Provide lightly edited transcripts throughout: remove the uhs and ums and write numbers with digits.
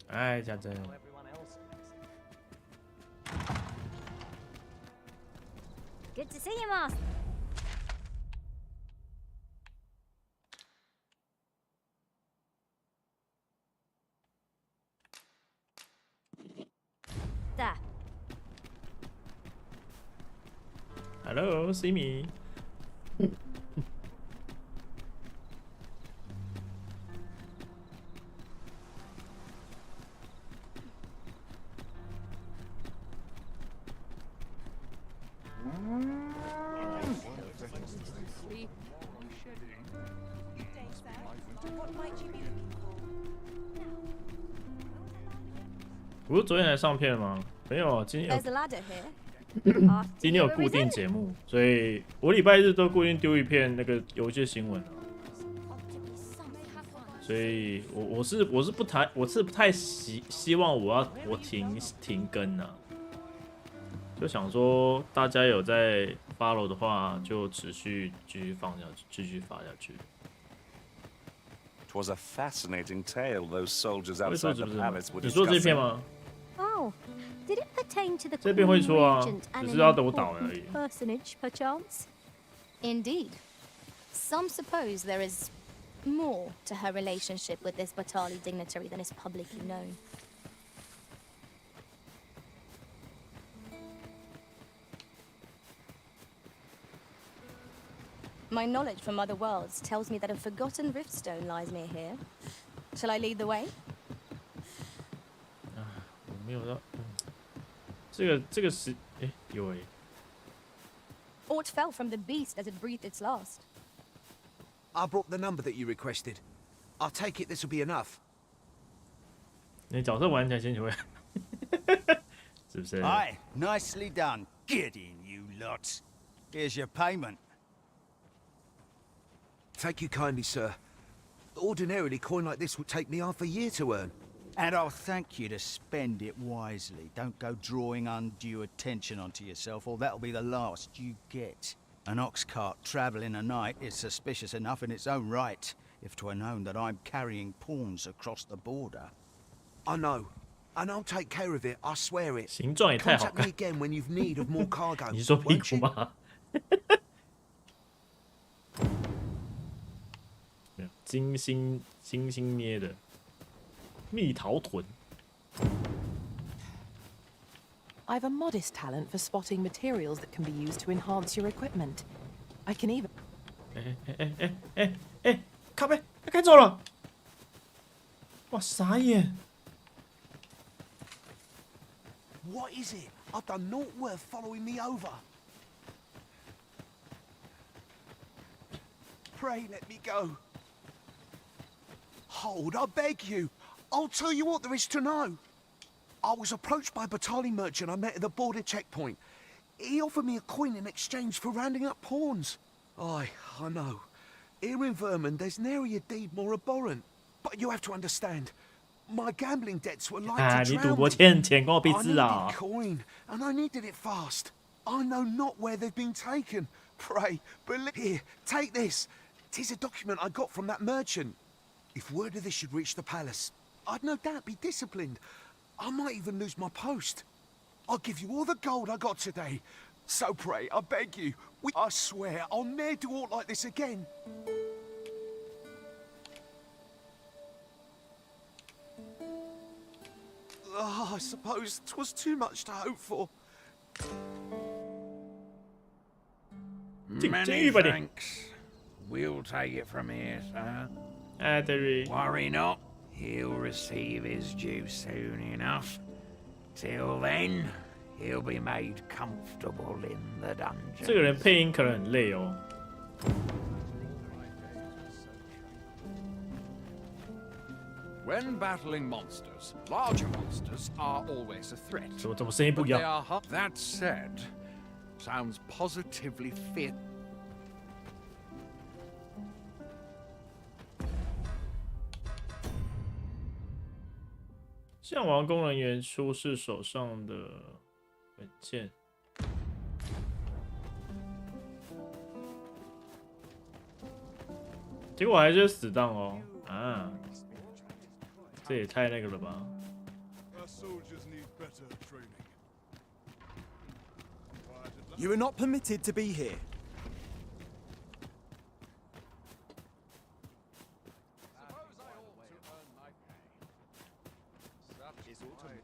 哎，讲真。Good to see you, Master. There. Hello, see me. 不是昨天才上片吗？没有，今天有固定节目，所以我礼拜日都固定丢一片那个游戏新闻啊。所以我是不太希望我停更啊，就想说大家有在 follow 的话，就持续继续发下去。It was a fascinating tale those soldiers outside the palace were discussing. 你说这片吗？ Oh, did it pertain to the 这边会说啊， Regent and 只 an 是要等我打完而 important 已。 personage, perchance? Indeed. Some suppose there is more to her relationship with this Batali dignitary than is publicly known. My knowledge from other worlds tells me that a forgotten riftstone lies near here. Shall I lead the way? 我没有到，这个是，有哎。 Aught fell from the beast as it breathed its last. I brought the number that you requested. I'll take it this will be enough. 你角色玩起来心情会，是不是？ Aye, nicely done. Get in, you lot. Here's your payment. Thank you kindly, sir. Ordinarily, coin like this would take me half a year to earn. And I'll thank you to spend it wisely. Don't go drawing undue attention onto yourself, or that'll be the last you get. An oxcart travelling a night is suspicious enough in its own right, if 'twere known that I'm carrying pawns across the border. I know, and I'll take care of it. I swear it. 形状也太好 Contact me 看。 again when you've need of more cargo. 你是说屁 won't 股 you? 吗？没有，精心捏的蜜桃臀。 I've a modest talent for spotting materials that can be used to enhance your equipment. I can even. 靠背，他开走了！哇，傻眼！ What is it? I've done naught worth following me over. Pray let me go. Hold, I beg you. I'll tell you what there is to know. I was approached by a Batali merchant I met at the border checkpoint. He offered me a coin in exchange for rounding up pawns. Aye, I know. Here in Vermont, there's nary a deed more abhorrent. But you have to understand, my gambling debts were like 啊， to 你 drown 赌博 me. 欠钱关我屁 I 事啊 needed！ coin, and I needed it fast. I know not where they've been taken. Pray, believe. Here, take this. 'Tis a document I got from that merchant. If word of this should reach the palace, I'd no doubt be disciplined. I might even lose my post. I'll give you all the gold I got today. So pray, I beg you. I swear I'll ne'er do aught like this again. I suppose 'twas too much to hope for. Many thanks. We'll take it from here, sir. 哎，对对， Worry not. He'll receive his due soon enough. Till then, he'll be made comfortable in the 这个 dungeon. 人配音可能很累哦。 When battling monsters, larger monsters are always a threat. 怎么声音不 But 一 they 样？ are that said, sounds positively fit. 向王工人员出示手上的文件。结果还是死当哦啊！这也太那个了吧！ You are not permitted to be here.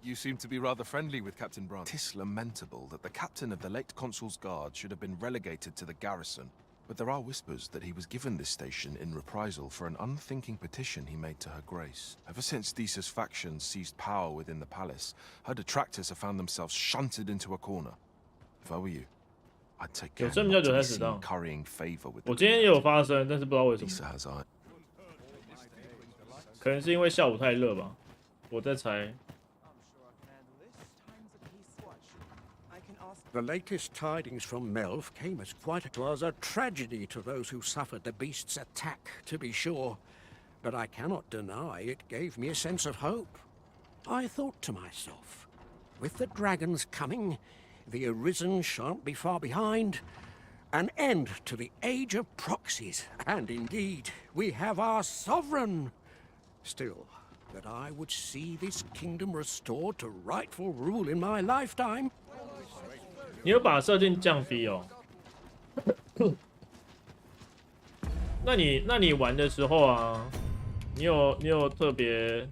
You seem to be rather friendly with Captain Brant. 'Tis lamentable that the captain of the late consul's guard should have been relegated to the garrison, but there are whispers that he was given this station in reprisal for an unthinking petition he made to her grace. Ever since Thesa's faction seized power within the palace, her detractors have found themselves shunted into a corner. If I were you, I'd take care not to be seen currying favor with the 我今天也有发生，但是不知道为什么， Thesa has eyes. 可能是因为下午太热吧，我在猜。 The latest tidings from Melf came as quite it was a tragedy to those who suffered the beast's attack, to be sure. But I cannot deny it gave me a sense of hope. I thought to myself, with the dragons coming, the Arisen shan't be far behind. An end to the age of proxies. And indeed, we have our sovereign. Still, that I would see this kingdom restored to rightful rule in my lifetime. 你有把设定降低哦？那你玩的时候啊，你有特别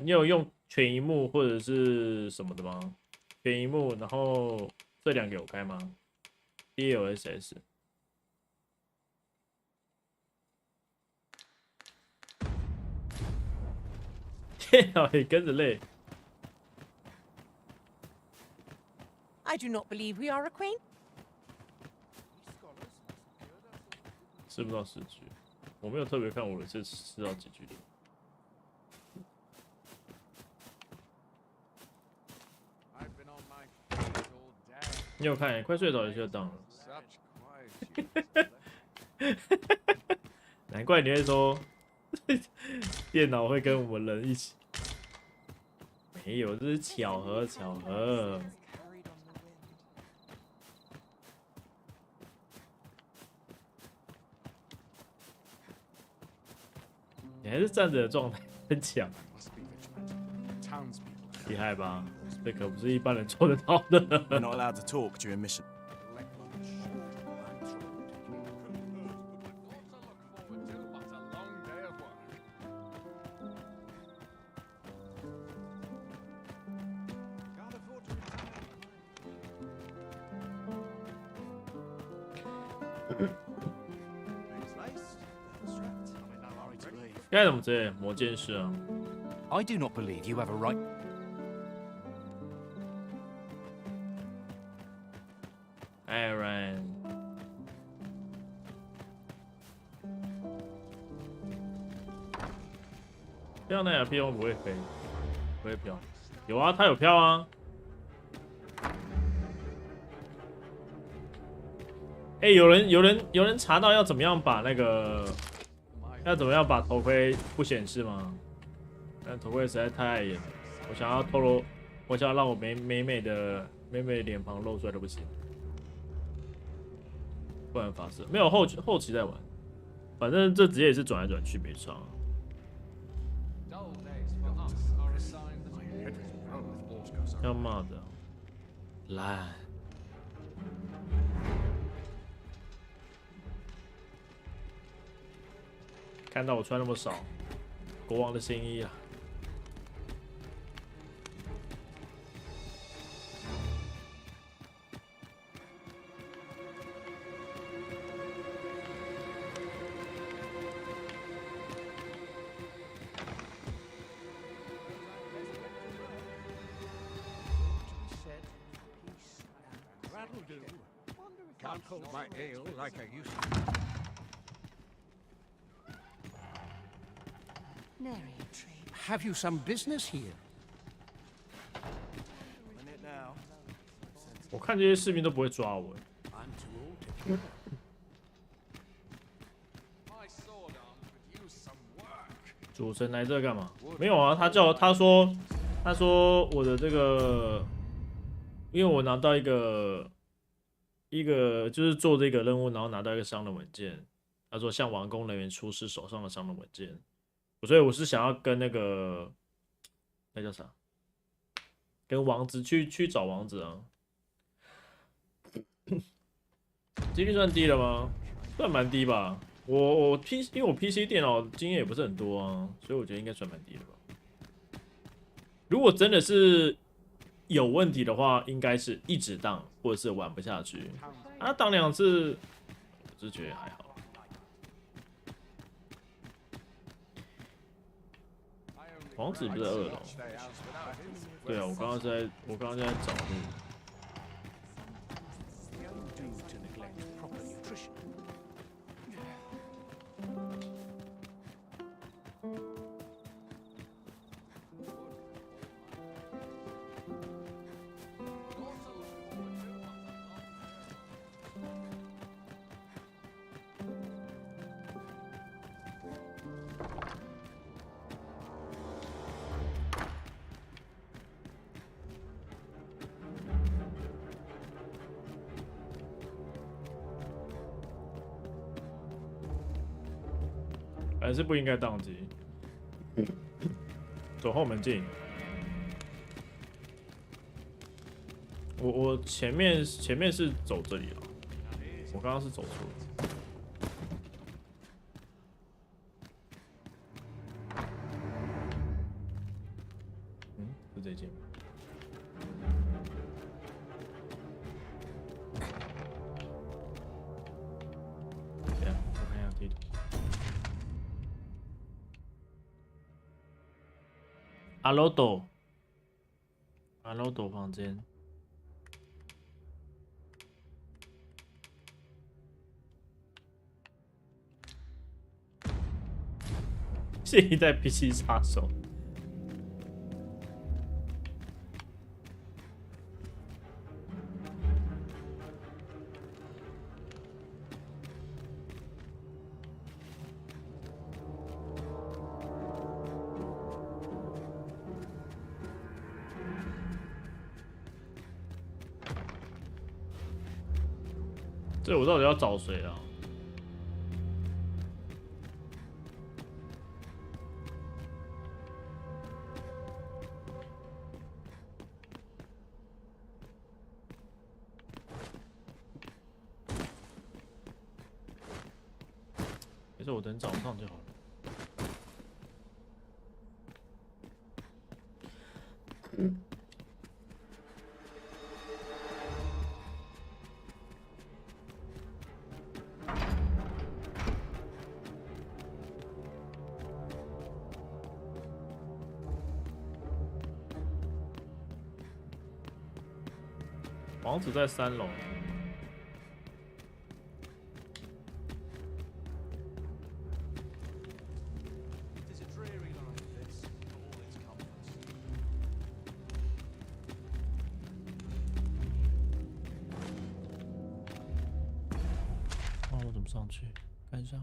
你有用全萤幕或者是什么的吗？全萤幕，然后这两个有开吗 ？DLSS。天啊，也跟着累。 I do not believe we are a queen. 吃不到10局，我没有特别看我是吃到几局的。你有看？快睡着就当了。难怪你会说电脑会跟我们人一起。没有，这是巧合，巧合。 你还是站着的状态，很强，厉害吧？这可不是一般人做得到的。We're not allowed to talk during mission. .该怎么接？魔剑士啊 I do not believe you have a right. Aaron， 飘那呀，飘不会飞，不会飘。有啊，他有飘啊。哎、有人查到要怎么样把那个。 要怎么样把头盔不显示吗？但头盔实在太碍眼了，我想要透露，我想要让我美美的脸庞露出来都不行，不然法师没有后期再玩，反正这职业也是转来转去没差。要骂的烂。 看到我穿那么少，国王的新衣啊！Can't hold my ale like I used to. Have you some business here? 我看这些士兵都不会抓我。主神来这干嘛？没有啊，他说我的这个，因为我拿到一个就是做这个任务，然后拿到一个商的文件，他说向王宫人员出示手上的商人文件，所以我是想要跟那个那叫啥，跟王子去找王子啊。几率算低了吗？算蛮低吧。因为我 PC 电脑经验也不是很多啊，所以我觉得应该算蛮低的吧。如果真的是有问题的话，应该是一直当或者是玩不下去。啊，当2次，我是觉得还好。王子不是2楼？对啊，我刚刚在找路。还是不应该宕机。走后门进。我前面是走这里了，我刚刚是走错了。是这间吗？等一下，我看一下地图。阿罗多房间。新一代 PC 杀手。这我到底要找谁啊？没事，我等早上就好了。王子在3楼。哦，我怎么上去？看一下。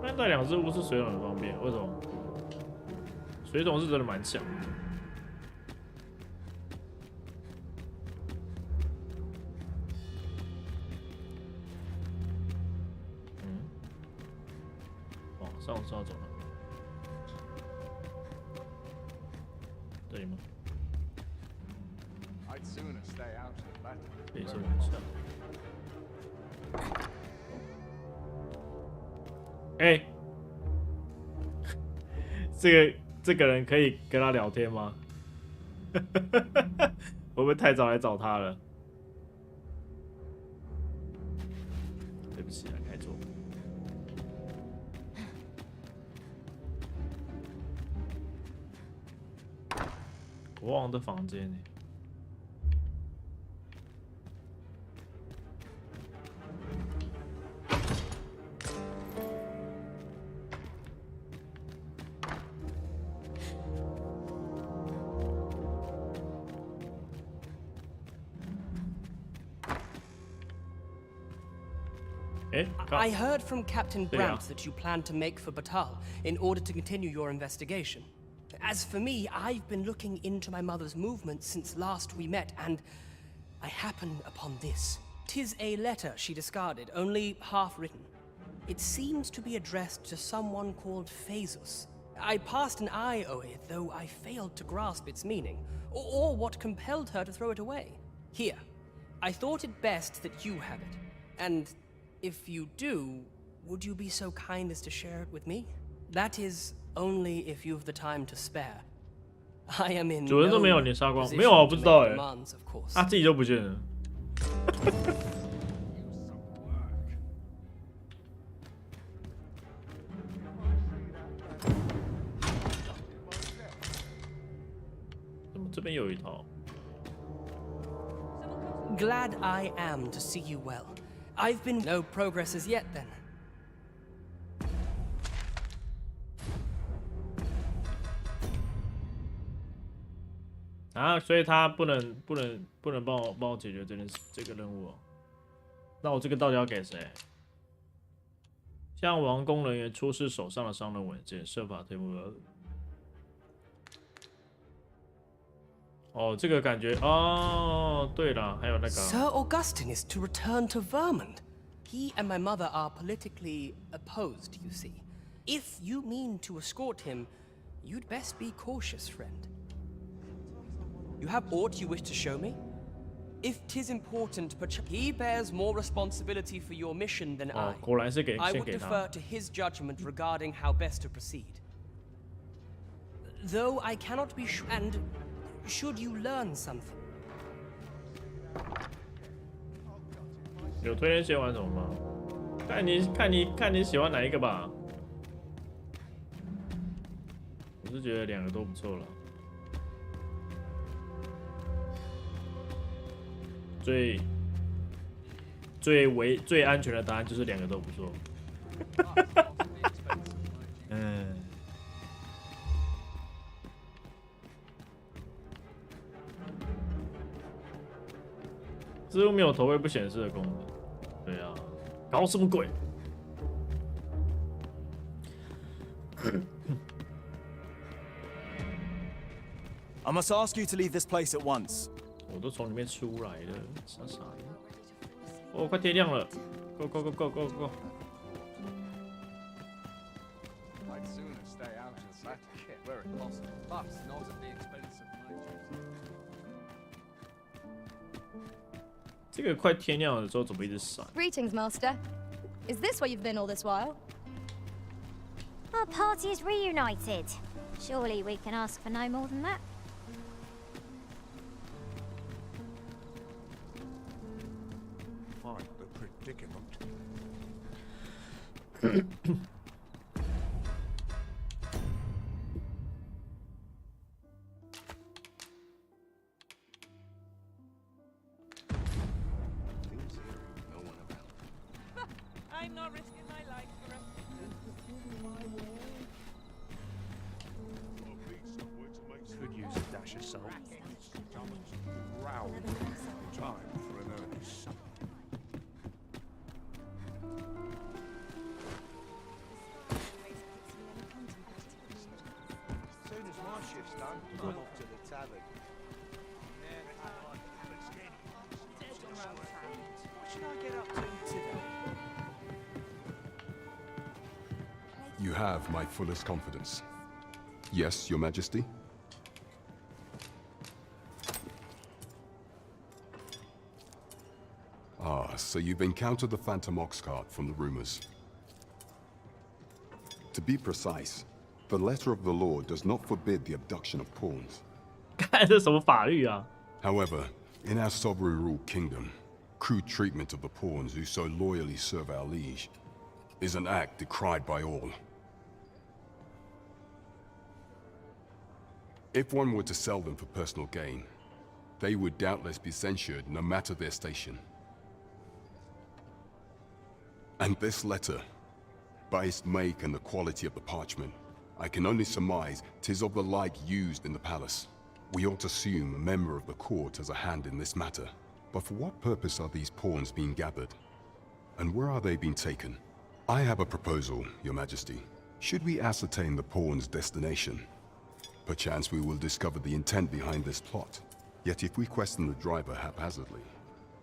但带2只巫师水桶很方便，为什么？水桶是真的蛮强的。往上是要走哪？这里吗？这里是往下。哎，这个人可以跟他聊天吗？会不会太早来找他了？对不起啊，开错。国王的房间呢？I heard from Captain Brant that you plan to make for Batal in order to continue your investigation. As for me, I've been looking into my mother's movements since last we met, and I happened upon this. 'Tis a letter she discarded, only half written. It seems to be addressed to someone called Phaesus. I passed an eye over it, though I failed to grasp its meaning, or what compelled her to throw it away. Here, I thought it best that you have it, and if you do, would you be so kind as to share it with me? That is, only if you've the time to spare. I am in 主人都没有你杀光，没有啊，我不知道哎，他自己就不见了。怎么这边有一套 Glad I am to see you well. I've been no progress as yet then. 啊，所以他不能帮我解决这个任务哦。那我这个到底要给谁？向王宫人员出示手上的商人文件，设法推目标。哦，这个感觉哦，对了，还有那个。Sir Augustine is to return to Vermont. He and my mother are politically opposed, you see. If you mean to escort him, you'd best be cautious, friend. You have aught you wish to show me? If 'tis important, but he bears more responsibility for your mission than I. 果然是给 I would defer to his judgment regarding how best to proceed. Though I cannot be sure, and should you learn something? 有推荐先玩什么吗？看你喜欢哪一个吧。我是觉得两个都不错了。最安全的答案就是两个都不错。嗯。似乎没有投喂不显示的功能。对啊，搞什么鬼？I must ask you to leave this place at once. 我都从里面出来了，傻傻的。哦，快天亮了 ，Go go go go go go！ I'd sooner stay out of that kit where it possible, but not at the expense of my duty. 这个快天亮的时候怎么一直闪 Greetings, Master. Is this where you've been all this while? Our party is reunited. Surely we can ask for no more than that. Quite the predicament. ？You have my fullest confidence. Yes, Your Majesty? Ah, so you've encountered the Phantom oxcart from the rumors. To be precise, the letter of the law does not forbid the abduction of pawns. 这什么法律啊 However, in our sovereign-ruled kingdom, crude treatment of the pawns who so loyally serve our liege is an act decried by all. If one were to sell them for personal gain, they would doubtless be censured no matter their station. And this letter, by its make and the quality of the parchment, I can only surmise 'tis of the like used in the palace. We ought to assume a member of the court has a hand in this matter. But for what purpose are these pawns being gathered? And where are they being taken? I have a proposal, Your Majesty. Should we ascertain the pawn's destination, Perchance we will discover the intent behind this plot. Yet if we question the driver haphazardly,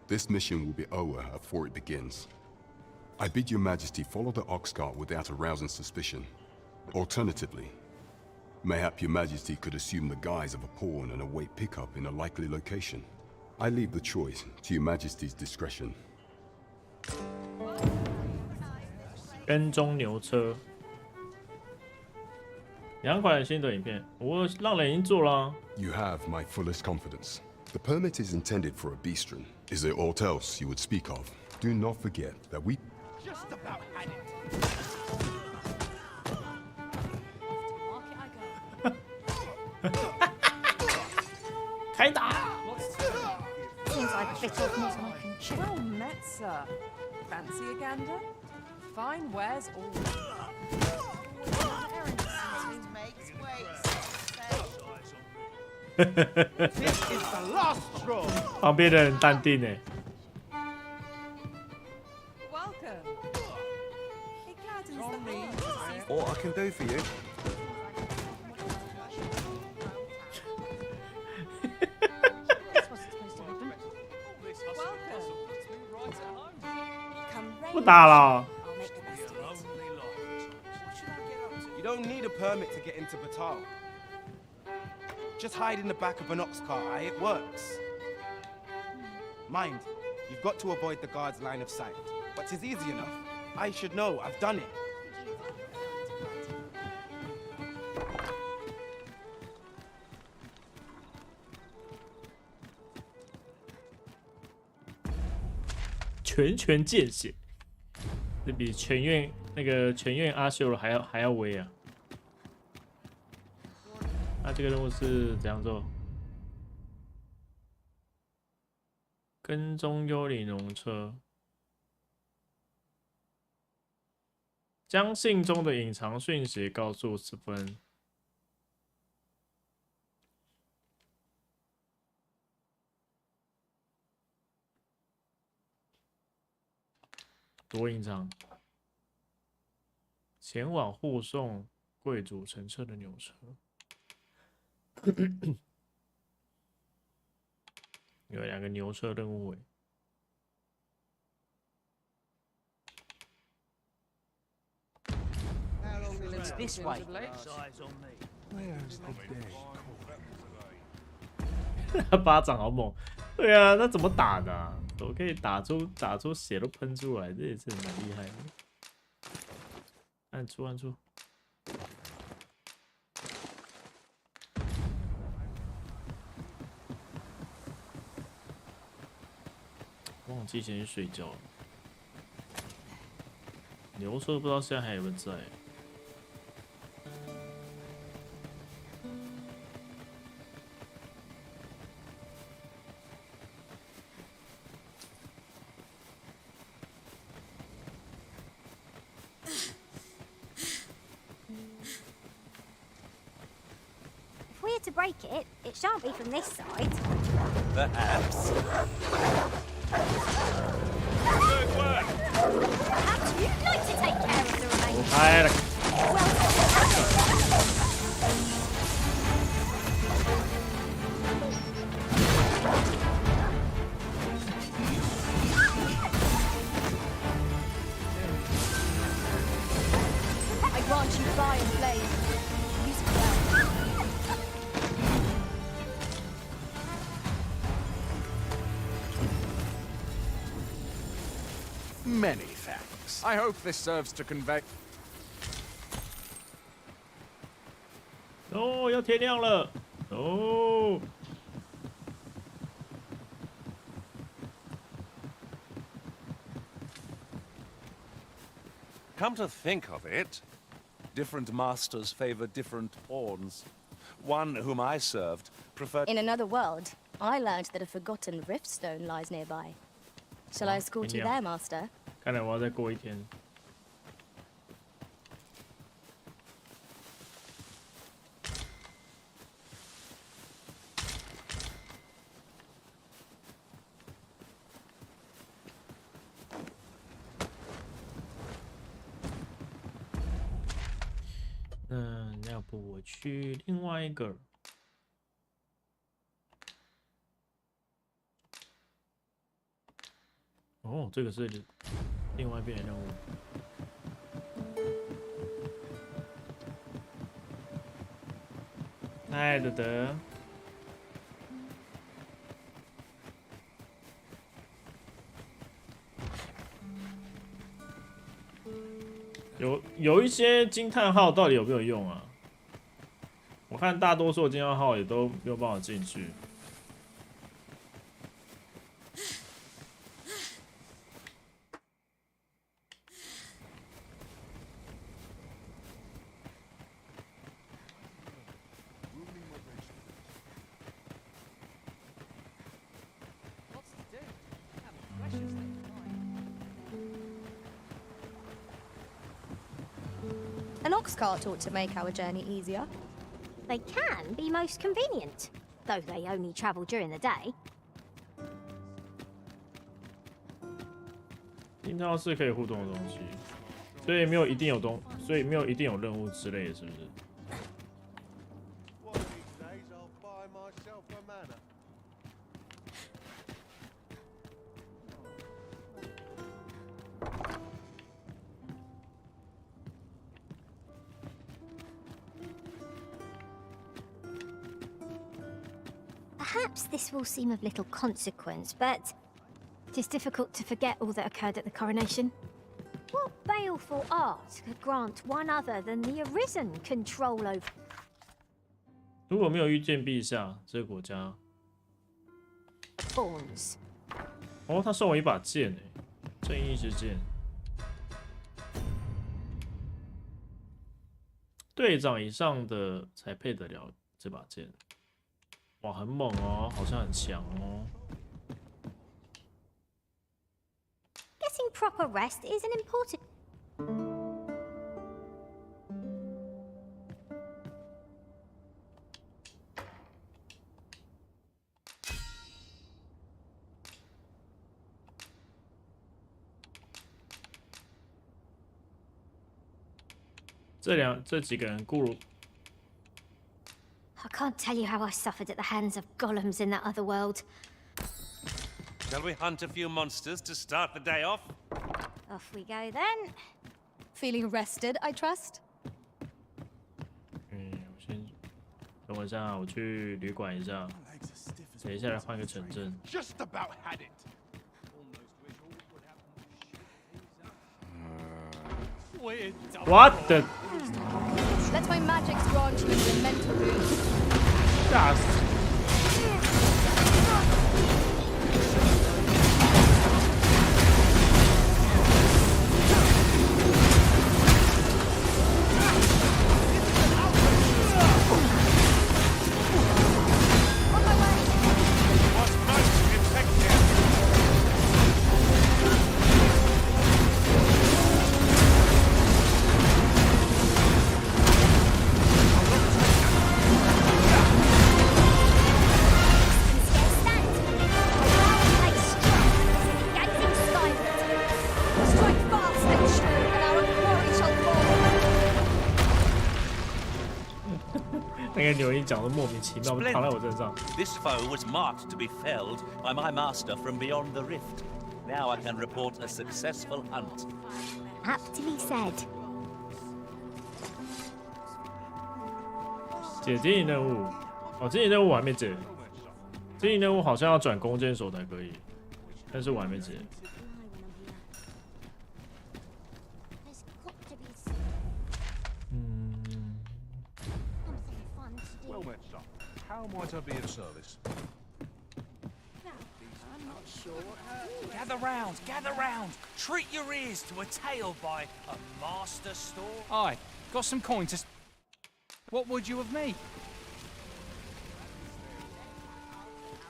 this mission will be over before it begins. I bid your majesty follow the oxcart without arousing suspicion. Alternatively, mayhap your majesty could assume the guise of a pawn and await pickup in a likely location. I leave the choice to your majesty's discretion. 跟踪牛车，2款新的影片，我让人已经做了啊。You have my fullest confidence. The permit is intended for a bistron. Is there aught else you would speak of? Do not forget that we Just about had it. 开打！ Seems like a bit off more than I can chew. Well met, sir. Fancy a gander? Fine wares all. This is the last straw. 旁边的人淡定哎。 Welcome. It gardens the heart. What I can do for you? This wasn't supposed to happen. Come 不打了。 I'll make the best of it. You don't need a permit to get into Batal. Just hide in the back of an oxcart, aye? It works. Mind, you've got to avoid the guard's line of sight. But 'tis easy enough. I should know, I've done it. "拳拳见血，这比全院那个全院阿修罗还要威啊！那这个任务是怎样做？跟踪幽灵农车，将信中的隐藏讯息告诉斯芬。多隐藏？前往护送贵族乘车的牛车。有2个牛车任务诶。It's this way. Where's the day? 他巴掌好猛。对啊，那怎么打的啊？都可以打出血都喷出来，这也是蛮厉害的。按出。忘记先去睡觉了。牛车不知道现在还有没有在。If we had to break it, it shan't be from this side. Perhaps. Good work. Perhaps you'd like to take care of the remaining. 开了。 I grant you fire and blade. Use it well. Many thanks. I hope this serves to convey. 哦，要天亮了。哦。 Come to think of it, different masters favor different pawns. One whom I served preferred... In another world, I learned that a forgotten riftstone lies nearby. Shall I escort you there, Master? 看来我要再过一天。那要不我去另外一个。哦，这个是另外一边的任务。嗨，德德。有一些惊叹号到底有没有用啊？我看大多数的惊叹号也都没有办法进去。An oxcart ought to make our journey easier. They can be most convenient, though they only travel during the day. 听到是可以互动的东西，所以没有一定有所以没有一定有任务之类的，是不是？ Perhaps this will seem of little consequence, but it is difficult to forget all that occurred at the coronation. What baleful art could grant one other than the Arisen control over? 如果没有遇见陛下，这个国家。 Thorns. 哦，他送我一把剑诶，正义之剑。队长以上的才配得了这把剑。 哇，很猛哦，好像很强哦。Getting proper rest is an important. 这几个人雇了。 I can't tell you how I suffered at the hands of golems in that other world. Shall we hunt a few monsters to start the day off? Off we go then. Feeling rested, I trust? 我先等我一下，我去旅馆一下，等一下来换个城镇。 Just about had it. What the? Let my magics grant you a mental boost. 吓死！ 那个牛一讲的莫名其妙，躺在我身上。 This foe was marked to be felled by my master from beyond the rift. Now I can report a successful hunt. Aptly said. 解经营任务，哦，经营任务我还没解。经营任务好像要转弓箭手才可以，但是我还没解。 How might I be of service? Gather round, gather round. Treat your ears to a tale by a master store. Aye, got some coins. What would you of me?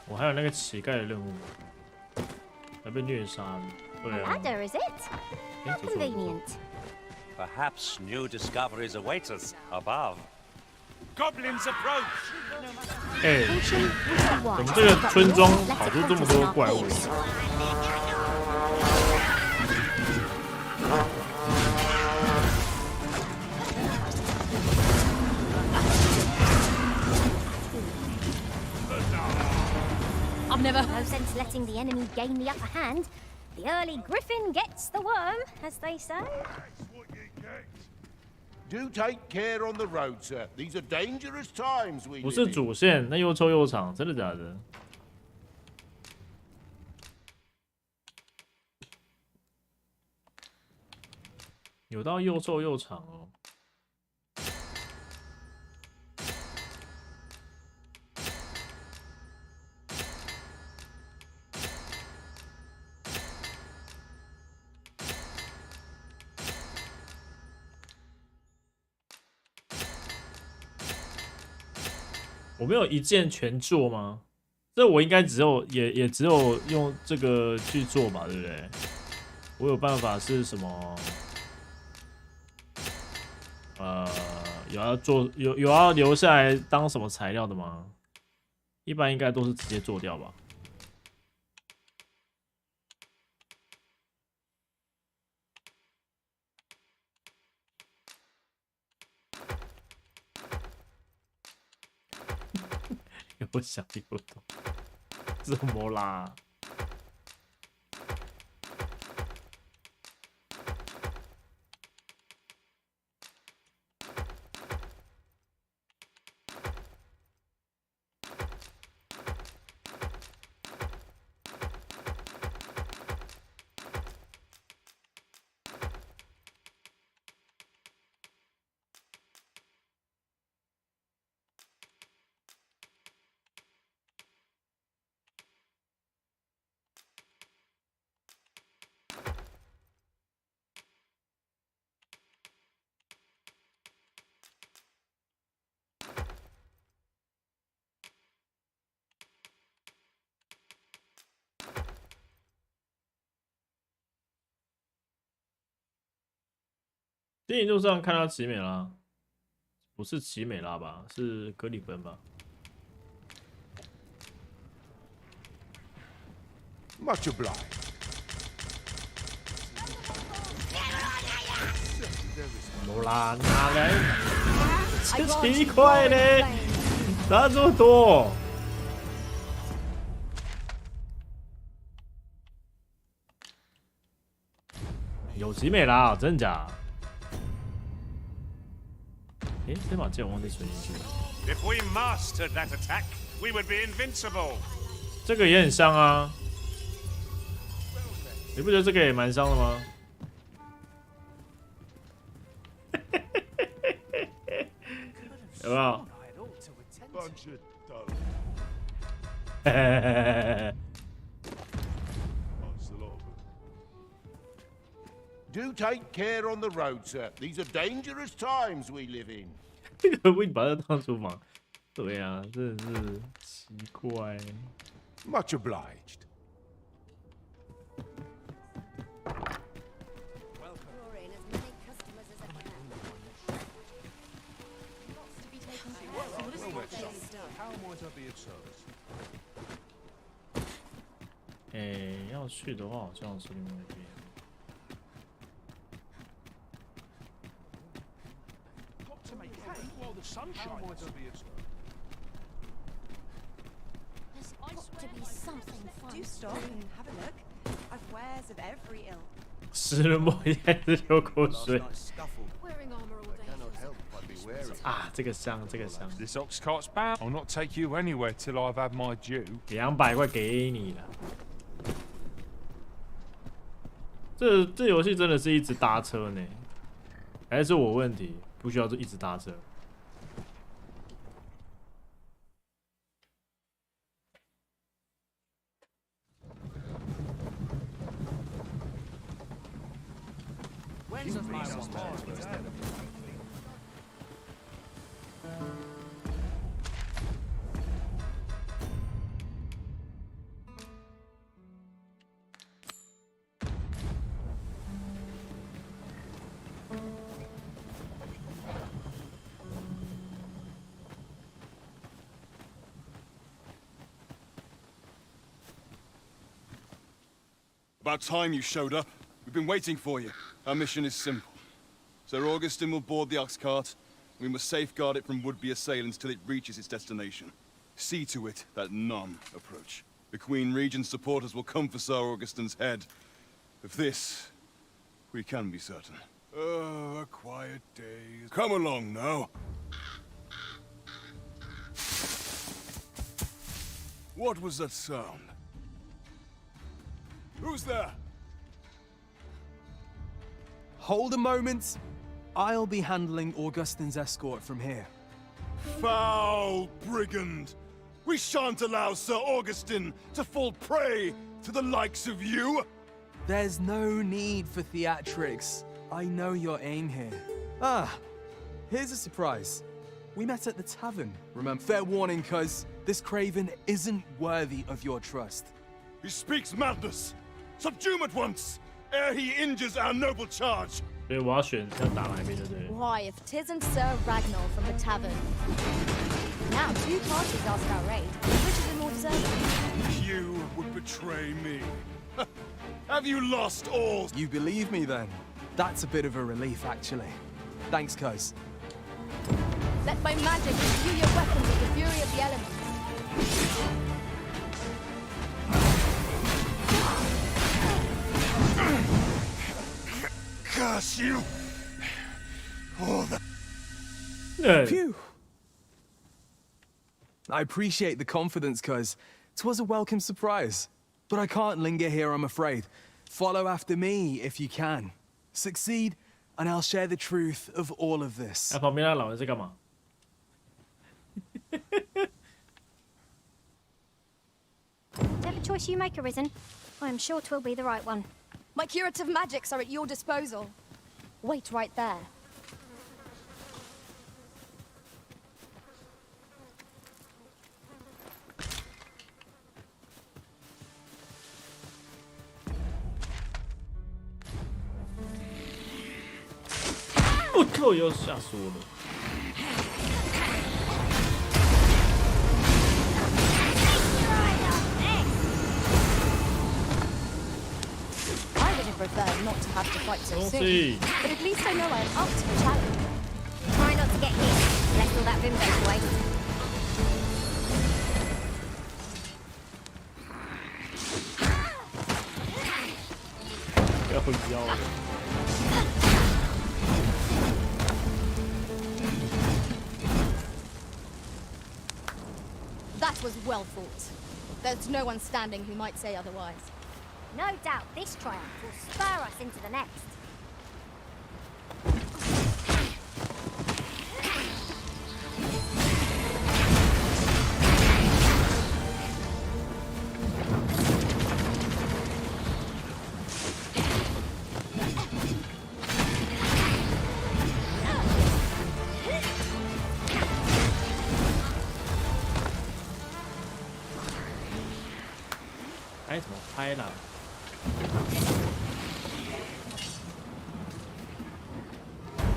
我还有那个乞丐的任务，要被虐杀了。对 A 啊。 ladder, is it? How convenient. Perhaps new discoveries await us above. Goblins approach! 哎，怎么这个村庄跑出这么多怪物？ I've never. No sense letting the enemy gain the upper hand. The early griffin gets the worm, as they say. Do take care on the road, sir. These are dangerous times we 不是 live in. 主线，那又臭又长，真的假的？有到又臭又长哦。我没有一键全做吗？这我应该只有也只有用这个去做吧，对不对？我有办法是什么？有要做有要留下来当什么材料的吗？一般应该都是直接做掉吧。有想有懂，怎么啦？电影路上看到奇美拉，不是奇美拉吧？是格里芬吧 Much obliged. 罗拉哪来？这奇怪嘞，哪这么多？有奇美拉，真的假？诶，这把剑我忘记存进去了。If we mastered that attack, we would be invincible. 这个也很香啊，你不觉得这个也蛮香的吗？有没有？嘿嘿嘿嘿嘿。Do take care on the road, sir. These are dangerous times we live in. 这个为你把它当厨房，对啊，真的是奇怪。Much obliged. How might I be of service? 要去的话好像是另外一边。To make hay while the sun shines. How might I be of service? There's got to be something fun. Do stop and have a look. I've wares of every ilk. 食人魔一开始流口水。 Wearing armor all day. 啊，这个香，这个香。 This oxcart's bound. I'll not take you anywhere till I've had my due. 200块给你了。这游戏真的是一直搭车呢，还是我问题？不需要就一直搭车。About time you showed up. We've been waiting for you. Our mission is simple. Sir Augustine will board the oxcart. We must safeguard it from would-be assailants till it reaches its destination. See to it that none approach. The Queen Regent's supporters will come for Sir Augustine's head. Of this, we can be certain. Oh, a quiet day. Come along now. What was that sound? Who's there? Hold a moment. I'll be handling Augustine's escort from here. Foul brigand! We shan't allow Sir Augustine to fall prey to the likes of you! There's no need for theatrics. I know your aim here. Ah, here's a surprise. We met at the tavern, remember? Fair warning, cuz this craven isn't worthy of your trust. He speaks madness! Subdue him at once, ere he injures our noble charge! 所以我要选要打哪一边，对不对？ Why, if 'tis and Sir Ragnar from the tavern. Now 2 parties ask our raid. Which is the more deserving? You would betray me. Have you lost all? You believe me then? That's a bit of a relief, actually. Thanks, cuz. Let my magic imbue your weapons with the fury of the elements. Curse you! All the... Phew! I appreciate the confidence, cuz 'twas a welcome surprise. But I can't linger here, I'm afraid. Follow after me, if you can. Succeed, and I'll share the truth of all of this. 旁边那老人在干嘛？ Whatever choice you make, Arisen, I am sure 'twill be the right one. My curative magics are at your disposal. Wait right there. Oh, 我靠！又吓死我了。 Prefer not to have to fight so soon. But at least I know I'm up to the challenge. Try not to get hit. Left all that vim goes to waste. That was well fought. There's no one standing who might say otherwise. No doubt this triumph will spur us into the next. I 怎么拍啦？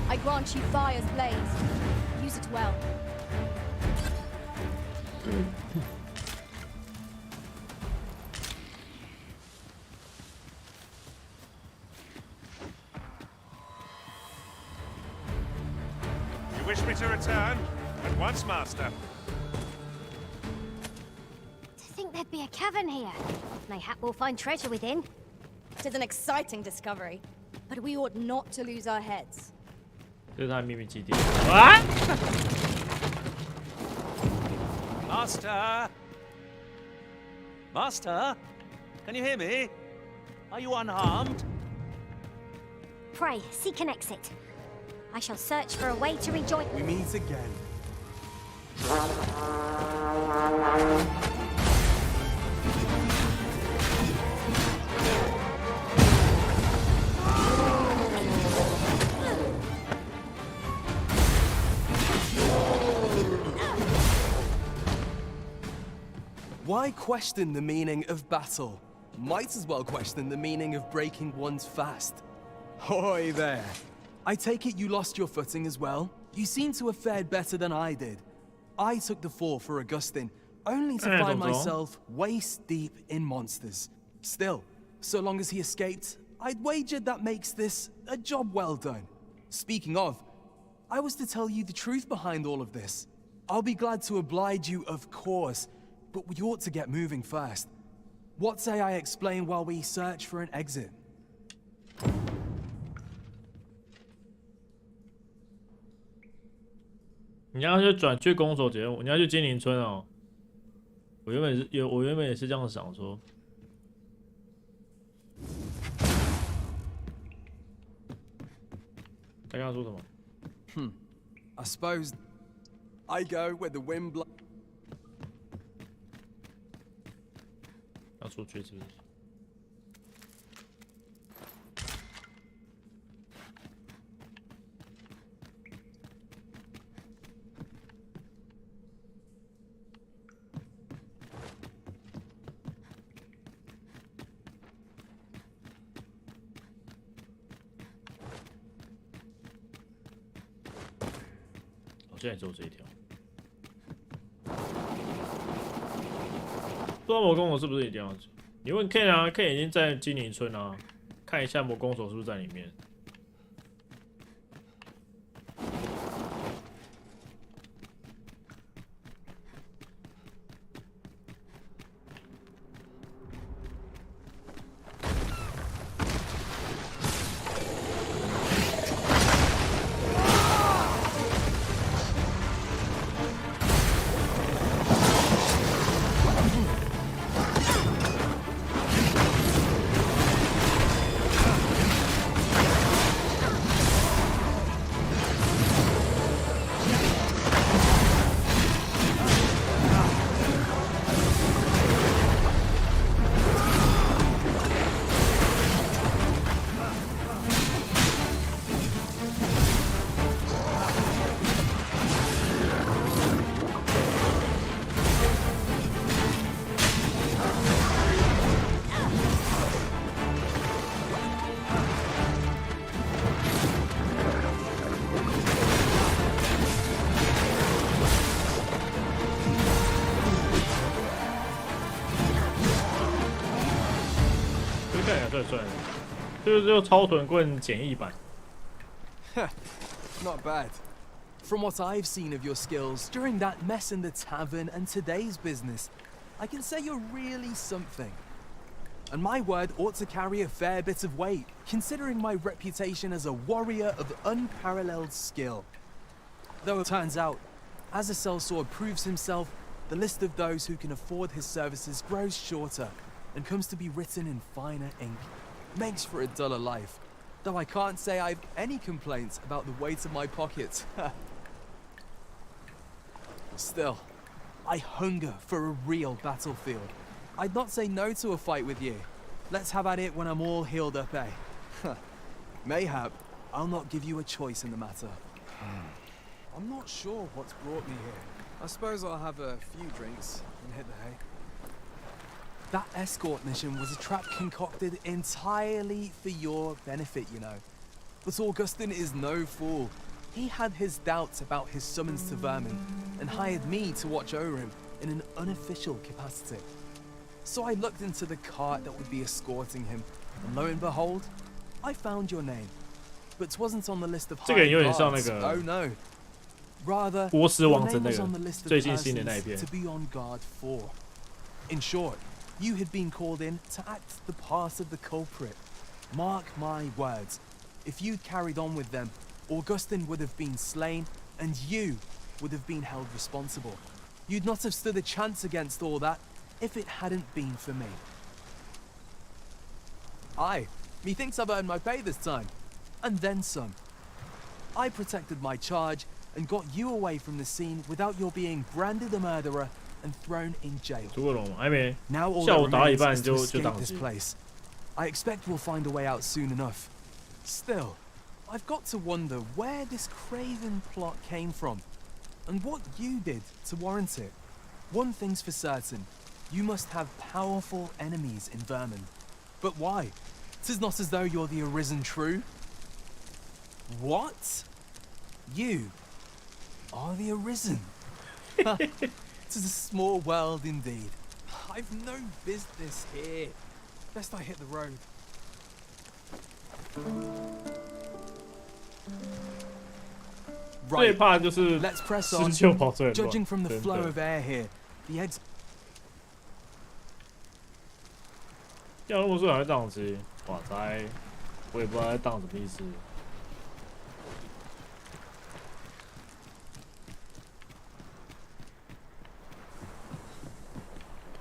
I grant you fire's blaze. Use it well. You wish me to return? At once, Master. To think there'd be a cavern here. Mayhap we'll find treasure within. It is an exciting discovery, but we ought not to lose our heads. 这是他的秘密基地。啊 Master! Master? Can you hear me? Are you unharmed? Pray, seek an exit. I shall search for a way to rejoin. We meet again. Why question the meaning of battle? Might as well question the meaning of breaking one's fast. Hoy there. I take it you lost your footing as well? You seem to have fared better than I did. I took the fall for Augustine, only to find myself waist deep in monsters. Still, so long as he escaped, I'd wagered that makes this a job well done. Speaking of, I was to tell you the truth behind all of this. I'll be glad to oblige you, of course, but we ought to get moving first. What say I explain while we search for an exit? 你要去攻守节目，你要去金陵村哦。我原本也是这样想说。他刚刚说什么？ I suppose I go where the wind blows. 要出去是不是？现在只有这一条。不知道魔攻手是不是一定要？你问 Ken 啊 ，Ken 已经在金陵村啊，看一下魔攻手是不是在里面。就超臀棍简易版。Not bad. From what I've seen of your skills during that mess in the tavern and today's business, I can say you're really something. And my word ought to carry a fair bit of weight, considering my reputation as a warrior of unparalleled skill. Though it turns out, as a sellsword proves himself, the list of those who can afford his services grows shorter and comes to be written in finer ink. Makes for a duller life, though I can't say I've any complaints about the weight of my pockets. Still, I hunger for a real battlefield. I'd not say no to a fight with you. Let's have at it when I'm all healed up, eh? Mayhap, I'll not give you a choice in the matter. I'm not sure what's brought me here. I suppose I'll have a few drinks and hit the hay. That escort mission was a trap concocted entirely for your benefit, you know. But Augustine is no fool. He had his doubts about his summons to Vermin and hired me to watch over him in an unofficial capacity. So I looked into the cart that would be escorting him, and lo and behold, I found your name. But 'twasn't on the list of hired guards. Oh no. Rather, your name was on the list of persons to be on guard for. In short, you had been called in to act the part of the culprit. Mark my words, if you'd carried on with them, Augustine would have been slain, and you would have been held responsible. You'd not have stood a chance against all that if it hadn't been for me. Aye, methinks I've earned my pay this time, and then some. I protected my charge and got you away from the scene without your being branded a murderer and thrown in jail. Now all that remains is to escape this place. I expect we'll find a way out soon enough. Still, I've got to wonder where this craven plot came from, and what you did to warrant it. One thing's for certain, you must have powerful enemies in Vermin. But why? 'Tis not as though you're the arisen true. What? You are the arisen. It's a small world indeed. I've no business here. Best I hit the road. Right. Let's press on. Judging from the flow of air here, the eggs. 要那么说还会档机，哇塞，我也不知道在档什么意思。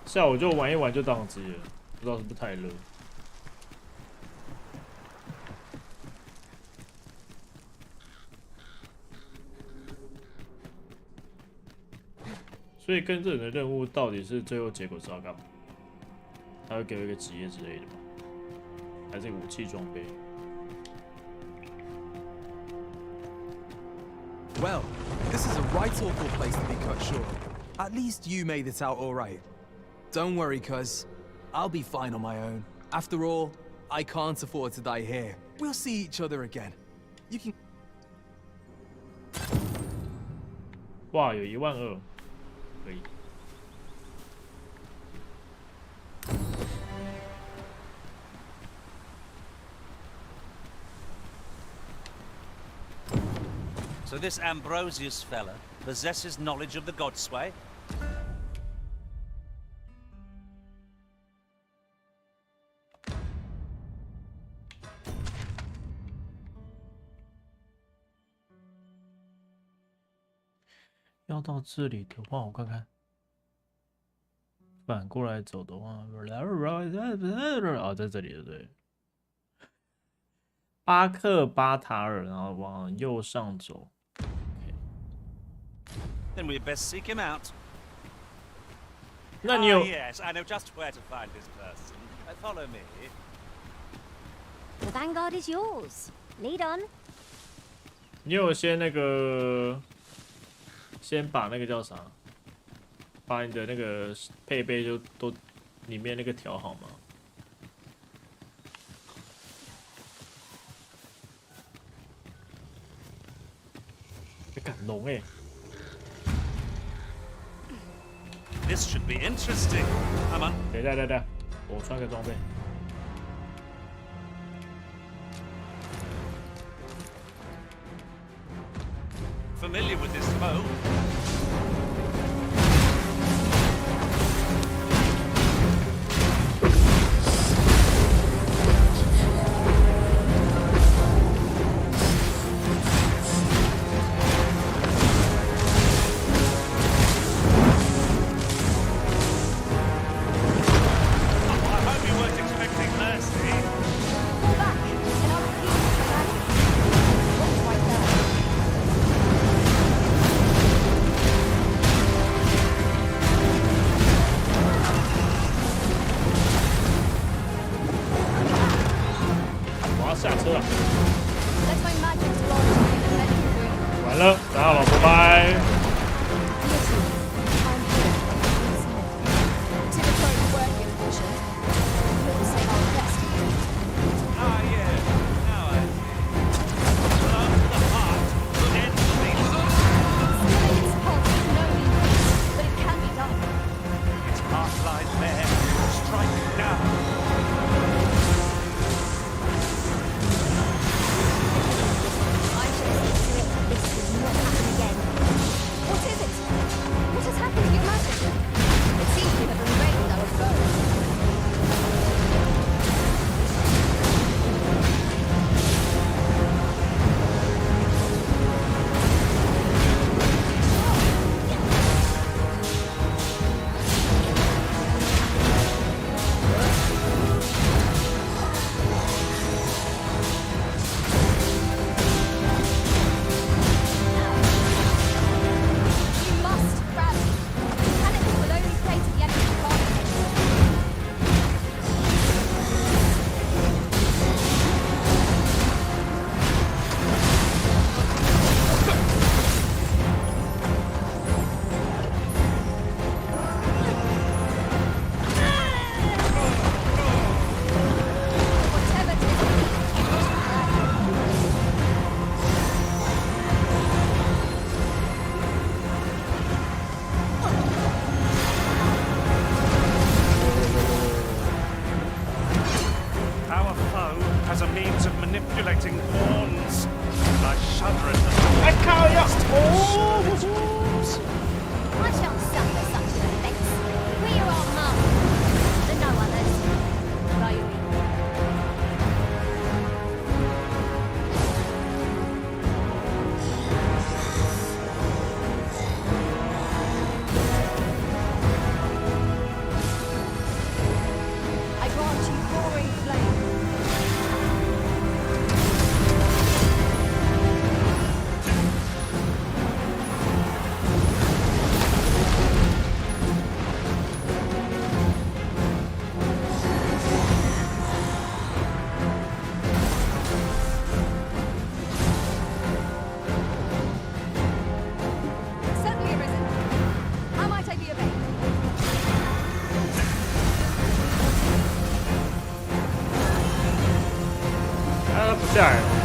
下午就玩一玩就档机了，不知道是不是太热。所以跟这人的任务到底是最后结果是要干嘛？他会给我一个职业之类的吗？还是武器装备 Well, this is a right awful place to be cut short. At least you made it out all right. Don't worry, cuz. I'll be fine on my own. After all, I can't afford to die here. We'll see each other again. You can... 哇，有12000，可以。So this Ambrosius fella possesses knowledge of the godsway? 要到这里的话，我看看，反过来走的话，哦，在这里对不对？巴克巴塔尔，然后往右上走。Then we'd best seek him out. 那你有 yes, I know just where to find this person. Follow me. The vanguard is yours. Lead on. 你有先那个，先把那个叫啥，把你的那个配备就都里面那个调好吗？感龙哎。 This should be interesting. Come on. 等，我穿个装备。Familiar with this foe? 下来了。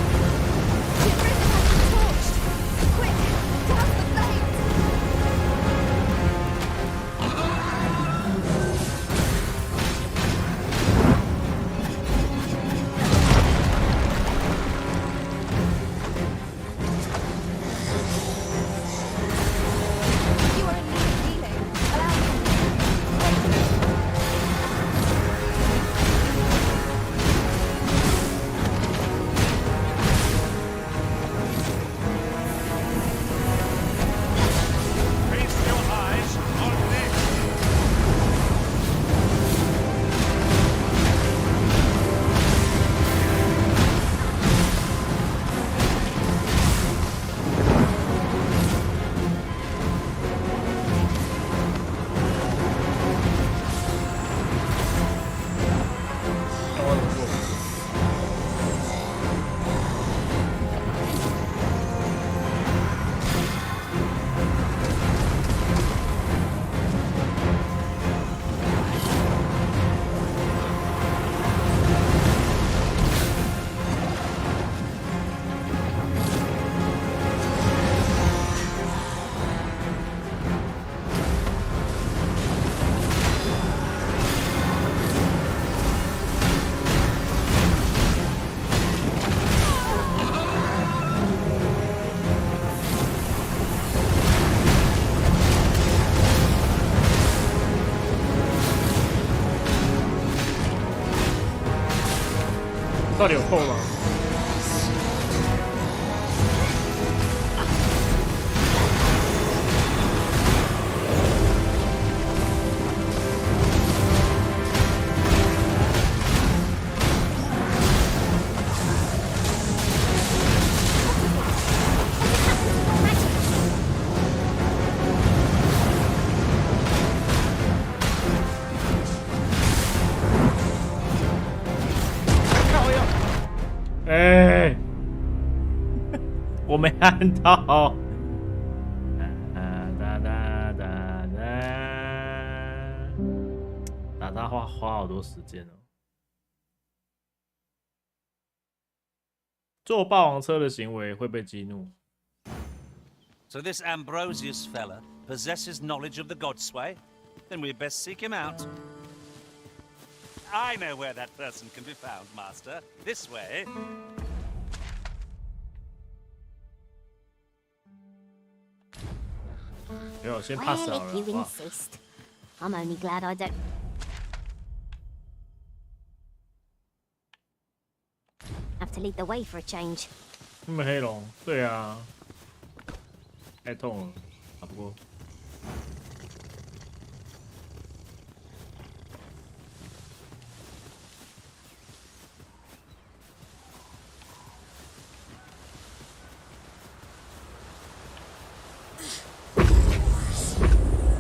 到底有扣吗？我没按到。打他花好多时间哦。坐霸王车的行为会被激怒。So this Ambrosius fella possesses knowledge of the godsway? Then we'd best seek him out. I know where that person can be found, Master. This way. Well, if you insist. I'm only glad I don't. Have to lead the way for a change. 那么黑龙，对啊，太痛了，打不过。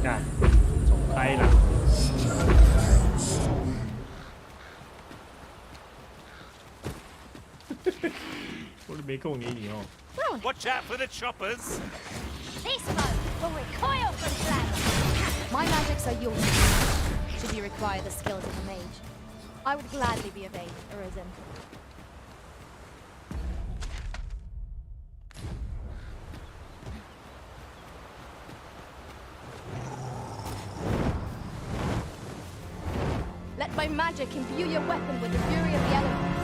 干，走开啦！我都没空理你哦。Watch out for the choppers! This bow will recoil from flames. My magics are yours. Should you require the skills of a mage, I would gladly be of aid, Arisen. Let my magic imbue your weapon with the fury of the elements.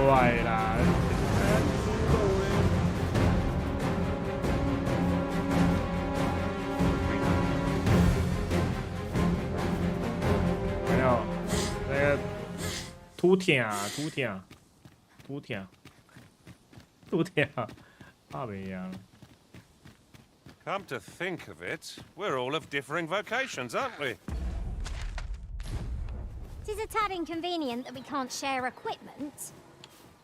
坏啦！没有，那个秃挺，怕没呀。Come to think of it, we're all of differing vocations, aren't we? It is a tad inconvenient that we can't share equipment.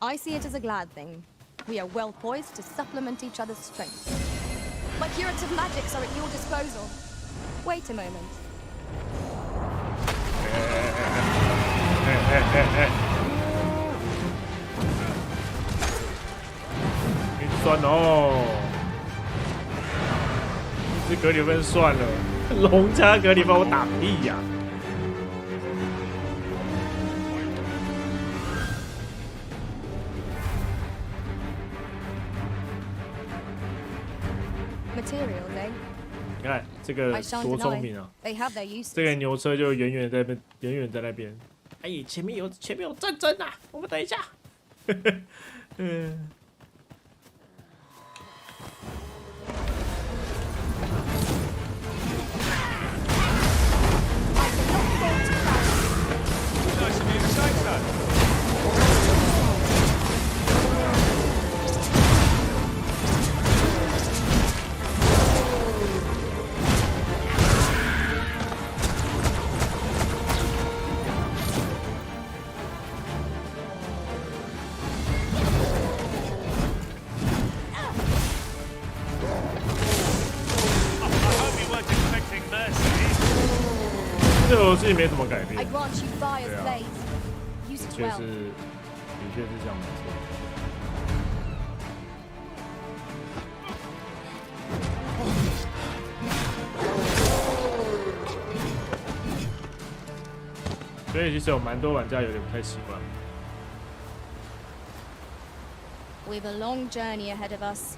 I see it as a glad thing. We are well poised to supplement each other's strengths. My curative magics are at your disposal. Wait a moment. 晕酸哦！一只格里芬算了，龙加格里芬我打屁呀！ materials, eh? 你看这个 I shan't 多聪 deny 明啊！ they have their uses. 这个牛车就远远在那边。哎，前面有战争啊！我们等一下。嗯。Nice of you to say so. 这个游戏没怎么改变。 I grant you fire's 对啊 blaze. Use it 确 well. 实，的确是这样没错。所以其实有蛮多玩家有点不太习惯。 We've a long journey ahead of us.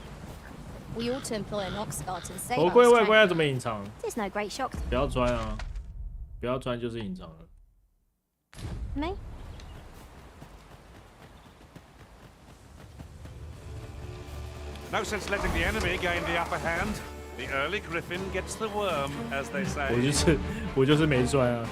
We ought to employ an oxcart and save 头 our 盔外观要 strength. 怎么隐藏？ There's no great shock 不要穿啊！不要穿就是隐藏了。 to me. No sense letting the enemy gain the upper hand. The early griffin gets the worm, as they say. 我就是没穿啊。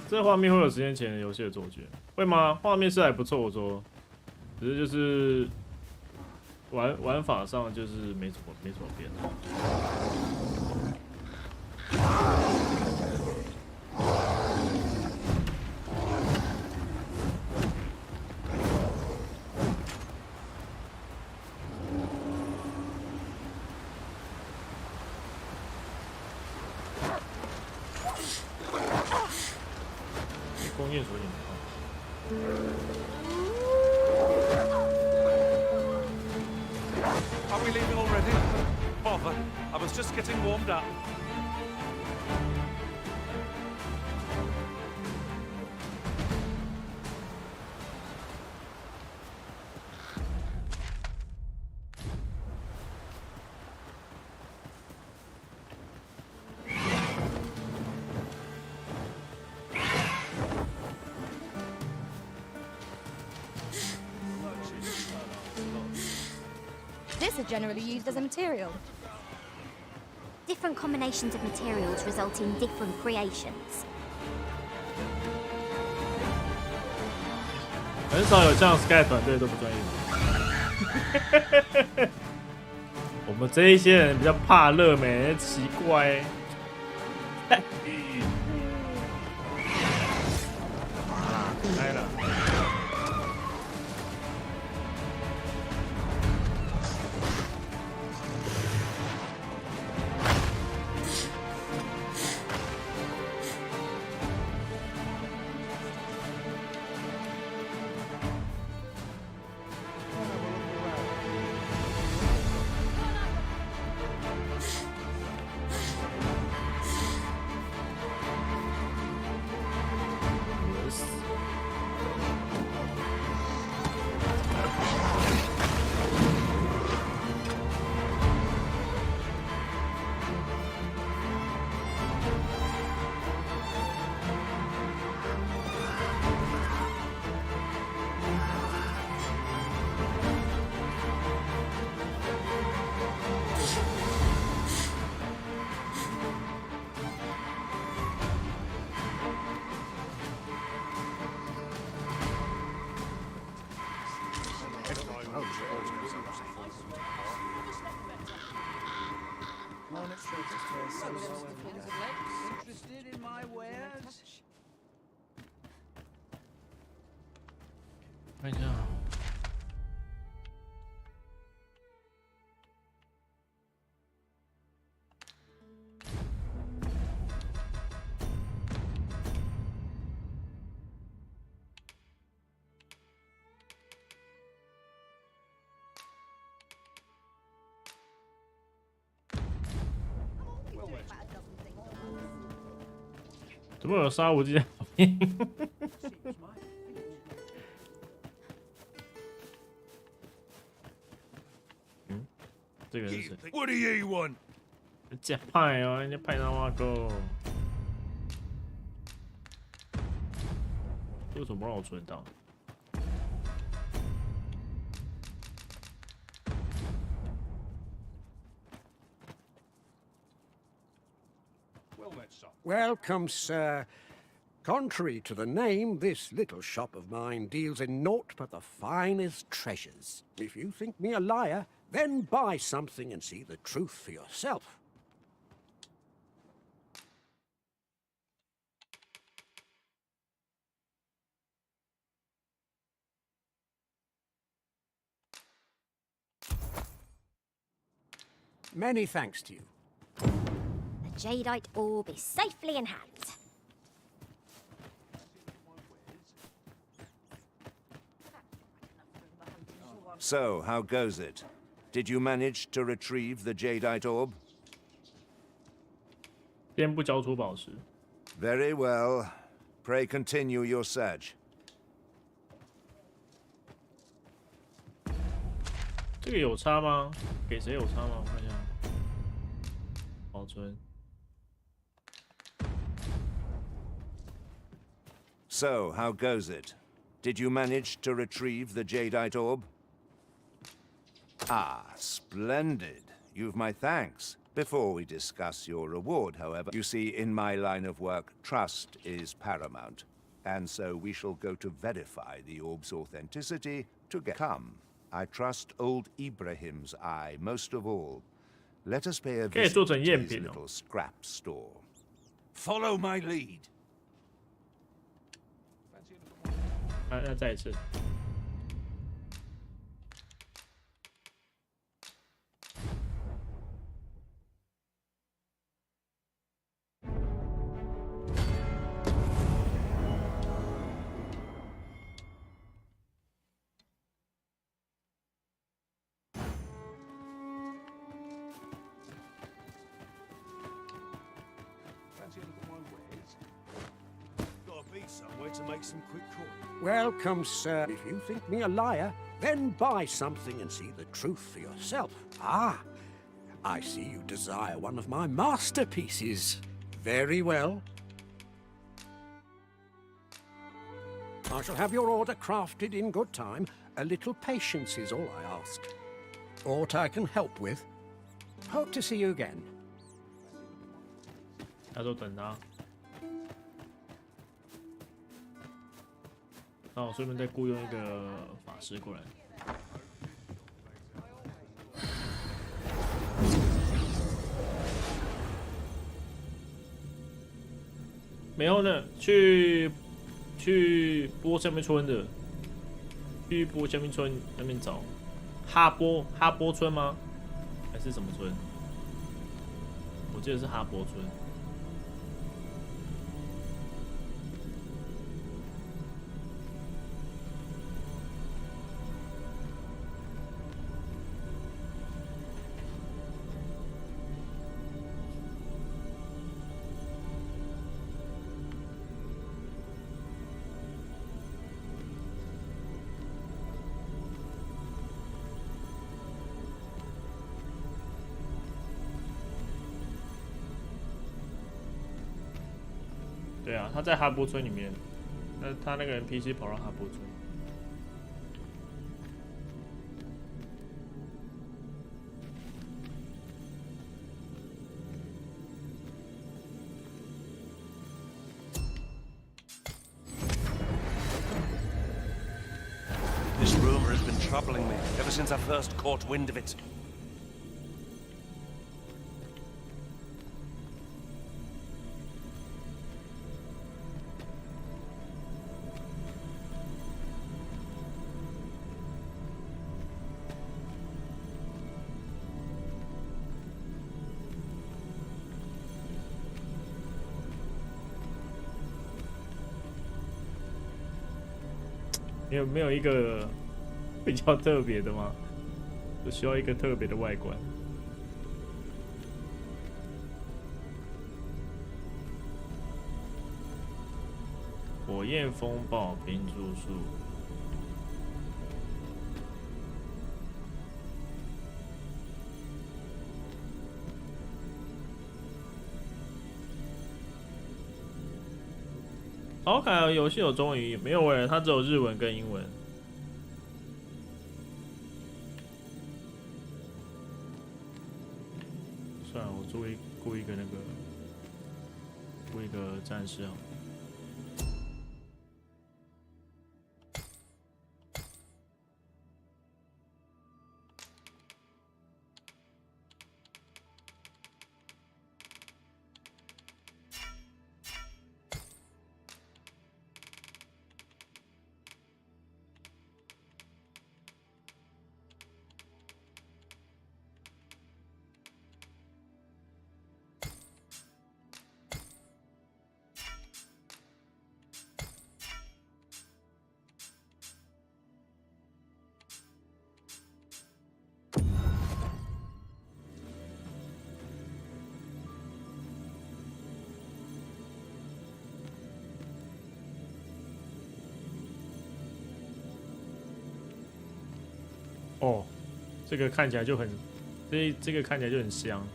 这画面会有10年前的游戏的错觉，会吗？画面是还不错，我说，只是就是玩法上就是没什么变。弓箭手也没看。 Are we leaving already? Bother. I was just getting warmed up. This is generally used as a material. Different combinations of materials result in different creations. 很少有像 SKY 团队都不专业的。我们这一些人比较怕热没奇怪。来了。 Interested in my wares? 看一下。怎么有杀无忌？嗯，这个是谁？ What do you want? 假派哦，人家派他挖沟。为什么不让我存档？ Welcome, sir. Contrary to the name, this little shop of mine deals in naught but the finest treasures. If you think me a liar, then buy something and see the truth for yourself. Many thanks to you. The jadeite orb is safely in hand. So, how goes it? Did you manage to retrieve the jadeite orb? 边不交出宝石。 Very well. Pray continue your search. 这个有差吗？给谁有差吗？我看一下。保存。 So, how goes it? Did you manage to retrieve the jadeite orb? Ah, splendid. You've my thanks. Before we discuss your reward, however, you see, in my line of work, trust is paramount. And so we shall go to verify the orb's authenticity to get... Come, I trust old Ibrahim's eye most of all. Let us pay a visit to his little scrap store. Follow my lead. 那再一次。Welcome, sir. If you think me a liar, then buy something and see the truth for yourself. Ah, I see you desire one of my masterpieces. Very well. I shall have your order crafted in good time. A little patience is all I ask. Aught I can help with. Hope to see you again. 他说等他。 那我顺便再雇佣一个法师过来。没有呢，去波下面村的，去波下面村那边找哈波村吗？还是什么村？我记得是哈波村。 对啊，他在哈波村里面，那他那个 NPC 跑到哈波村。This rumor has been troubling me ever since I first caught wind of it. 有没有一个比较特别的吗？就需要一个特别的外观。火焰风暴拼注术。好可爱，游戏有中文没有诶？它只有日文跟英文。算了，我雇一个那个，雇一个战士好了。哦，这个看起来就很，这个看起来就很香。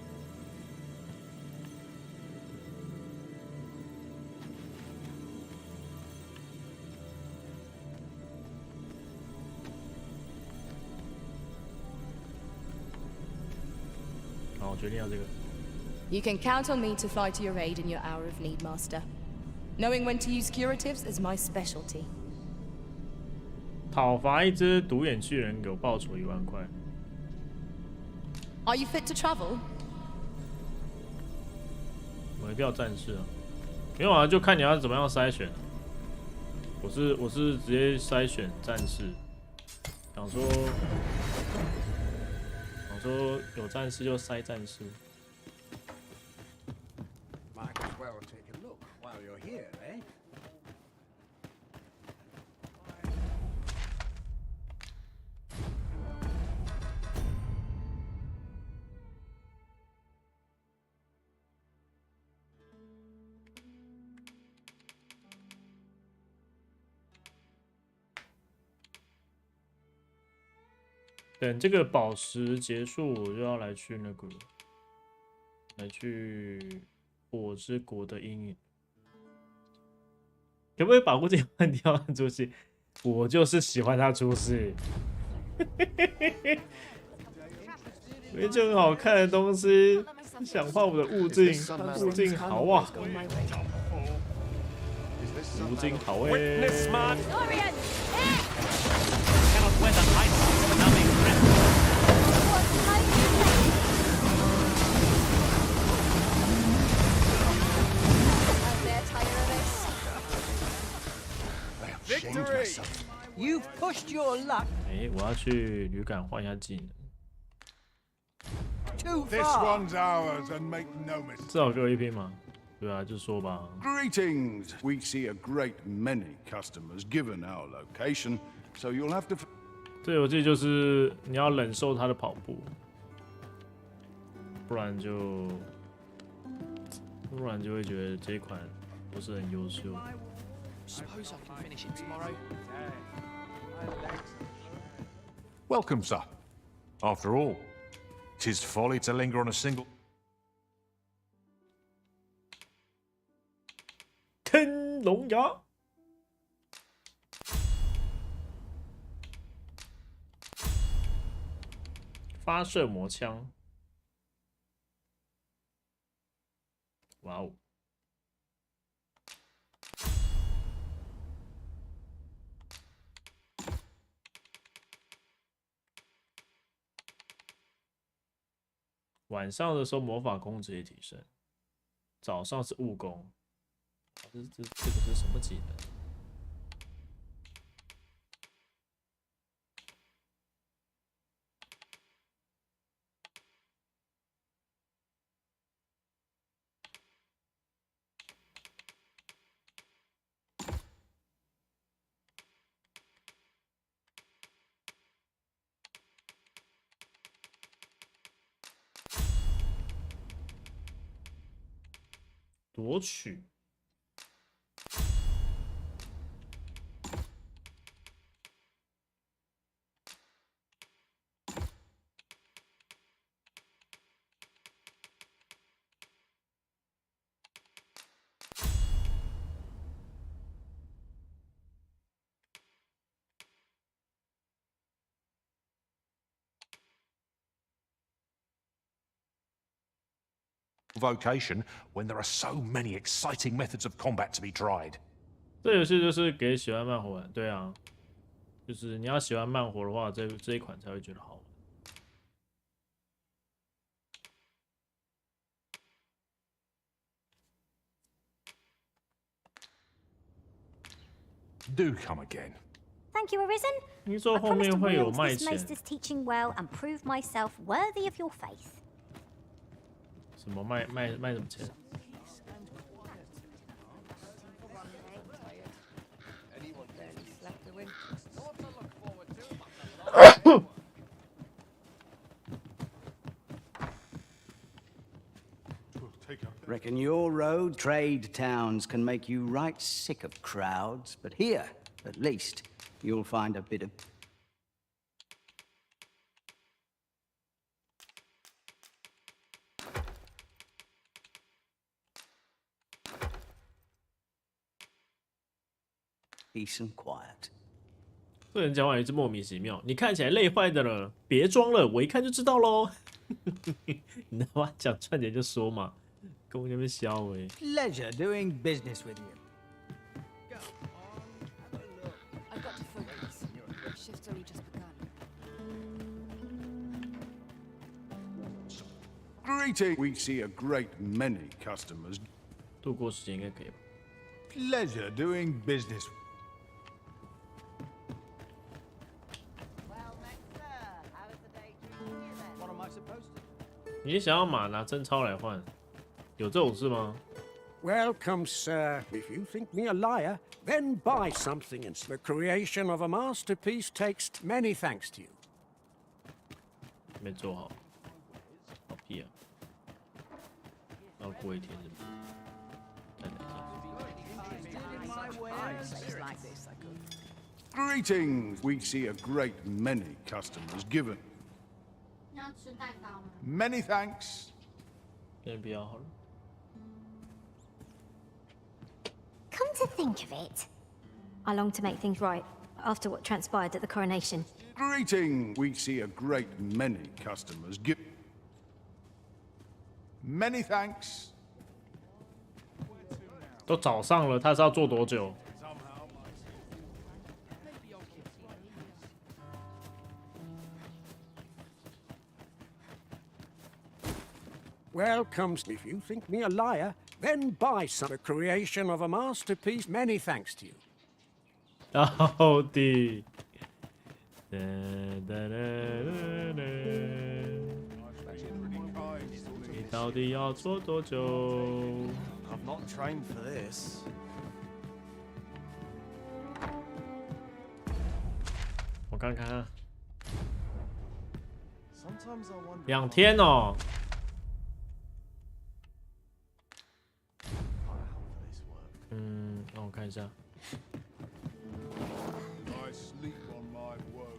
好，我决定要这个。You can count on me to fly to your aid in your hour of need, Master. Knowing when to use curatives is my specialty. 讨伐一只独眼巨人，给我报酬1万块。Are you fit to travel? 我一定要战士啊！没有啊，就看你要怎么样筛选。我是直接筛选战士，想说有战士就筛战士。Might as well take a look while you're here, eh? 等这个宝石结束，我就要来去那个，来去火之国的阴影。可不可以保护这个问题让他出戏？我就是喜欢他出戏。因为就很好看的东西，想画我的物境，物境好啊，物境好哎。Victory! You've pushed your luck 我要去旅馆换一下技能。 too This far. one's ours, and make no mistake. 至少给我1瓶嘛。对啊，就说吧。 Greetings. We see a great many customers given our location, so you'll have to. 这游戏就是你要忍受他的跑步，不然就会觉得这一款不是很优秀。 Suppose I can finish it tomorrow. Welcome, sir. After all, 'tis folly to linger on a single. 坑龙牙，发射魔枪。哇哦！ 晚上的时候魔法攻击力提升，早上是务工。这个是什么技能？夺取。vocation when there are so many exciting methods of combat to be tried. 这游戏就是给喜欢慢活玩，对啊，就是你要喜欢慢活的话，这一款才会觉得好玩。Do come again. Thank you, Arisen. 听说 I 后 promise 面 to 会有 wield 卖 this 钱， maester's teaching well and prove myself worthy of your faith. 什么卖什么钱？ Reckon your road trade towns can make you right sick of crowds, but here, at least, you'll find a bit of... peace and quiet. 这人讲话一直莫名其妙。你看起来累坏的了，别装了，我一看就知道喽。你他妈讲串点就说嘛。 跟我那边笑哎。Pleasure doing business with you. I've got to focus. Shift's only just begun. Greeting. We see a great many customers. 度过时间应该可以吧。 Pleasure doing business. What am I supposed to? 你想要马拿真钞来换？ 有这种事吗？ Welcome, sir. If you think me a liar, then buy something. And the creation of a masterpiece takes many thanks to you. 没做好，好屁啊！要过一天是吗？再等一下。 Greetings. We see a great many customers given. Many thanks. 先不要好了。 Come to think of it, I long to make things right after what transpired at the coronation. Greeting. We see a great many customers give. Many thanks. 都早上了，他是要做多久？ Welcome. If you think me a liar, then buy some. The creation of a masterpiece. Many thanks to you. 到底，你到底要做多久 I've not trained for this. 我看看啊， Sometimes I wonder. 2天哦。 让我看一下。I sleep on my woe.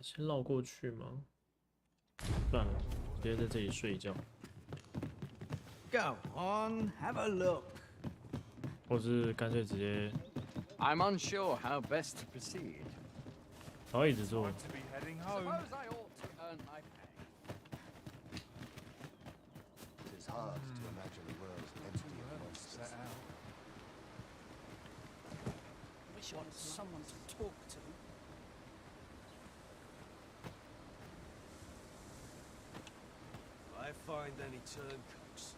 先绕过去吗？算了，直接在这里睡一觉。 Go on, have a look. 或是干脆直接。 I'm unsure how best to proceed. 找椅子坐。 Suppose I ought to earn my pay. It is hard to imagine a world empty of monsters. Wish I had someone to talk to. I find any turncoats.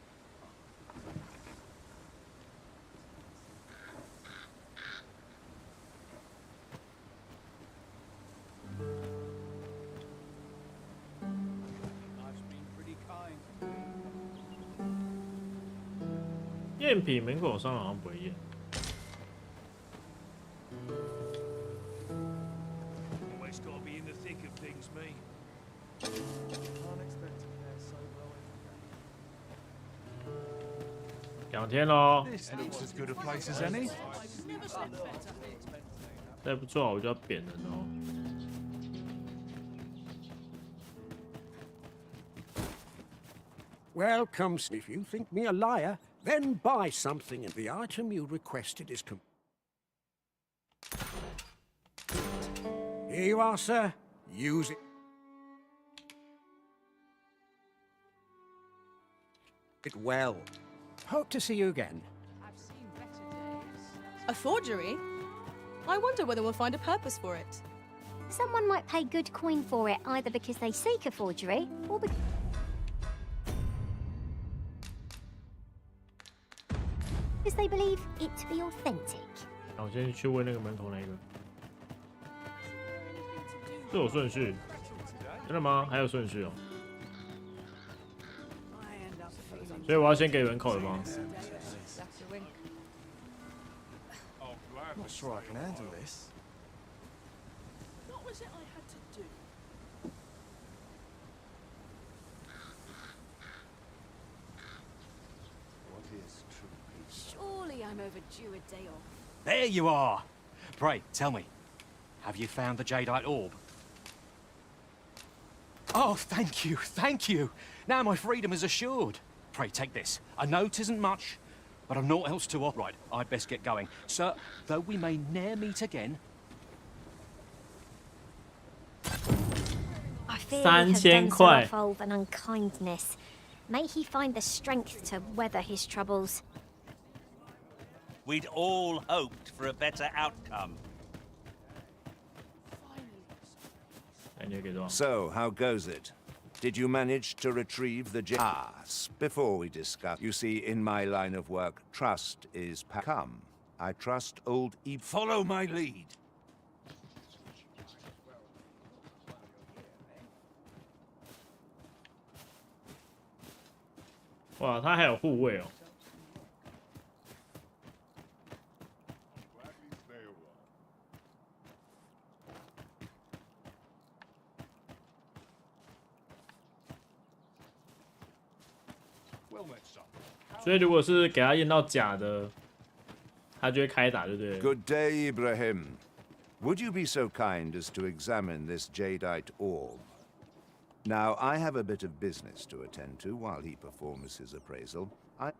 Life's been pretty kind. 验品门口上好像不会验。 Always got to be in the thick of things, me. Can't expect to fare so well every day. 2天喽。 This looks as good a place as any. 再不做好我就要扁人哦。 Welcome. If you think me a liar, then buy something, and the item you requested is Here you are, sir. Use it well. Hope to see you again. A forgery? I wonder whether we'll find a purpose for it. Someone might pay good coin for it, either because they seek a forgery, or because they believe it to be authentic. 我先去问那个门口那个，这有顺序，真的吗？还有顺序哦。所以我要先给门口的吗？ I'm not sure I can handle this. What was it I had to do? What is true peace? Surely I'm overdue a day off. There you are. Pray, tell me, have you found the jadeite orb? Oh, thank you, thank you. Now my freedom is assured. Pray, take this. I know 'tisn't much, but I've naught else to offer. Right, I'd best get going. Sir, though we may ne'er meet again. I fear we have done Sir 3000 块 Augustine an unkindness. May he find the strength to weather his troubles. We'd all hoped for a better outcome. So, how goes it? Did you manage to retrieve the before we discuss, you see, in my line of work, trust is come. I trust old Follow my lead. 哇，他还有护卫哦。所以如果是给他验到假的，他就会开打，对不对？ Good day, Ibrahim. Would you be so kind as to examine this jadeite orb? Now, I have a bit of business to attend to while he performs his appraisal. 还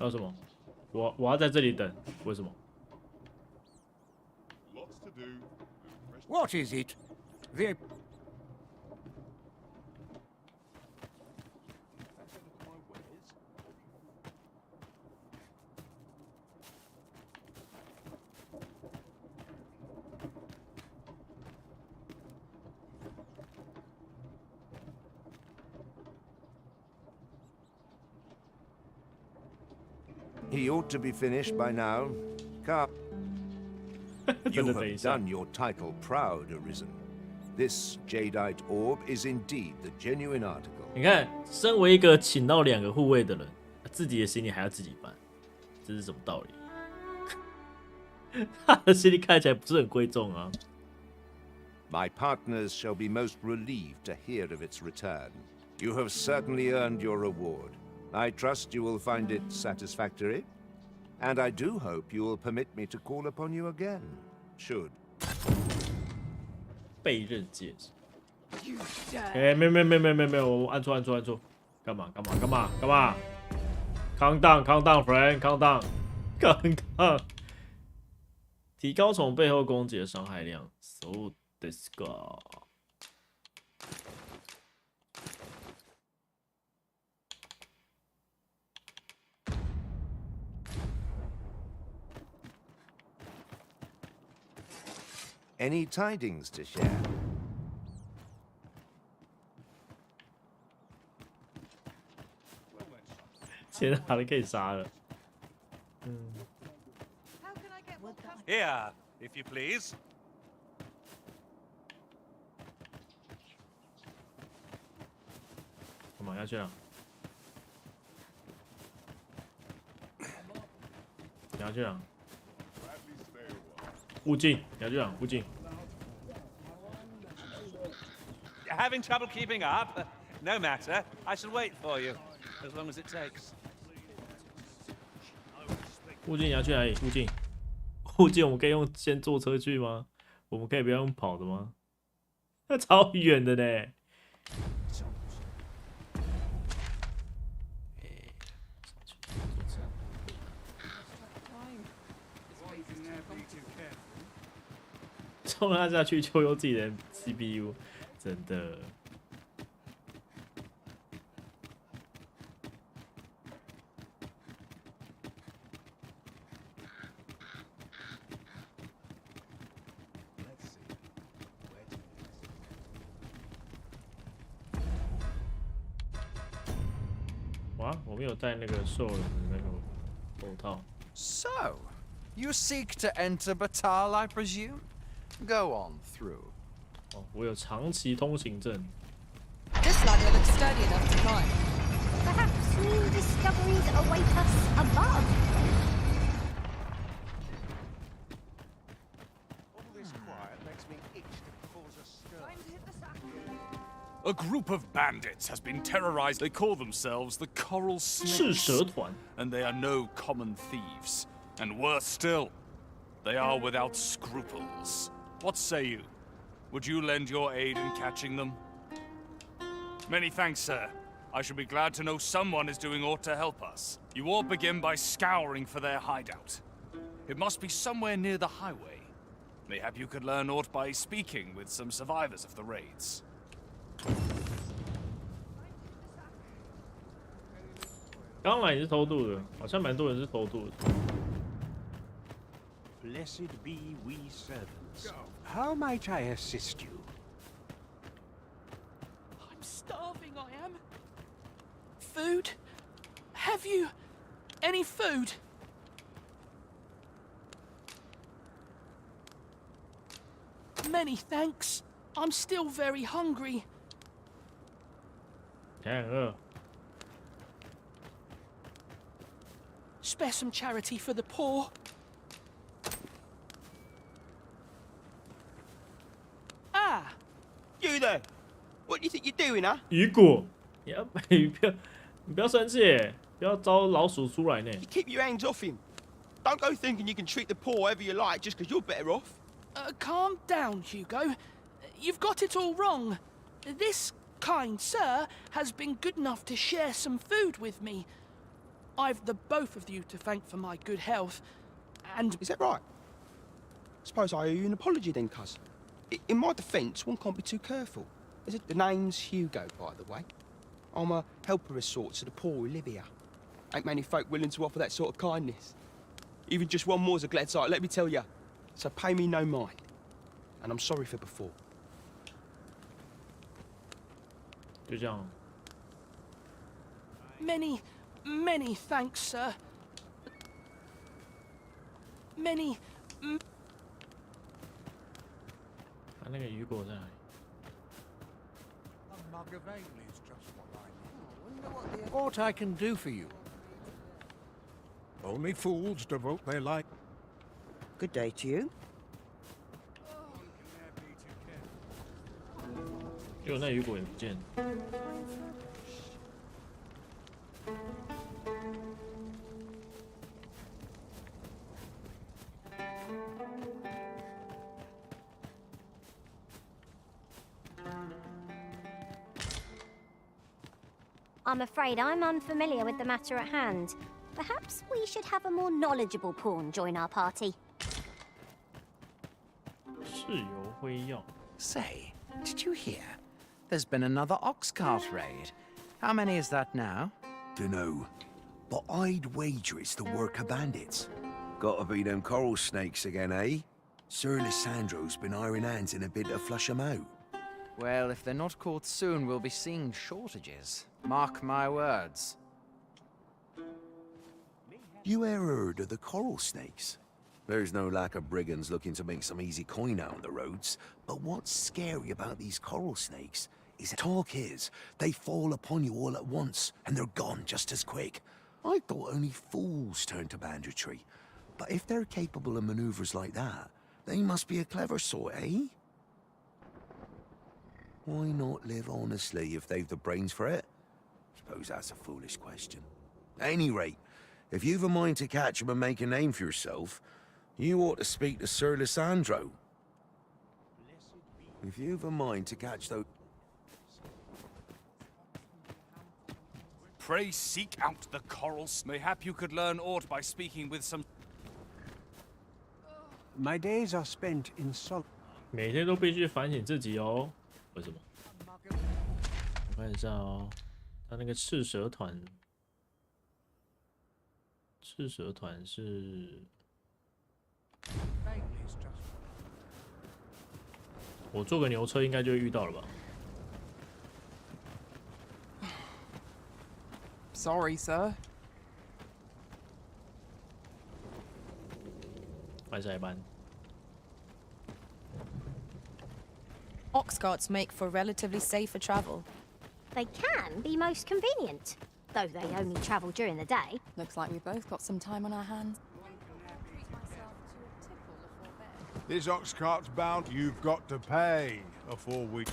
有什么？我要在这里等，为什么？ What is it? The... He ought to be finished by now. Come. You have done your title proud, Arisen. This jadeite orb is indeed the genuine article. 你看，身为一个请到2个护卫的人，自己的行李还要自己办，这是什么道理？他的行李看起来不是很贵重啊。 My partners shall be most relieved to hear of its return. You have certainly earned your reward. I trust you will find it satisfactory, and I do hope you will permit me to call upon you again. Should. 被刃戒指。哎，没有，我按错，干嘛？Calm down, friend, calm down. 提高从背后攻击的伤害量。So this guy. Any tidings to share? 钱拿了可以杀了。Here, if you please. 干嘛要去哪？你要去哪？附近，你要去哪？附近。 Having trouble keeping up? No matter. I shall wait for you, as long as it takes. 附近你要去哪里？附近我们可以先坐车去吗？我们可以不要用跑的吗？那超远的呢。冲他下去就用自己的 CPU， 真的。哇，我没有戴那个兽人的那个头套。So, you seek to enter Batal, I presume? Go on through. 哦，我有长期通行证。 This ladder looks sturdy enough to climb. Perhaps new discoveries await us above. All this quiet makes me itch to cause a stir. A group of bandits has been terrorized. They call themselves the Coral Snakes. 赤蛇团. And they are no common thieves. And worse still, they are without scruples. What say you? Would you lend your aid in catching them? Many thanks, sir. I shall be glad to know someone is doing aught to help us. You all begin by scouring for their hideout. It must be somewhere near the highway. Mayhap you could learn aught by speaking with some survivors of the raids. 刚来也是偷渡的，好像蛮多人是偷渡的。 Blessed be we servants. How might I assist you? I'm starving, I am. Food? Have you any food? Many thanks. I'm still very hungry. 很饿。 Spare some charity for the poor. Ah! You there? What do you think you're doing, huh? 雨果，你不要生气，不要招老鼠出来呢。 You keep your hands off him. Don't go thinking you can treat the poor however you like just because you're better off. Calm down, Hugo. You've got it all wrong. This kind sir has been good enough to share some food with me. I've the both of you to thank for my good health, and... Is that right? Suppose I owe you an apology then, cuz. In my defence, one can't be too careful. The name's Hugo, by the way. I'm a helper of sorts to the poor who live here. Ain't many folk willing to offer that sort of kindness. Even just one more's a glad sight, let me tell you. So pay me no mind. And I'm sorry for before. 就这样。 Many thanks, sir. Many. 他那个雨果在哪里？ A mug of ale is just what I need. What I can do for you? Only fools devote their life. Good day to you. 结果那雨果也不见了。 I'm afraid I'm unfamiliar with the matter at hand. Perhaps we should have a more knowledgeable pawn join our party. 豉油灰药。 Say, did you hear? There's been another oxcart raid. How many is that now? Dunno, but I'd wager it's the work of bandits. Gotta be them coral snakes again, eh? Sir Lissandro's been iron hands in a bid to flush 'em out. Well, if they're not caught soon, we'll be seeing shortages. Mark my words. You ever heard of the coral snakes? There's no lack of brigands looking to make some easy coin out on the roads, but what's scary about these coral snakes is the talk is they fall upon you all at once and they're gone just as quick. I thought only fools turned to banditry, but if they're capable of maneuvers like that, they must be a clever sort, eh? Why not live honestly if they've the brains for it? Suppose that's a foolish question. At any rate, if you've a mind to catch 'em and make a name for yourself, you ought to speak to Sir Lissandro. If you've a mind to catch those... Pray seek out the corals. Mayhap you could learn aught by speaking with some... My days are spent in sol... 每天都必须反省自己哦。为什么？我看一下哦，他那个赤蛇团是，我坐个牛车应该就会遇到了吧 ？Sorry, sir. 换下一班。 Oxcarts make for relatively safer travel. They can be most convenient, though they only travel during the day. Looks like we both got some time on our hands. This ox cart's bound. You've got to pay a 4-week.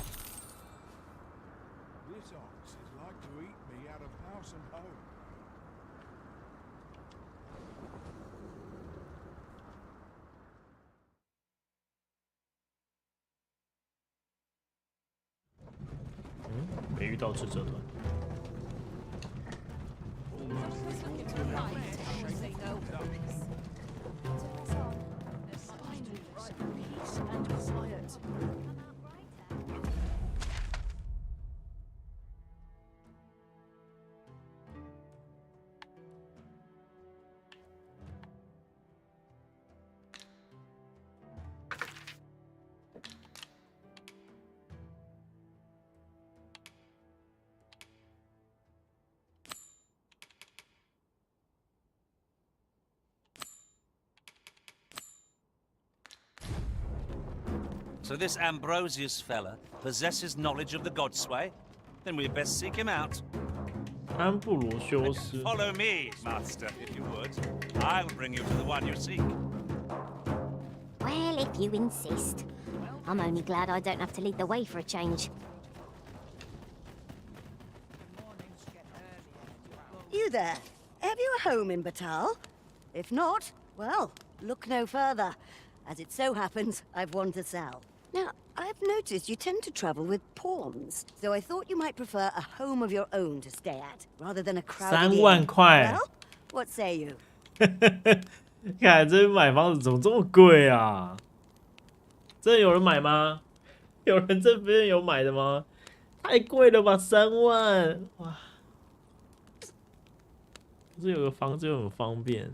This ox is like to eat me out of house and home. 没遇到赤蛇团。So this Ambrosius fella possesses knowledge of the godsway? Then we'd best seek him out. 安布罗修斯。 Follow me, master, if you would. I'll bring you to the one you seek. Well, if you insist. I'm only glad I don't have to lead the way for a change. You there? Have you a home in Batal? If not, well, look no further. As it so happens, I've one to sell. Now, I've noticed you tend to travel with pawns, so I thought you might prefer a home of your own to stay at, rather than a crowded inn. 3万块。 Well, what say you? 看这边买房子怎么这么贵啊？真的有人买吗？有人这边有买的吗？太贵了吧，3万！哇！这有个房子又很方便。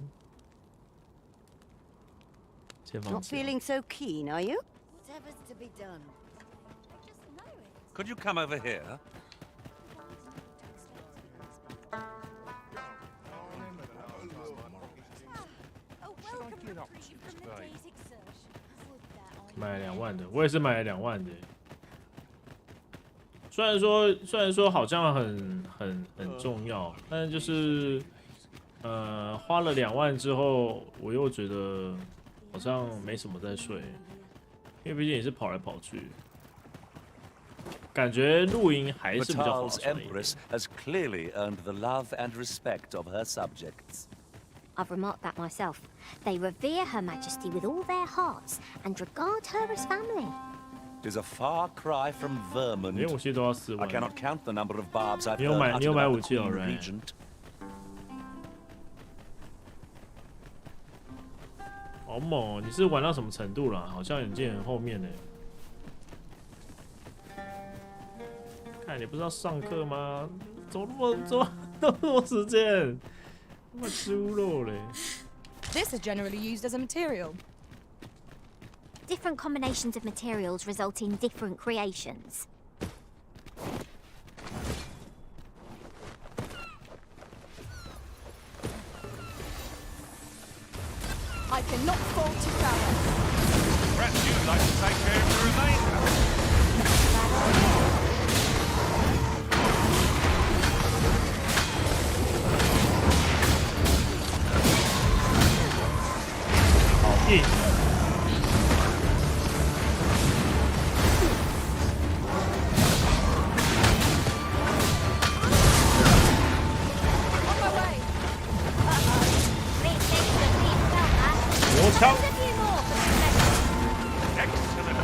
Not feeling so keen, are you? Whatever's to be done. Could you come over here? Get up, Stay. 买了2万的，我也是买了2万的。虽然说好像很重要，但是就是花了2万之后，我又觉得好像没什么在睡，因为毕竟也是跑来跑去，感觉露营还是比较划 Batal's 算一点。 empress has clearly earned the love and respect of her subjects. I've remarked that myself. They revere Her Majesty with all their hearts and regard her as family. It is a far cry from vermin. 连武器都要4 I 万。 cannot count the number of barbs I've 你有 heard 买 uttered about 武 the 器了 Queen，right？ Regent. 好猛哦！你是玩到什么程度了？好像已经很后面呢。看你不是要上课吗？怎么那么多时间？那么猪肉嘞！ This is generally used as a material. Different combinations of materials result in different creations. I cannot fault to travel. Perhaps you'd like to take care of the remainder. 好硬。 魔枪。Excellent.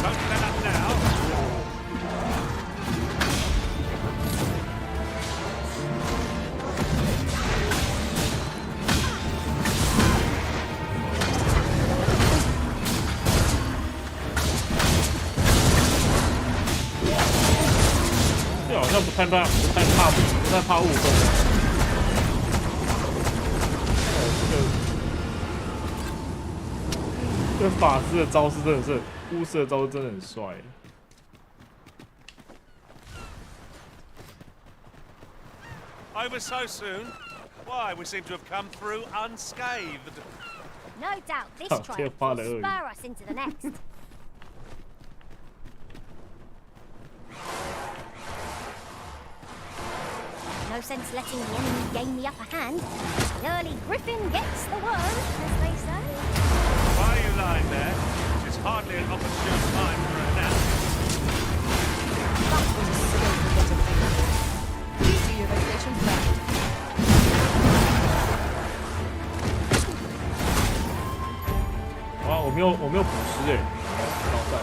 Don't let up now. 好太怕误动了。这法师的招式真的是，巫师的招式真的很帅。Over so soon? Why, we seem to have come through unscathed. No doubt this trial will spur us into the next. No sense letting the enemy gain the upper hand. The early griffin gets the worm, as they say. Why are you lying there? It's hardly an opportune time for a nap. That was a skillful bit of thing. You do your vacation planned. 哇，我没有捕食哎，挑战。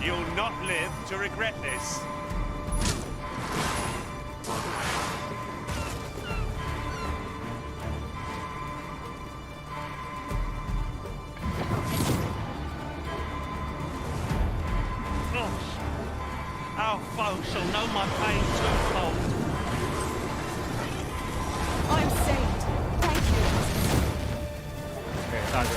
You'll not live to regret this. Our foe shall know my pain twofold. I'm saved. Thank you. 给大哥。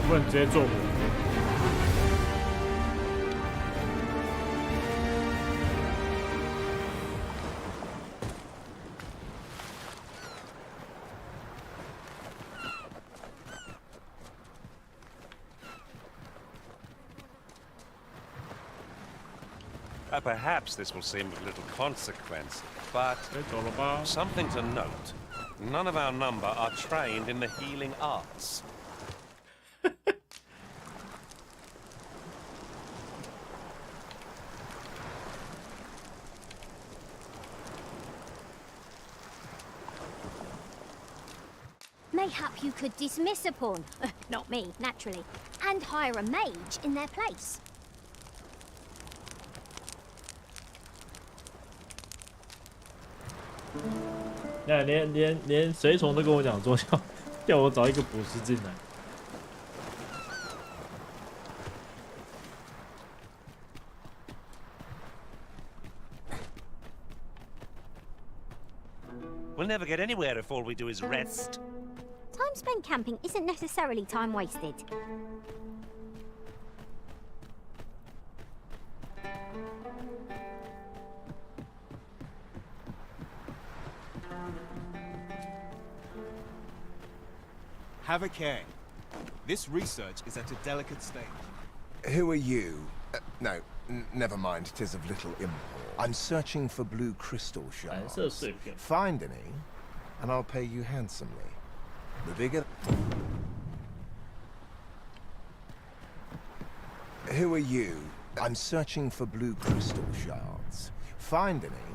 不能直接做我。Perhaps this will seem of little consequence, but something to note. None of our number are trained in the healing arts. Mayhap you could dismiss a pawn, not me, naturally, and hire a mage in their place. 那连随从都跟我讲说要我找一个捕食进来。We'll never get anywhere if all we do is rest. Time spent camping isn't necessarily time wasted. Have a care. This research is at a delicate stage. Who are you? No, never mind. 'Tis of little import. I'm searching for blue crystal shards. Find any, and I'll pay you handsomely. The bigger... Who are you? I'm searching for blue crystal shards. Find any,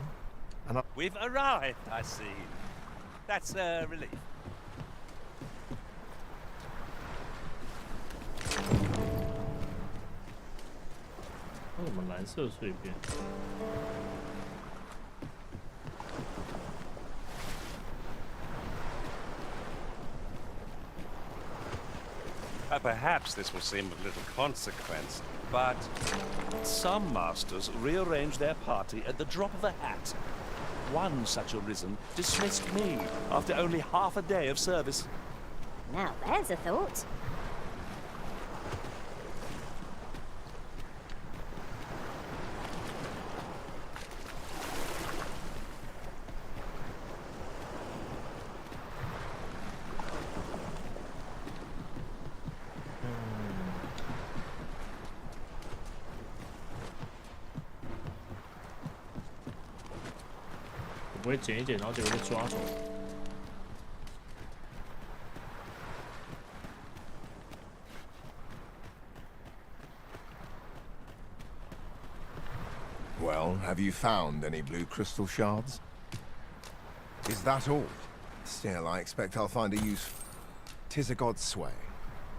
and I'll... We've arrived, I see. That's a relief. 为什么蓝色碎片？ Perhaps this will seem of little consequence, but some masters rearrange their party at the drop of a hat. One such arisen dismissed me after only half a day of service. Now there's a thought. 不会捡一捡，然后结果被抓走。Well, have you found any blue crystal shards? Is that all? Still, I expect I'll find a use. 'Tis a godsway.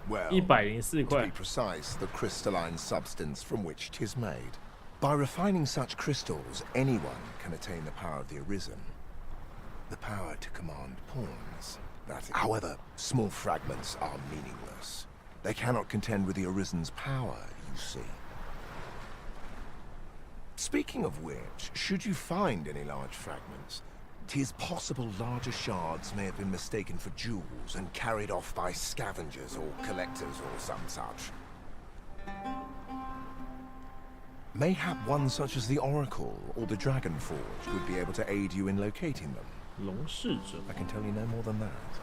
Well, to be precise, the crystalline substance from which 'tis made. By refining such crystals, anyone can attain the power of the Arisen. The power to command pawns. However, small fragments are meaningless. They cannot contend with the Arisen's power, you see. Speaking of which, should you find any large fragments, 'tis possible larger shards may have been mistaken for jewels and carried off by scavengers or collectors or some such. Mayhap one such as the Oracle or the Dragon Forge would be able to aid you in locating them. 龙侍者 I can tell you no more than that.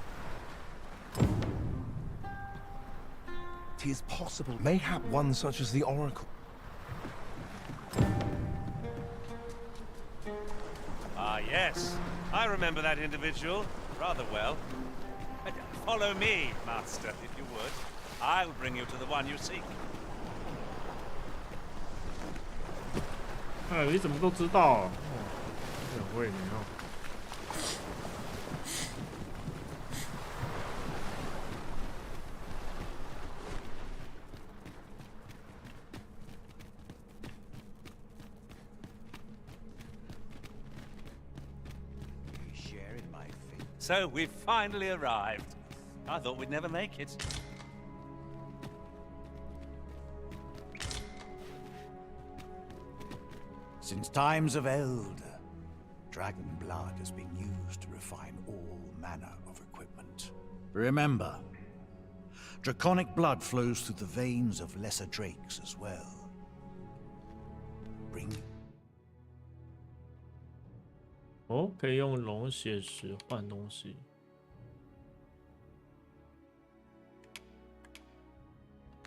'Tis possible. Mayhap one such as the Oracle. Ah, yes. I remember that individual rather well. Follow me, Master, if you would. I'll bring you to the one you seek. 哎，你怎么都知道？很会你哦。So we've finally arrived. I thought we'd never make it. Since times of eld, dragon blood has been used to refine all manner of equipment. Remember, draconic blood flows through the veins of lesser drakes as well. Bring 哦，可以用龙血石换东西。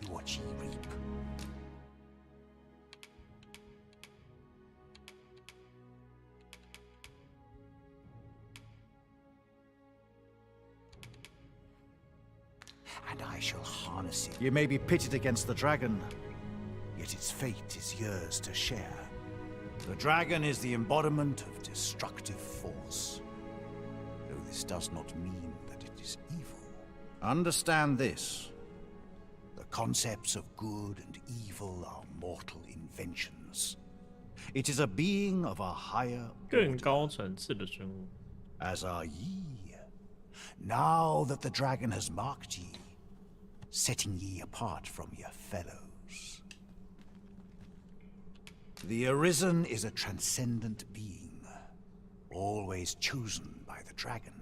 What ye reap. And I shall harness it. You may be pitted against the dragon, yet its fate is yours to share. The dragon is the embodiment of destructive force, though this does not mean that it is evil. Understand this. The concepts of good and evil are mortal inventions. It is a being of a higher 更高层次的生物 as are ye. Now that the dragon has marked ye, setting ye apart from your fellows. The Arisen is a transcendent being, always chosen by the dragon.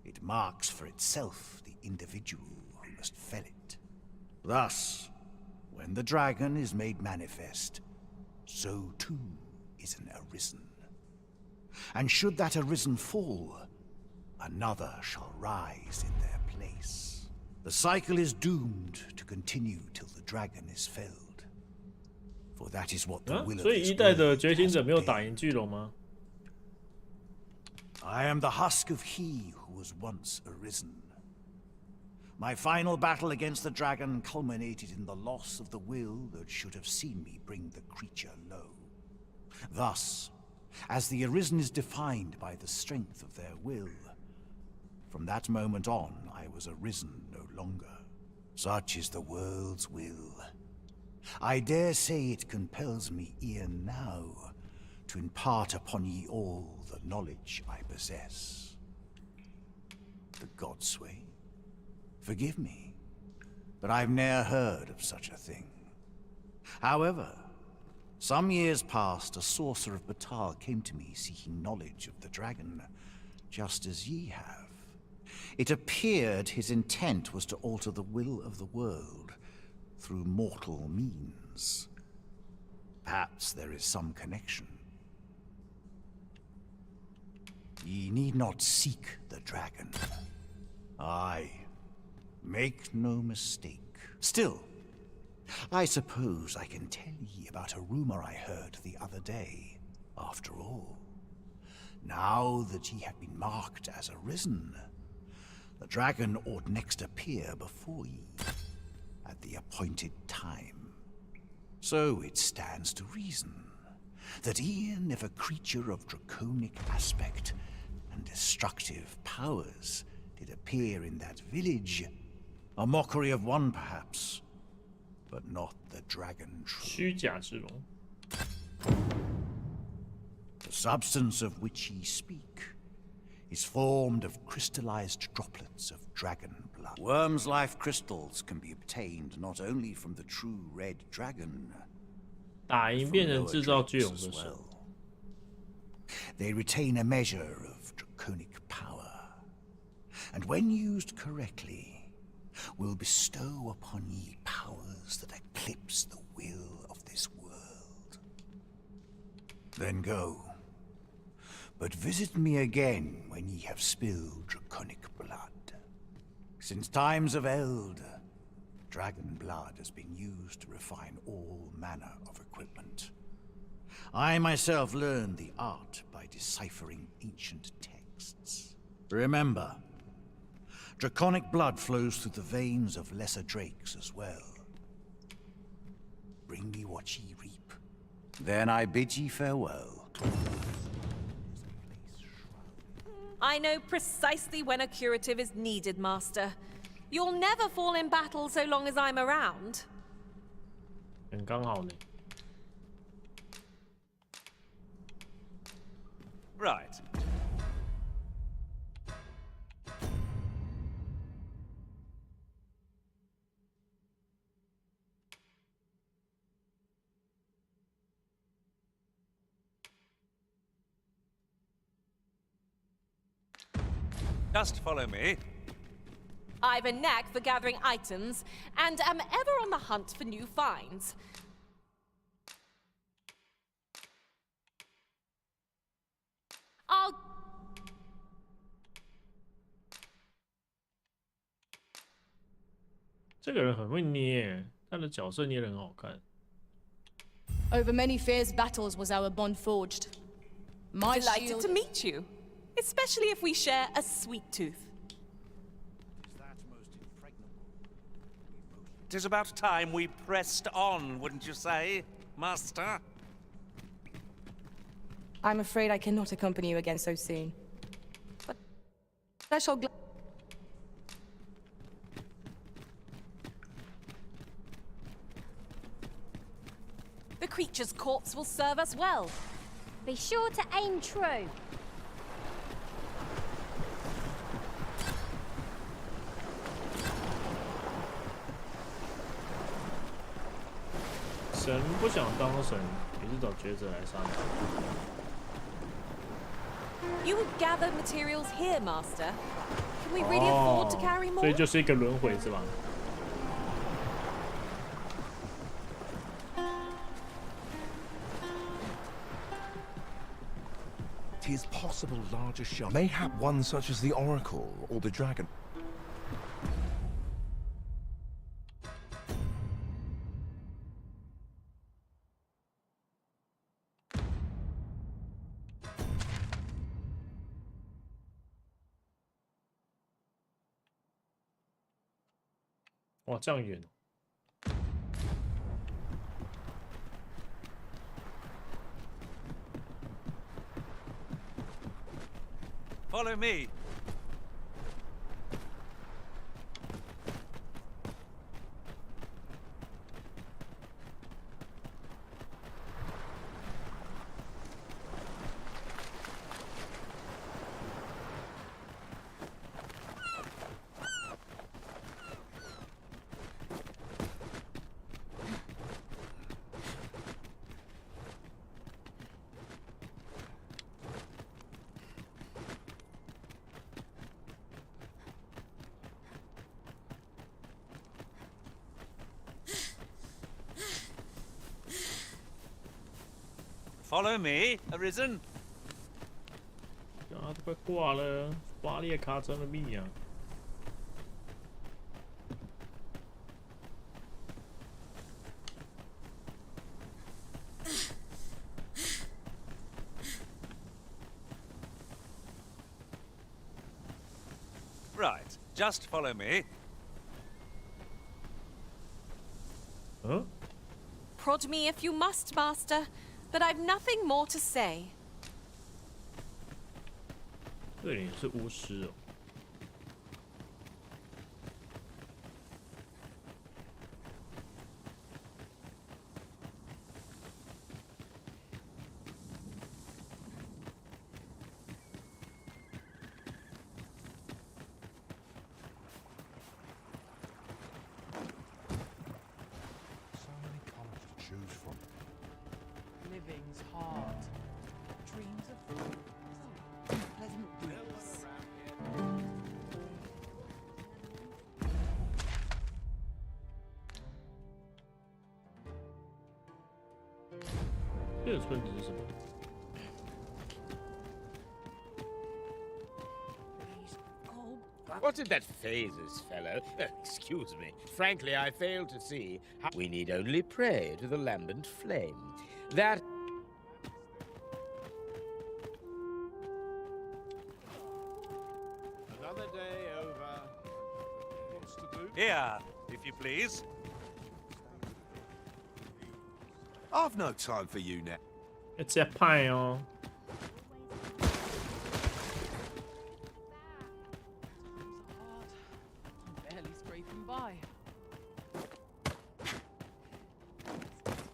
It marks for itself the individual who must fell it. Thus, when the dragon is made manifest, so too is an Arisen. And should that Arisen fall, another shall rise in their place. The cycle is doomed to continue till the dragon is felled. For that is what the will of 所以一代的觉醒者没有打赢巨龙吗？ I am the husk of he who was once Arisen. My final battle against the dragon culminated in the loss of the will that should have seen me bring the creature low. Thus, as the Arisen is defined by the strength of their will, from that moment on I was Arisen no longer. Such is the world's will. I dare say it compels me e'en now to impart upon ye all the knowledge I possess. The godsway? Forgive me, but I've ne'er heard of such a thing. However, some years past, a sorcerer of Batal came to me seeking knowledge of the dragon, just as ye have. It appeared his intent was to alter the will of the world through mortal means. Perhaps there is some connection. Ye need not seek the dragon. Aye, make no mistake. Still, I suppose I can tell ye about a rumor I heard the other day. After all, Now that ye have been marked as arisen, the dragon ought next appear before ye at the appointed time. So it stands to reason that e'en if a creature of draconic aspect and destructive powers did appear in that village, a mockery of one perhaps, but not the dragon true. 虚假之龙。 The substance of which ye speak is formed of crystallized droplets of dragon blood. Worm's life crystals can be obtained not only from the true red dragon, 打赢变成制造巨龙的手。 They retain a measure of draconic power, and when used correctly, will bestow upon ye powers that eclipse the will of this world. Then go. But visit me again when ye have spilled draconic blood. Since times of eld, dragon blood has been used to refine all manner of equipment. I myself learned the art by deciphering ancient texts. Remember, draconic blood flows through the veins of lesser drakes as well. Bring me what ye reap. Then I bid ye farewell. I know precisely when a curative is needed, Master. You'll never fall in battle so long as I'm around. 很刚好呢。 Right. Just follow me. I've a knack for gathering items, and am ever on the hunt for new finds. I'll... 这个人很会捏，他的角色捏得很好看。 Over many fierce battles was our bond forged. My Delighted shield... to meet you, especially if we share a sweet tooth. 'Tis about time we pressed on, wouldn't you say, Master? I'm afraid I cannot accompany you again so soon. But I shall The creature's corpse will serve us well. Be sure to aim true. "神不想当神，于是找觉者来杀他。 You would gather materials here, Master. Can we really afford to carry more? 所以就是一个轮回是吧？ 'Tis possible larger shells, mayhap one such as the Oracle or the Dragon. "哇，这样远！ Follow me. Follow me, Arisen. 啊，都快挂了，巴列卡成了蜜啊！ Just follow me. Huh? Prod me if you must, Master, but I've nothing more to say. 这里是巫师哦。Living's hard. Dreams of pleasant dreams. 这个村子是什么？ What did that phase us, fellow? Excuse me. Frankly, I fail to see how we need only pray to the lambent flame. That... Another day over. What's to do? Here, if you please. I've no time for you now. 要吃派哦。 Barely scraping by.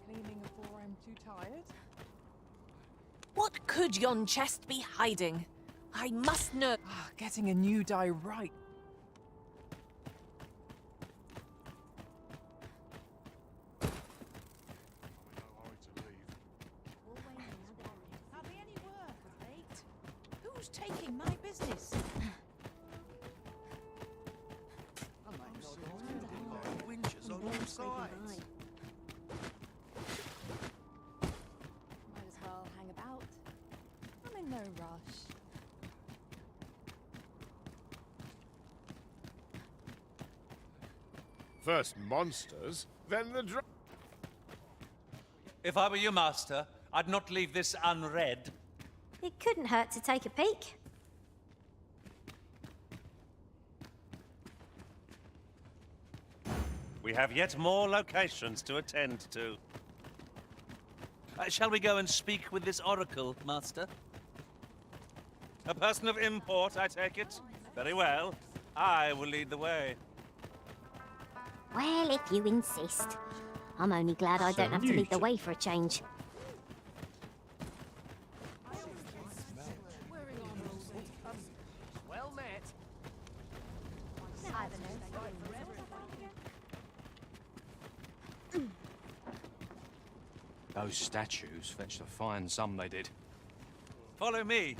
Cleaning before I'm too tired. What could yon chest be hiding? I must know. Getting a new dye right. Hardly any work of late. Who's taking my business? Winches on all sides. Might as well hang about. I'm in no rush. First monsters, then the If I were your master, I'd not leave this unread. It couldn't hurt to take a peek. We have yet more locations to attend to. Shall we go and speak with this oracle, master? A person of import, I take it? Very well. I will lead the way. Well, if you insist. I'm only glad I don't have to lead the way for a change. Well met. Those statues fetched a fine sum, they did. Follow me.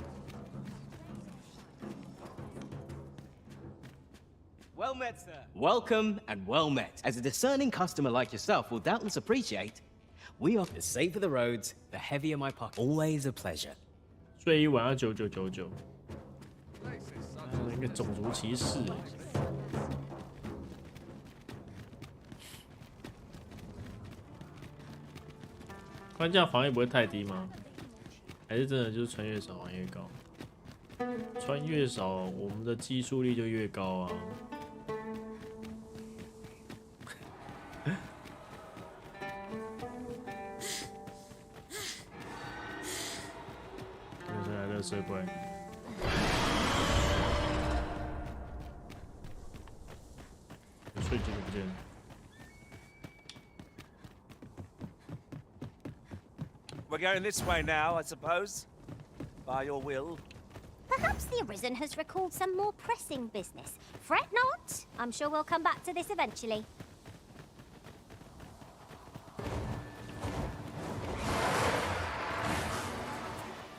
Well met, sir. Welcome and well met. As a discerning customer like yourself will doubtless appreciate, we offer the safer the roads, the heavier my pocket. Always a pleasure. 睡一晚要9999。一个种族歧视。关键防御不会太低吗？还是真的就是穿越少防御越高？穿越少，我们的基数力就越高啊。又是来热水怪。有睡觉不见了。 We're going this way now, I suppose. By your will. Perhaps the Arisen has recalled some more pressing business. Fret not. I'm sure we'll come back to this eventually.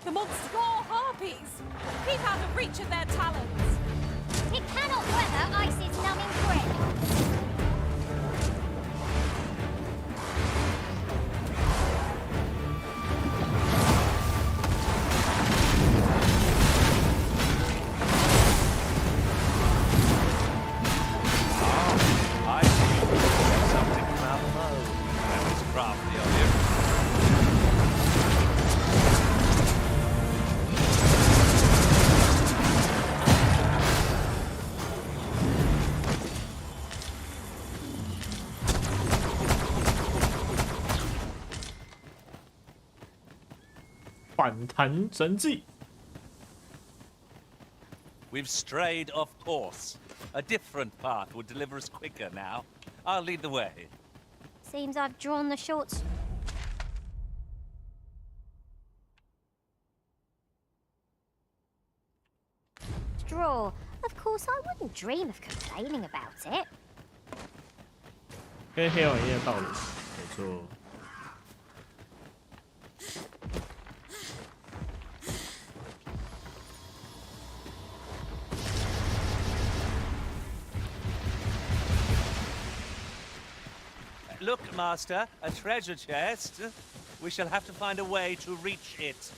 The monster more harpies! Keep out of reach of their talons! It cannot weather Ice's numbing grip. 反弹神技。We've strayed off course. A different path would deliver us quicker now. I'll lead the way. Seems I've drawn the short straw. Of course, I wouldn't dream of complaining about it. 跟黑王一样道理，没错。Look, Master, a treasure chest. We shall have to find a way to reach it.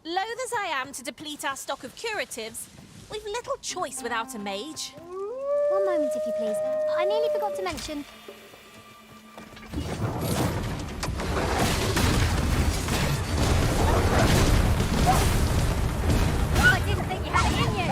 Loath as I am to deplete our stock of curatives, we've little choice without a mage. One moment, if you please. I nearly forgot to mention. I didn't think you had it in you.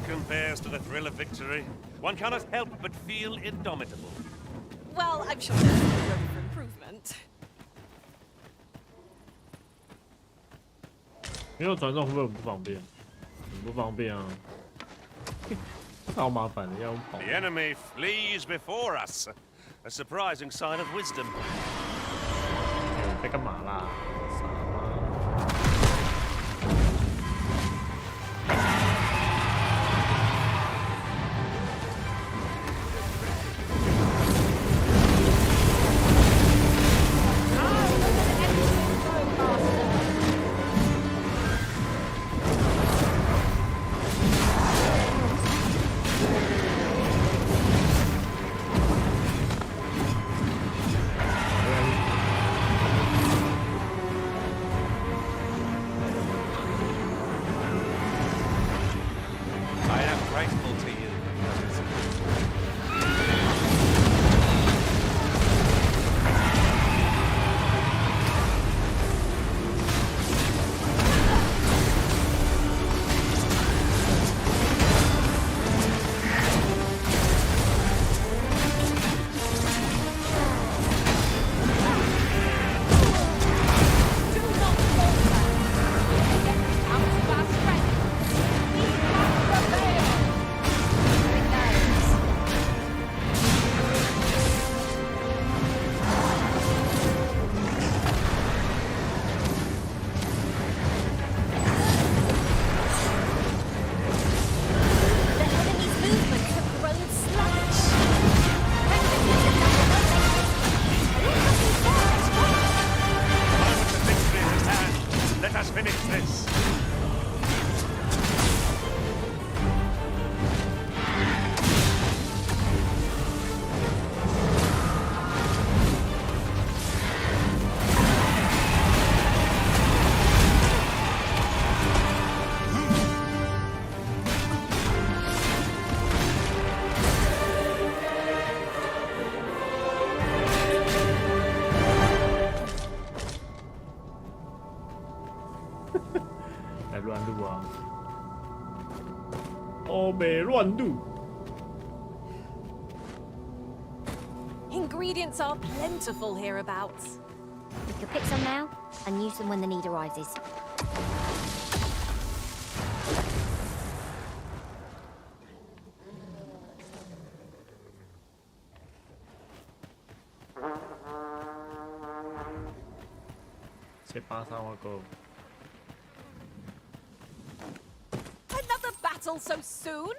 Compares to the thrill of victory. One cannot help but feel indomitable. Well, I'm sure there's room for improvement. 没有传送会不会很不方便？很不方便啊！超麻烦的，要跑。 The enemy flees before us. A surprising sign of wisdom. 你在干嘛啦？傻吗？ 来乱入啊！欧美乱入。 Ingredients are plentiful hereabouts. We could pick some now and use them when the need arises. Another battle so soon?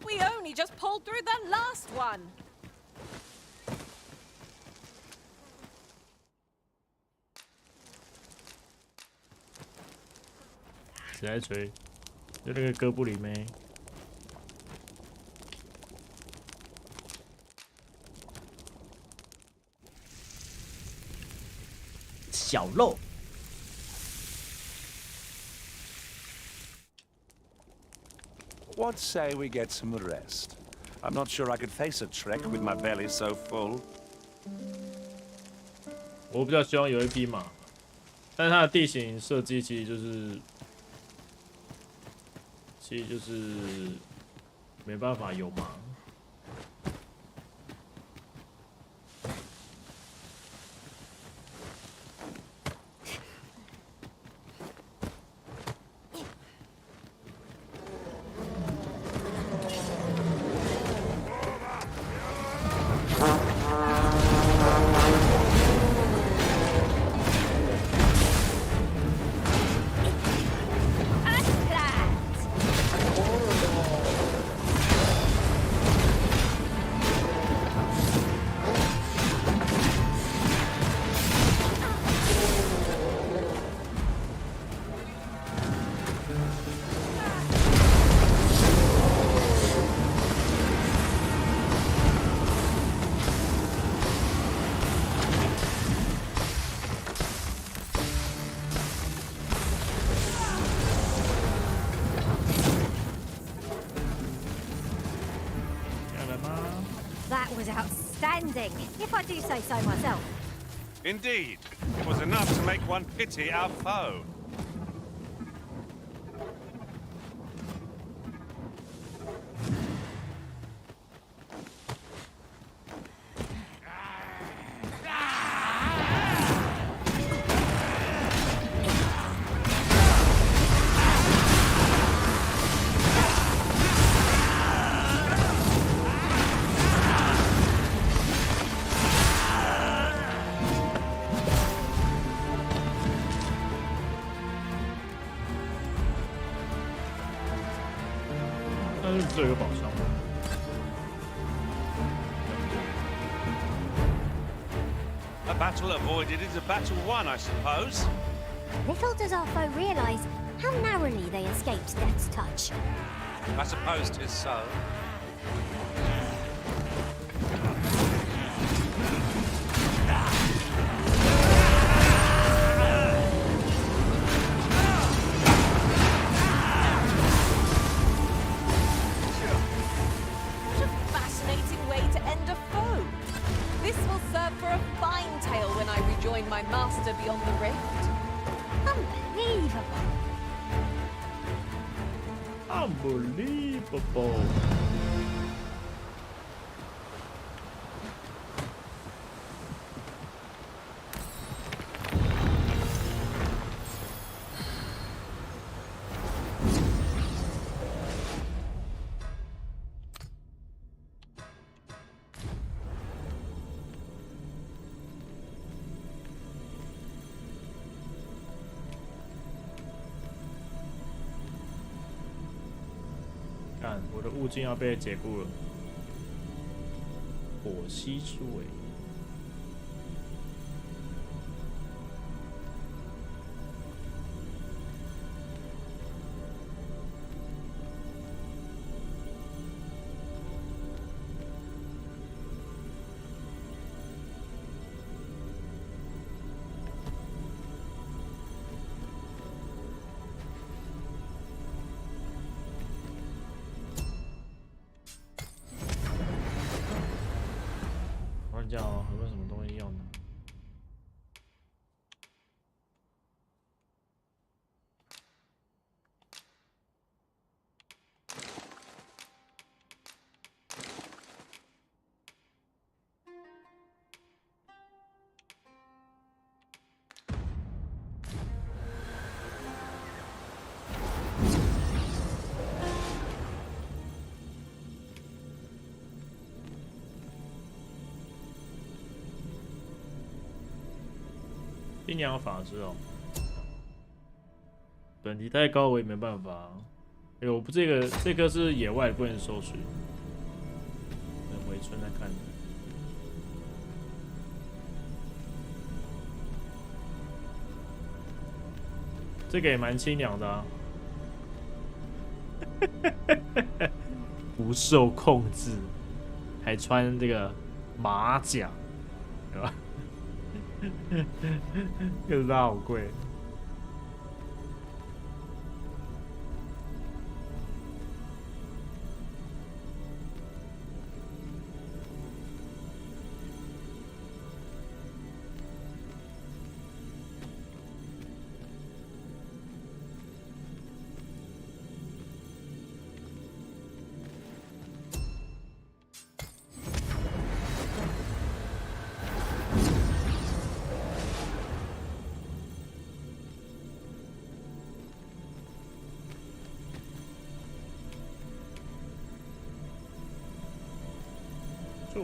We only just pulled through the last one. 谁来锤？就那个哥布林妹。小肉。What say we get some rest? I'm not sure I could face a trek with my belly so full. 我比较希望有一匹马，但是它的地形设计其实就是没办法有马。That was outstanding, if I do say so myself. Indeed. It was enough to make one pity our foe. A battle avoided is a battle won, I suppose. Little does our foe realise how narrowly they escaped death's touch. I suppose 'tis so. My master beyond the rift. Unbelievable. 我的物境要被解雇了，火吸出尾。有没有什么东西要拿？阴阳法师哦，本题太高我也没办法。哎，我不这个是野外不能收取，等回村再看。这个也蛮清凉的啊，不受控制，还穿这个马甲，对吧？可是它好贵。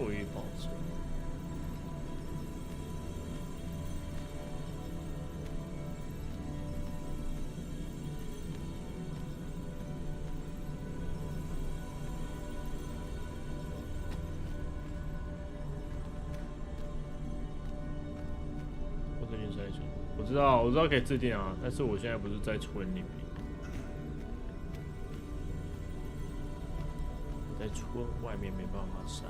过于保存。我知道，我知道可以自定啊，但是我现在不是在村里面，在村外面没办法晒。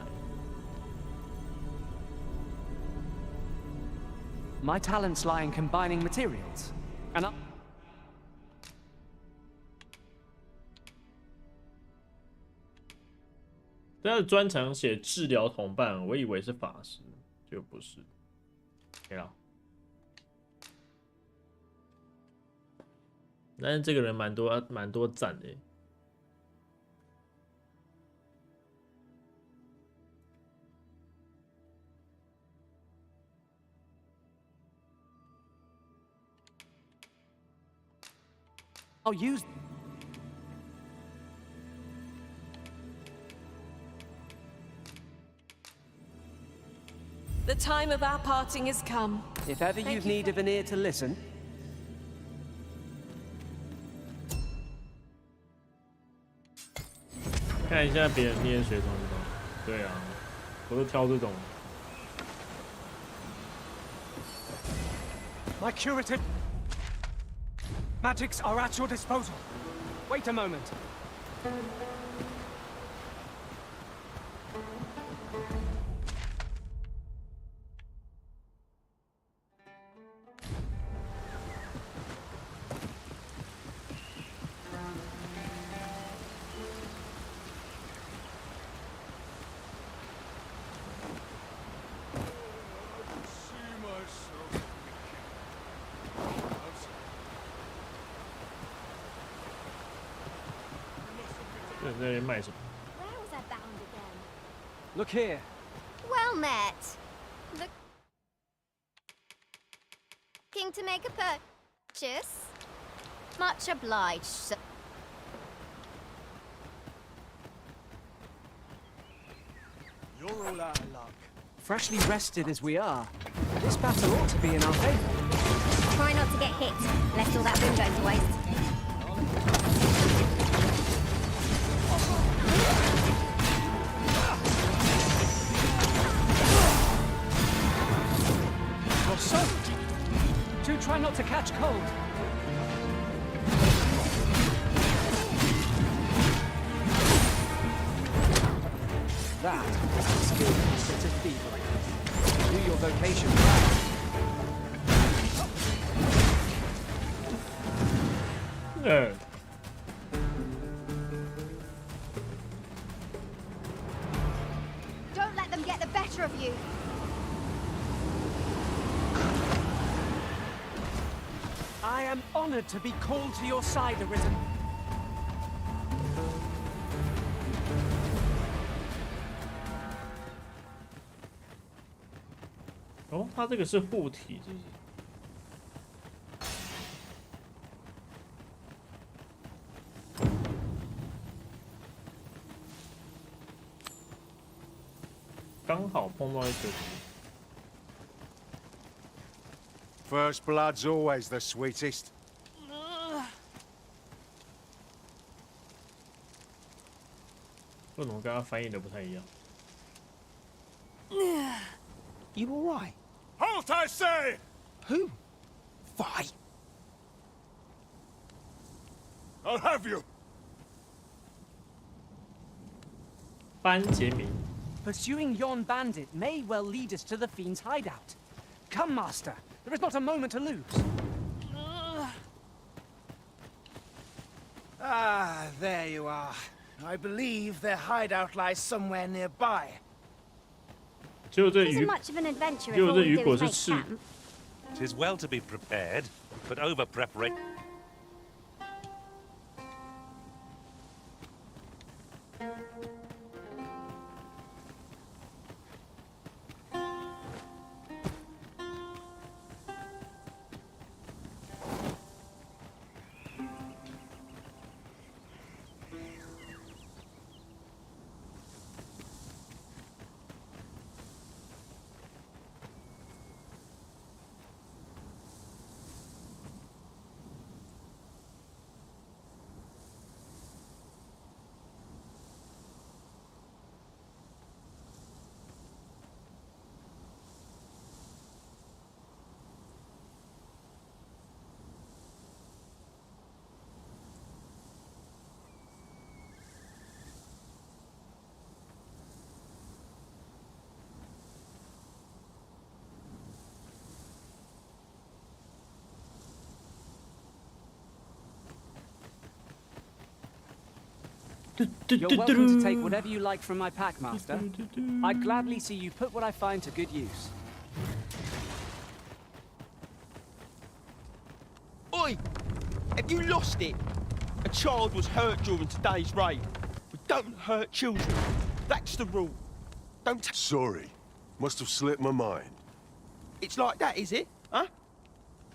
My talents lie in combining materials, and I... 但是专长写治疗同伴，我以为是法师，就不是。对了。但是这个人蛮多赞的。I'll use. The time of our parting has come. If ever you've need of an ear to listen. 看一下别人捏水桶这种，对啊，我都挑这种。My curative magics are at your disposal. Wait a moment. Look here. Well met. Looking to make a purchase? Much obliged, sir. You're all out of luck. Freshly rested as we are, this battle ought to be in our favor. Try not to get hit, lest all that boom goes to waste. You're soaked. Do try not to catch cold. That is a skilled bit of thievery. Do your vocation proud. No. Don't let them get the better of you. I am honored to be called to your side, Arisen. 哦，它这个是护体，这是。刚好碰到一个。First blood's always the sweetest. 为什么跟他翻译的不太一样？ You all right? Halt, I say! Who? Fight. I'll have you. 班杰明。 Pursuing yon bandit may well lead us to the fiend's hideout. Come, master. There is not a moment to lose. Ah, there you are. I believe their hideout lies somewhere nearby. 就这 Isn't 雨， much of an adventure 就 if all 这 we 雨 do 果 is 是 make 赤， camp. Tis well to be prepared, but over preparation. You're welcome to take whatever you like from my pack, Master. I'd gladly see you put what I find to good use. Oi! Have you lost it? A child was hurt during today's raid. We don't hurt children. That's the rule. Don't Sorry. Must have slipped my mind. It's like that, is it? Huh?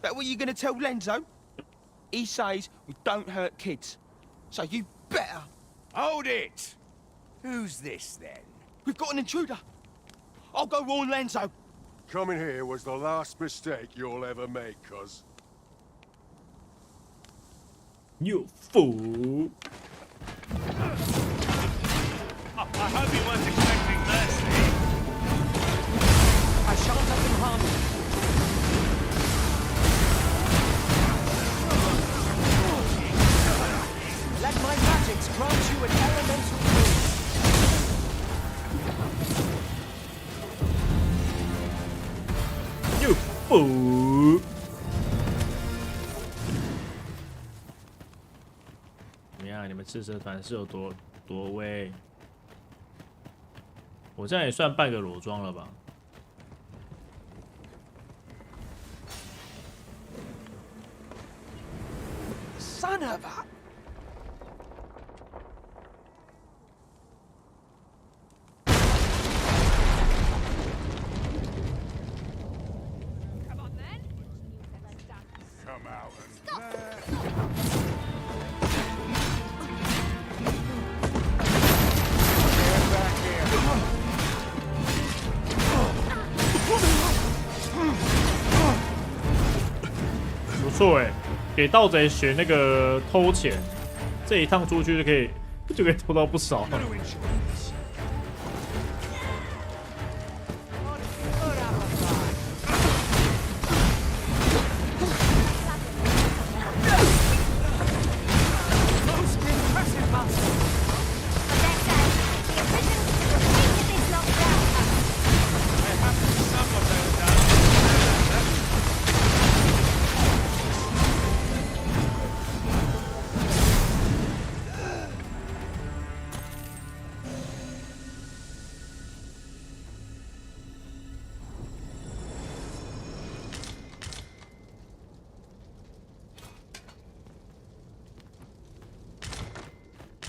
That what you're gonna tell Lenzo? He says we don't hurt kids. So you better... Hold it! Who's this, then? We've got an intruder. I'll go warn Lenzo. Coming here was the last mistake you'll ever make, cuz. You fool! I hope you weren't expecting mercy. I shan't let them harm you. Let my magics grant you an elemental boon. You fool! 怎么样？你们赤蛇团是有多威？我这样也算半个裸装了吧？Son of a... Come out and... 不错哎，给盗贼学那个偷钱，这一趟出去就可以偷到不少。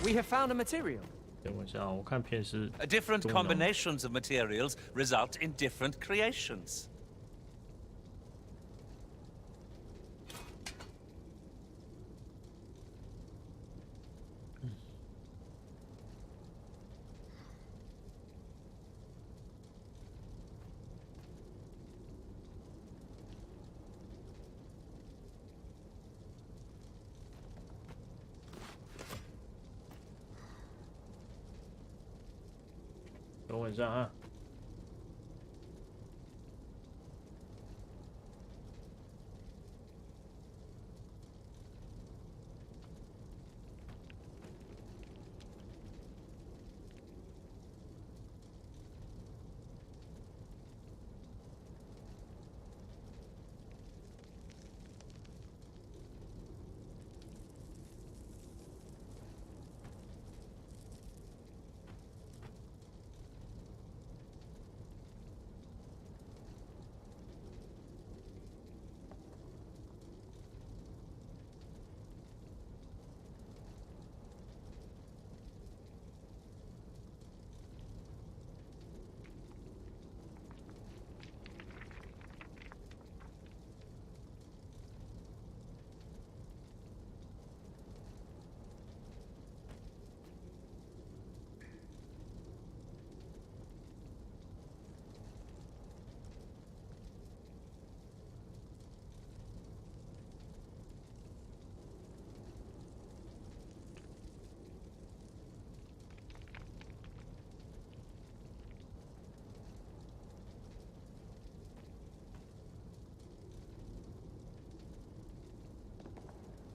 We have found a material. 等我一下，我看片是。Different combinations of materials result in different creations. 等我一下啊。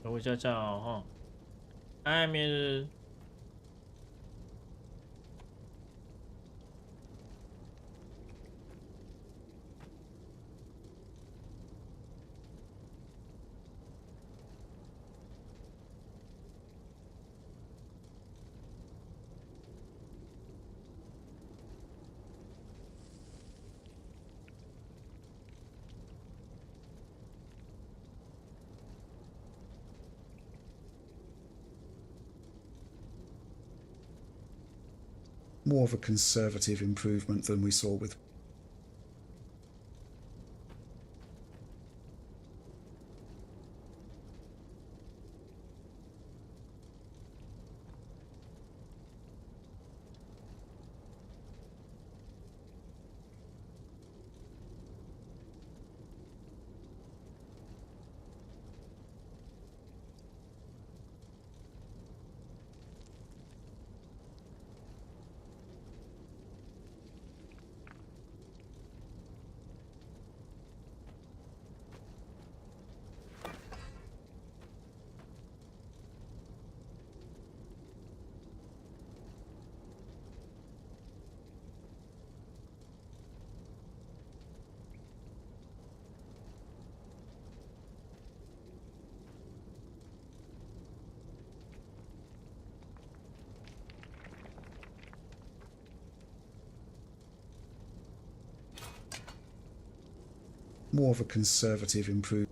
等我一下下哦哈，外面是。more of a conservative improvement than we saw with more of a conservative improvement.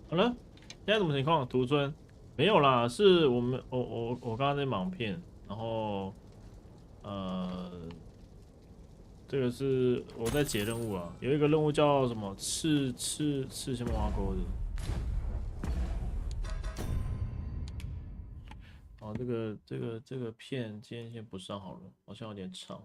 好了，现在什么情况？屠村没有啦，是我刚刚在盲片，然后这个是我在解任务啊，有一个任务叫什么赤什么挖沟的。哦，这个片今天先不上好了，好像有点长。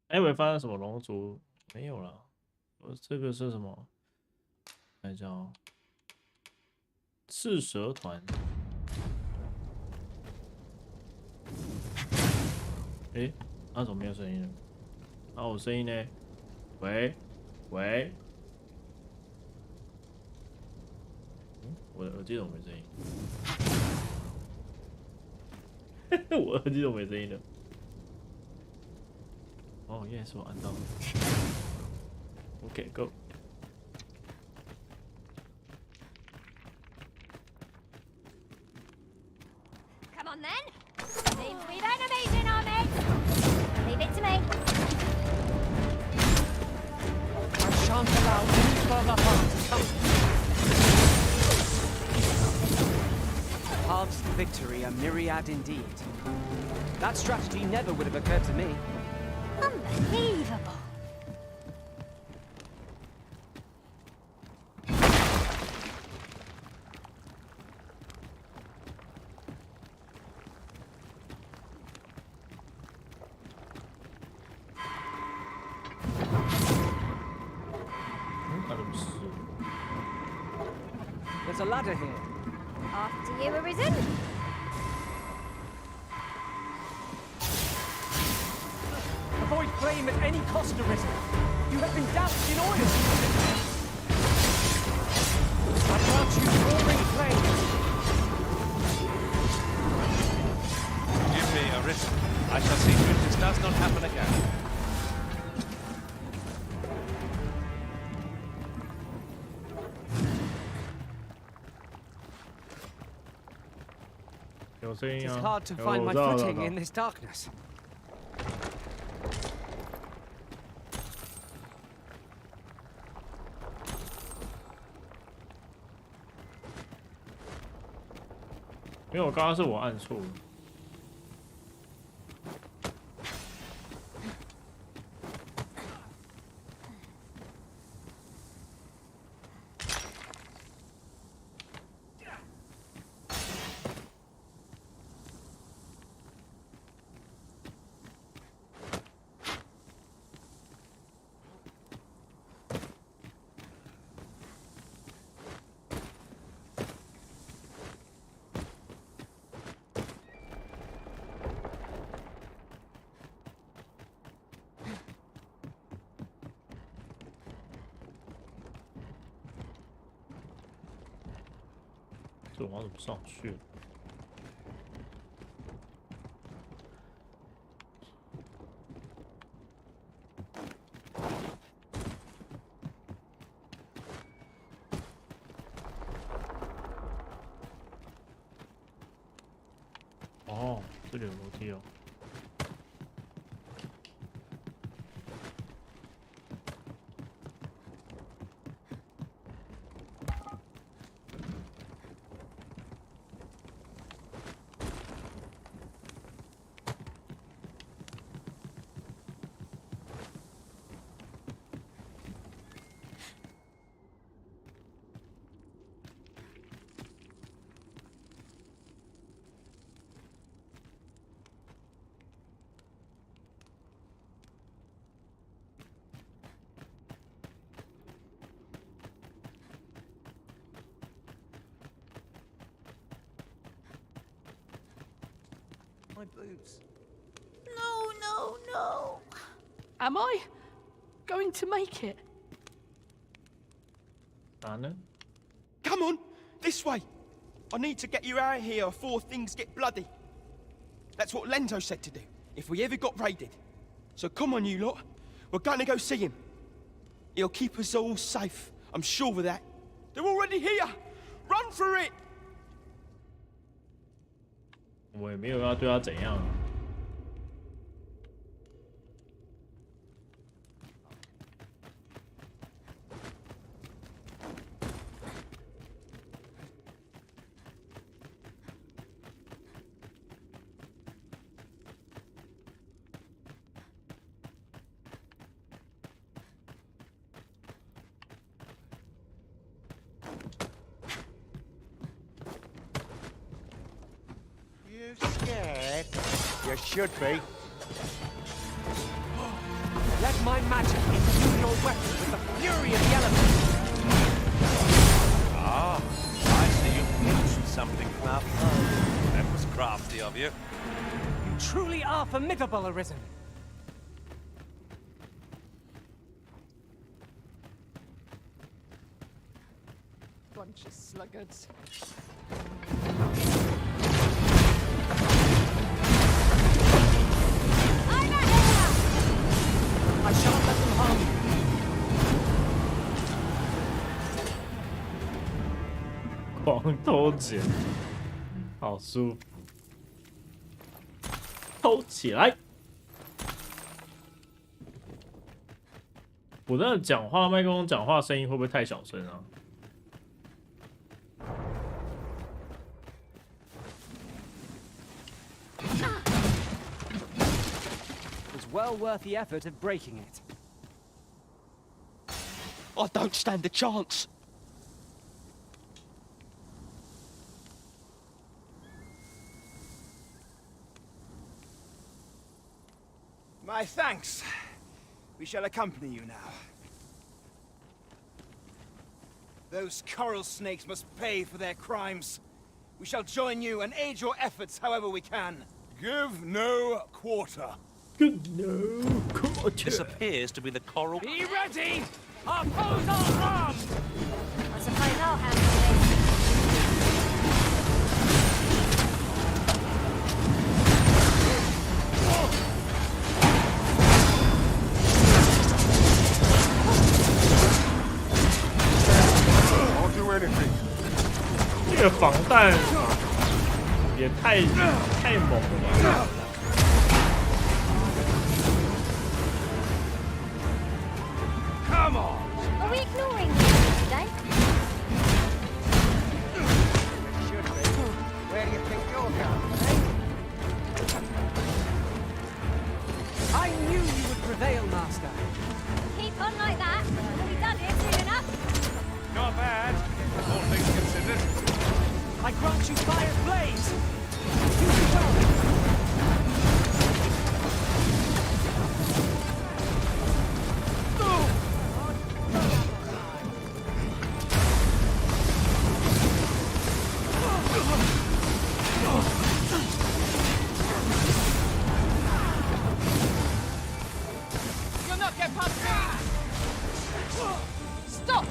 哎，我发现什么龙族没有了？我这个是什么？看一下哦，赤蛇团。哎，那怎么没有声音了？啊，我声音呢？喂，喂。我的耳机怎么没声音？我耳机怎么没声音了？哦，耶，是我按到了。OK， go。Come on then. Seems we've enemies in our midst. Leave it to me. I shan't allow any further harm to come. Paths to victory are myriad indeed. That strategy never would have occurred to me. Unbelievable. There's a ladder here. After you were risen. Avoid flame at any cost, Arisen. You have been doused in oil. I grant you roaring flames. Forgive me, Arisen. I shall see to it this does not happen again. It's hard to find my footing in this darkness. 因为我刚刚是我按错了。这我怎么上去了？哦，这里有楼梯哦。My boobs. No, no, no. Am I going to make it? Anna? Come on, this way. I need to get you out of here before things get bloody. That's what Lento said to do, if we ever got raided. So come on, you lot. We're gonna go see him. He'll keep us all safe. I'm sure of that. They're already here. Run for it. 我也没有要对他怎样啊。You scared? You should be. Let my magic imbue your weapon with the fury of the elements. Ah, I see you've mentioned something from our foe. That was crafty of you. You truly are formidable, Arisen. Bunch of sluggards. I shan't let them harm you. 狂偷捡，好舒服。偷起来！我那讲话麦克风讲话声音会不会太小声啊？ Well worth the effort of breaking it. I don't stand a chance. My thanks. We shall accompany you now. Those coral snakes must pay for their crimes. We shall join you and aid your efforts however we can. Give no quarter. No quarter. This appears to be the coral. Be ready! Our foes are armed! I suppose I'll handle this. I'll do anything. 这个防弹也太猛了吧！ Come on! Are we ignoring you today? Where do you think you're going, I knew you would prevail, Master. Keep on like that. We'll be done here soon enough. Not bad, all things considered. I grant you fire's blaze. You do well. Stop!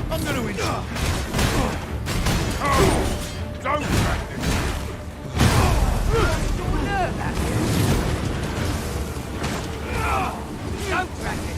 I'm gonna win. Oh, don't practice. Don't practice.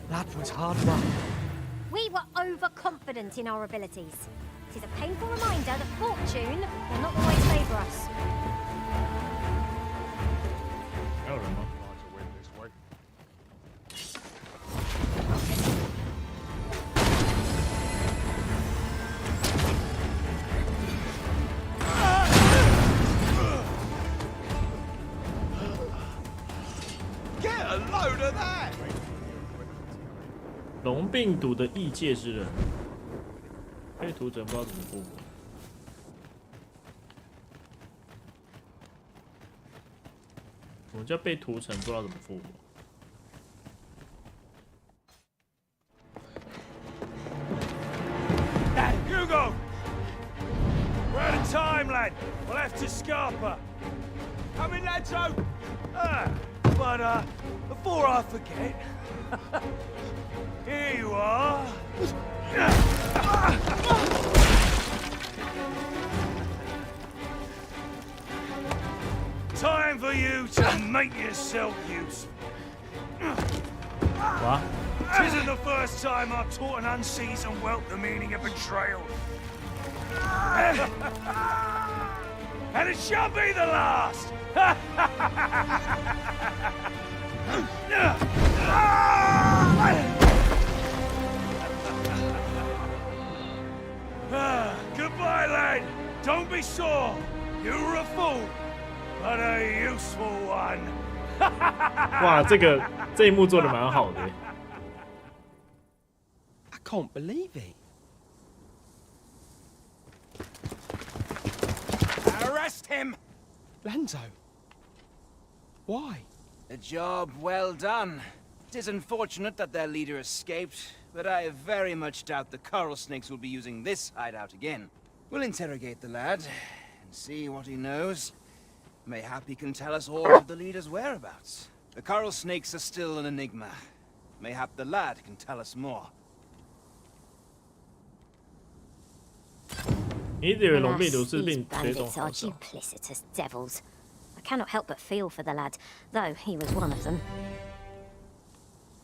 That was hard work. We were overconfident in our abilities. It is a painful reminder that fortune will not always favour us. Get a load of that! 龙病毒的异界之人，被屠城不知道怎么复活。什么叫被屠城？不知道怎么复活。Hugo! We're out of time, lad. We'll have to scarper. Come in, lads, But, before I forget, here you are. Time for you to make yourself useful. What? Tisn't the first time I've taught an unseasoned whelp the meaning of betrayal. And it shall be the last! Goodbye, lad. Don't be sore. You were a fool, but a useful one. 哇，这一幕做的蛮好的。I can't believe it. Arrest him! Lanzo. Why? A job well done. It is unfortunate that their leader escaped, but I very much doubt the coral snakes will be using this hideout again. We'll interrogate the lad and see what he knows. Mayhap he can tell us all of the leader's whereabouts. The coral snakes are still an enigma. Mayhap the lad can tell us more. 你以为龙病毒是病 These bandits are duplicitous devils. I cannot help but feel for the lad, though he was one of them.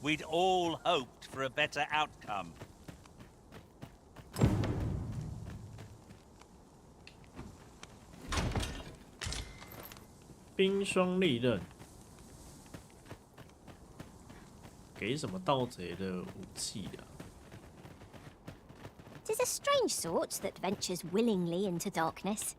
We'd all hoped for a better outcome. 冰霜利刃，给什么盗贼的武器啊？ 'Tis a strange sort that ventures willingly into darkness.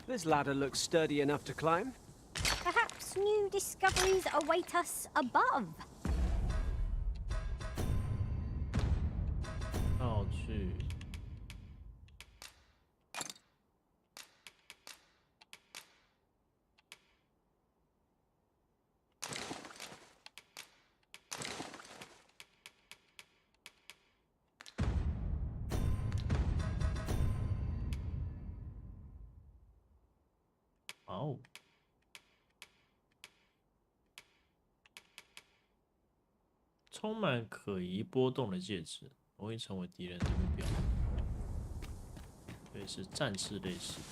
This ladder looks sturdy enough to climb. Perhaps new discoveries await us above. 要去。哦，充满可疑波动的戒指，容易成为敌人的目标。所以是战士类型。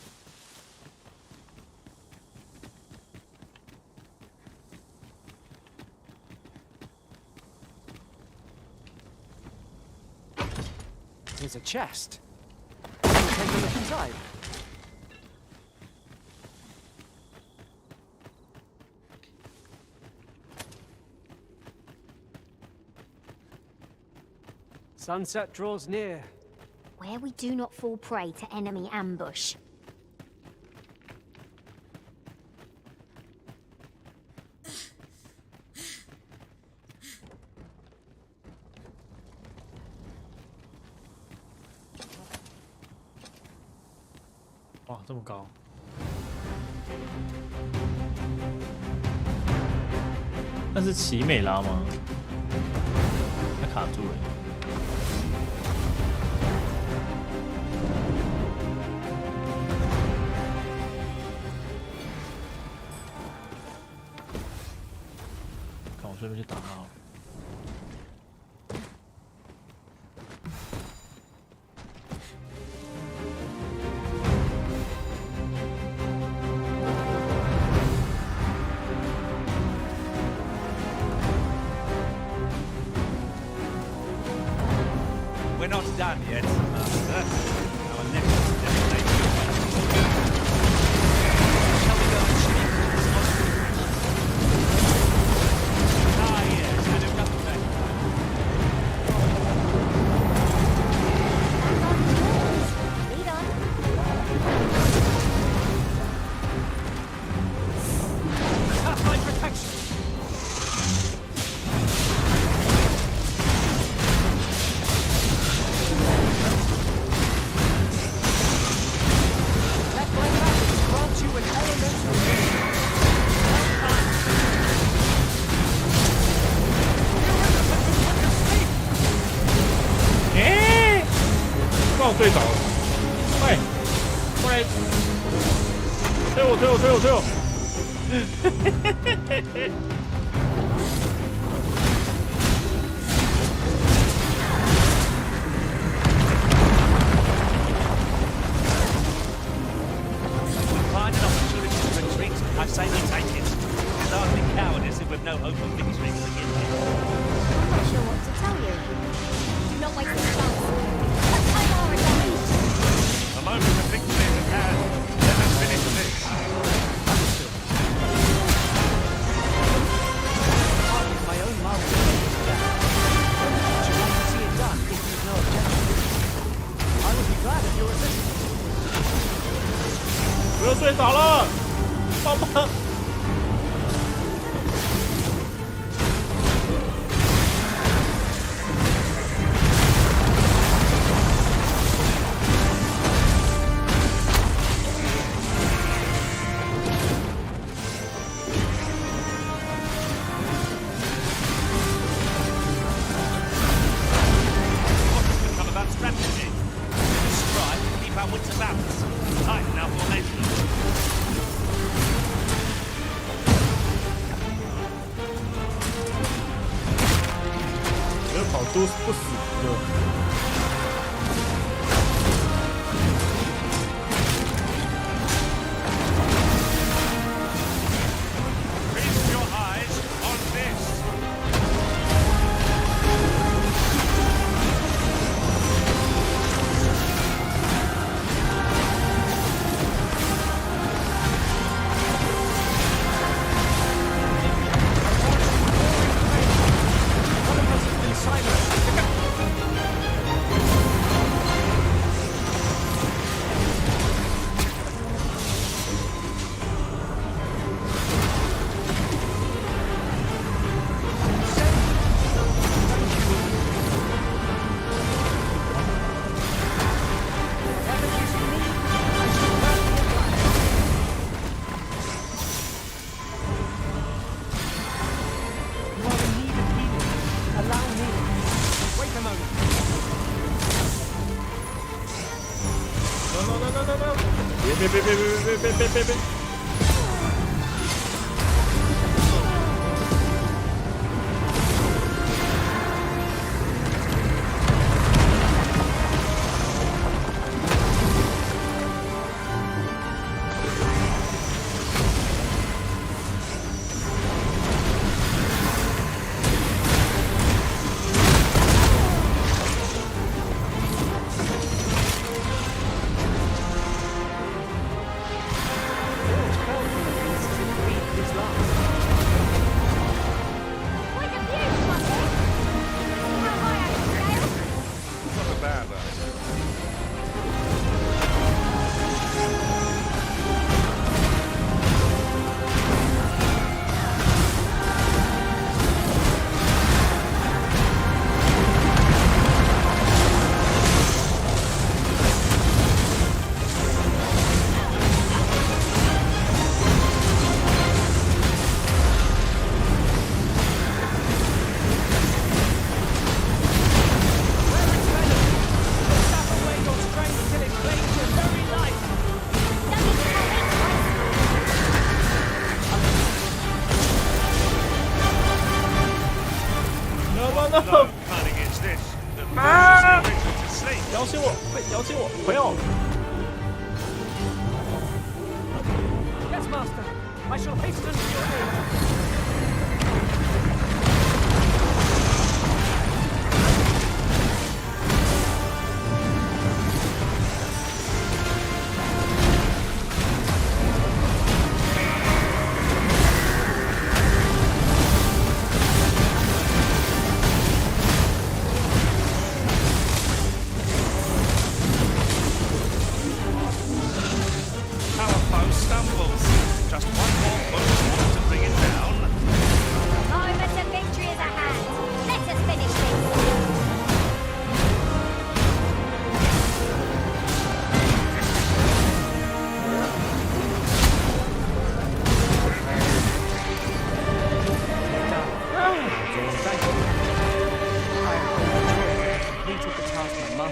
Here's a chest. Take a look inside. Sunset draws near. Where we do not fall prey to enemy ambush. Wow, 这么高！那是奇美拉吗？它卡住了。 顺便去打他。看我顺便去打他。we're not done yet, Master. Our next destination. Shall we go and speak to this hospital? Ah, yes, I know nothing about that. Lead on. My protection!睡着了，快，过来，推我，推我，推我，推我！Find an opportunity to retreat. I say we take it. It's hardly cowardice if we've no hope of victory to begin with. I'm not sure what to tell you. Do not waste the chance. A moment of victory is at hand. Let us finish this. Understood. Part of my own love. But you want to see it done if you've no objection. I would be glad of your assistance. 我又睡着了，帮忙！都不死的。别！摇醒我！快摇醒我，朋友！ Yes, Master. I shall hasten to your aid.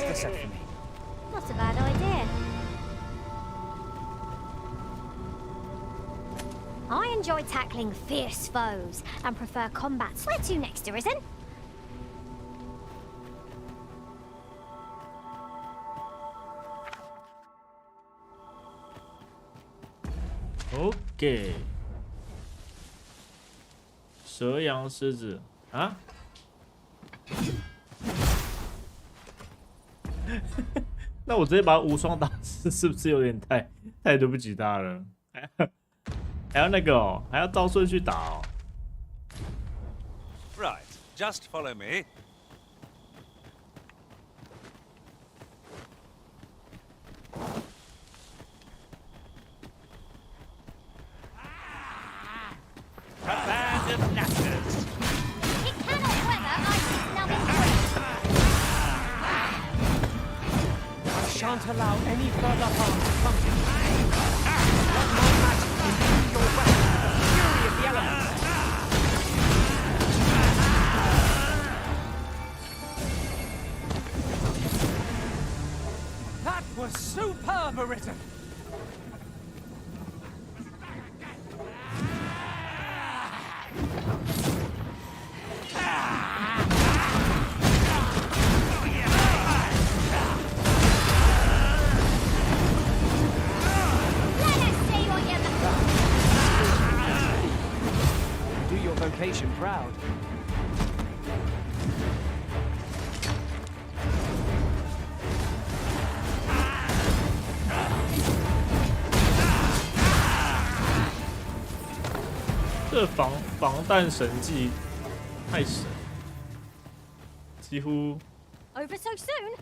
Master set for me. Not a bad idea. I enjoy tackling fierce foes and prefer combats. Where to next, Arisen? OK， 蛇羊狮子啊？那我直接把他无双打死，是不是有点太对不起他了？还要那个哦，还要照顺序打哦。Right, just follow me. A band of knackers. It cannot weather ice's numbing breath. I shan't allow any further harm to come to you. Let my magic imbue your weapon with the fury of the elements. That was superb, Arisen. Do your vocation proud.这防弹神技太神，几乎。 Over so soon?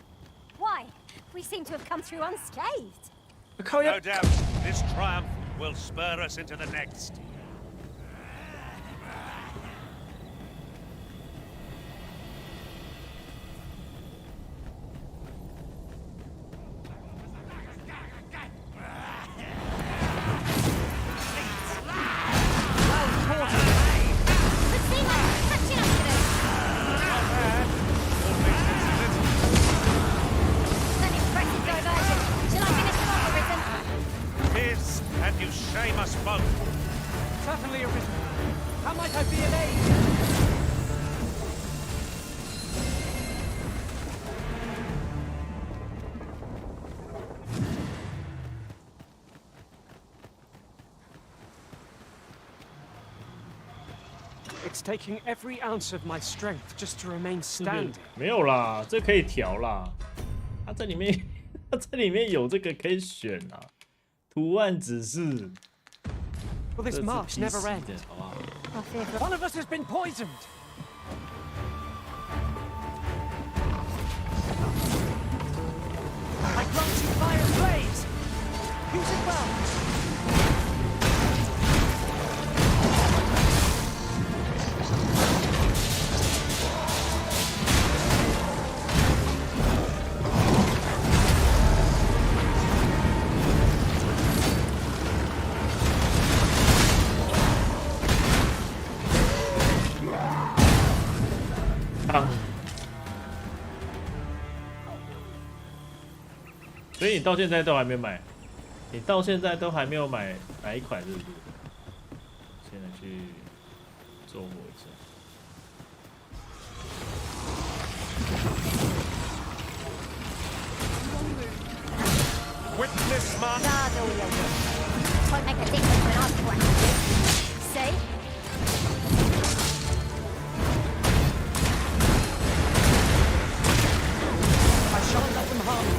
Why? We seem to have come through unscathed. No doubt, this triumph will spur us into the next. Certainly, Arisen. How might I be of aid? It's taking every ounce of my strength just to remain standing. 没有啦，这可以调啦。它这里面有这个可以选啊，图案指示。 Will this march never end? One of us has been poisoned. I grant you fire blaze. Use it well. Ah. 所以你到现在都还没买，你到现在都还没有买哪一款，是不是？现在去做货一下。Witness my. Won't make a difference when I'm questioned. See? I shan't let them harm you.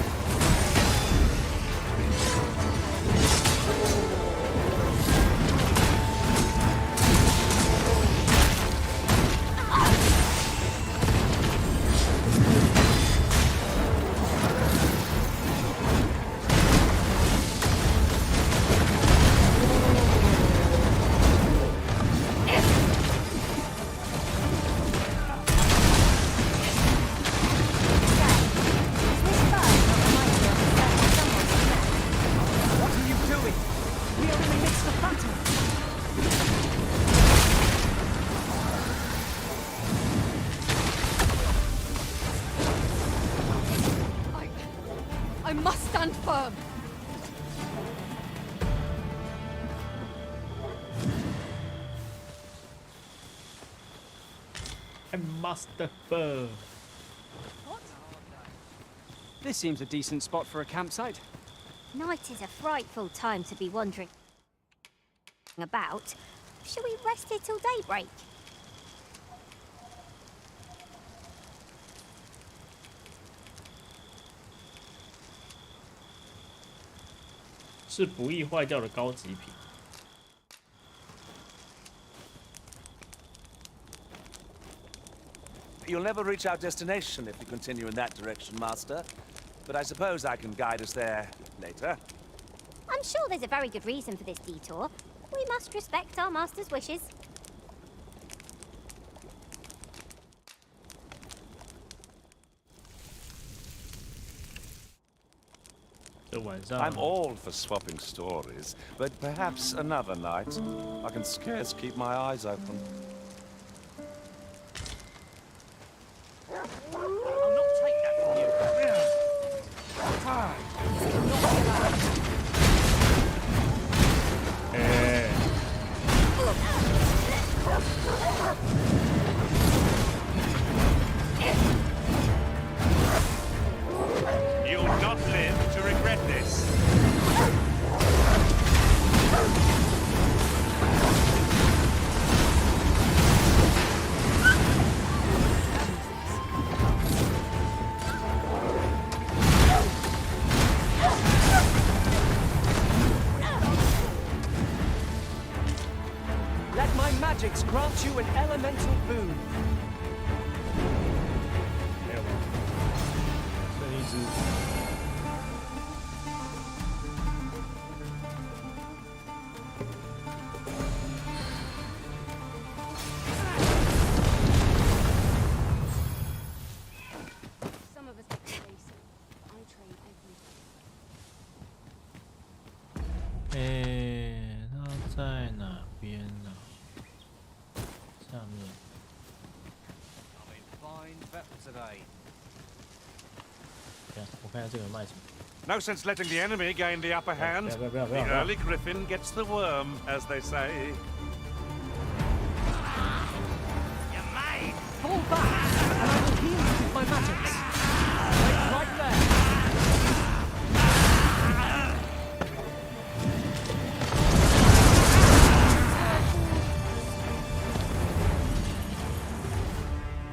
I must stand firm. I must firm. This seems a decent spot for a campsite. Night is a frightful time to be wandering about. Shall we rest here till daybreak? 是不易坏掉的高级品。You'll never reach our destination if you continue in that direction, Master. But I suppose I can guide us there later. I'm sure there's a very good reason for this detour. We must respect our master's wishes. I'm all for swapping stories, but perhaps another night. I can scarce keep my eyes open. I'll not take that from you. You'll not live to regret this. Let my magics grant you an elemental boon. 没有吗？剩一只。它在哪边呢？下面。我看一下这个卖什么。 No sense letting the enemy gain the upper hand. The early griffin gets the worm, as they say. You may fall back, and I will heal you with my magics. Wait right there.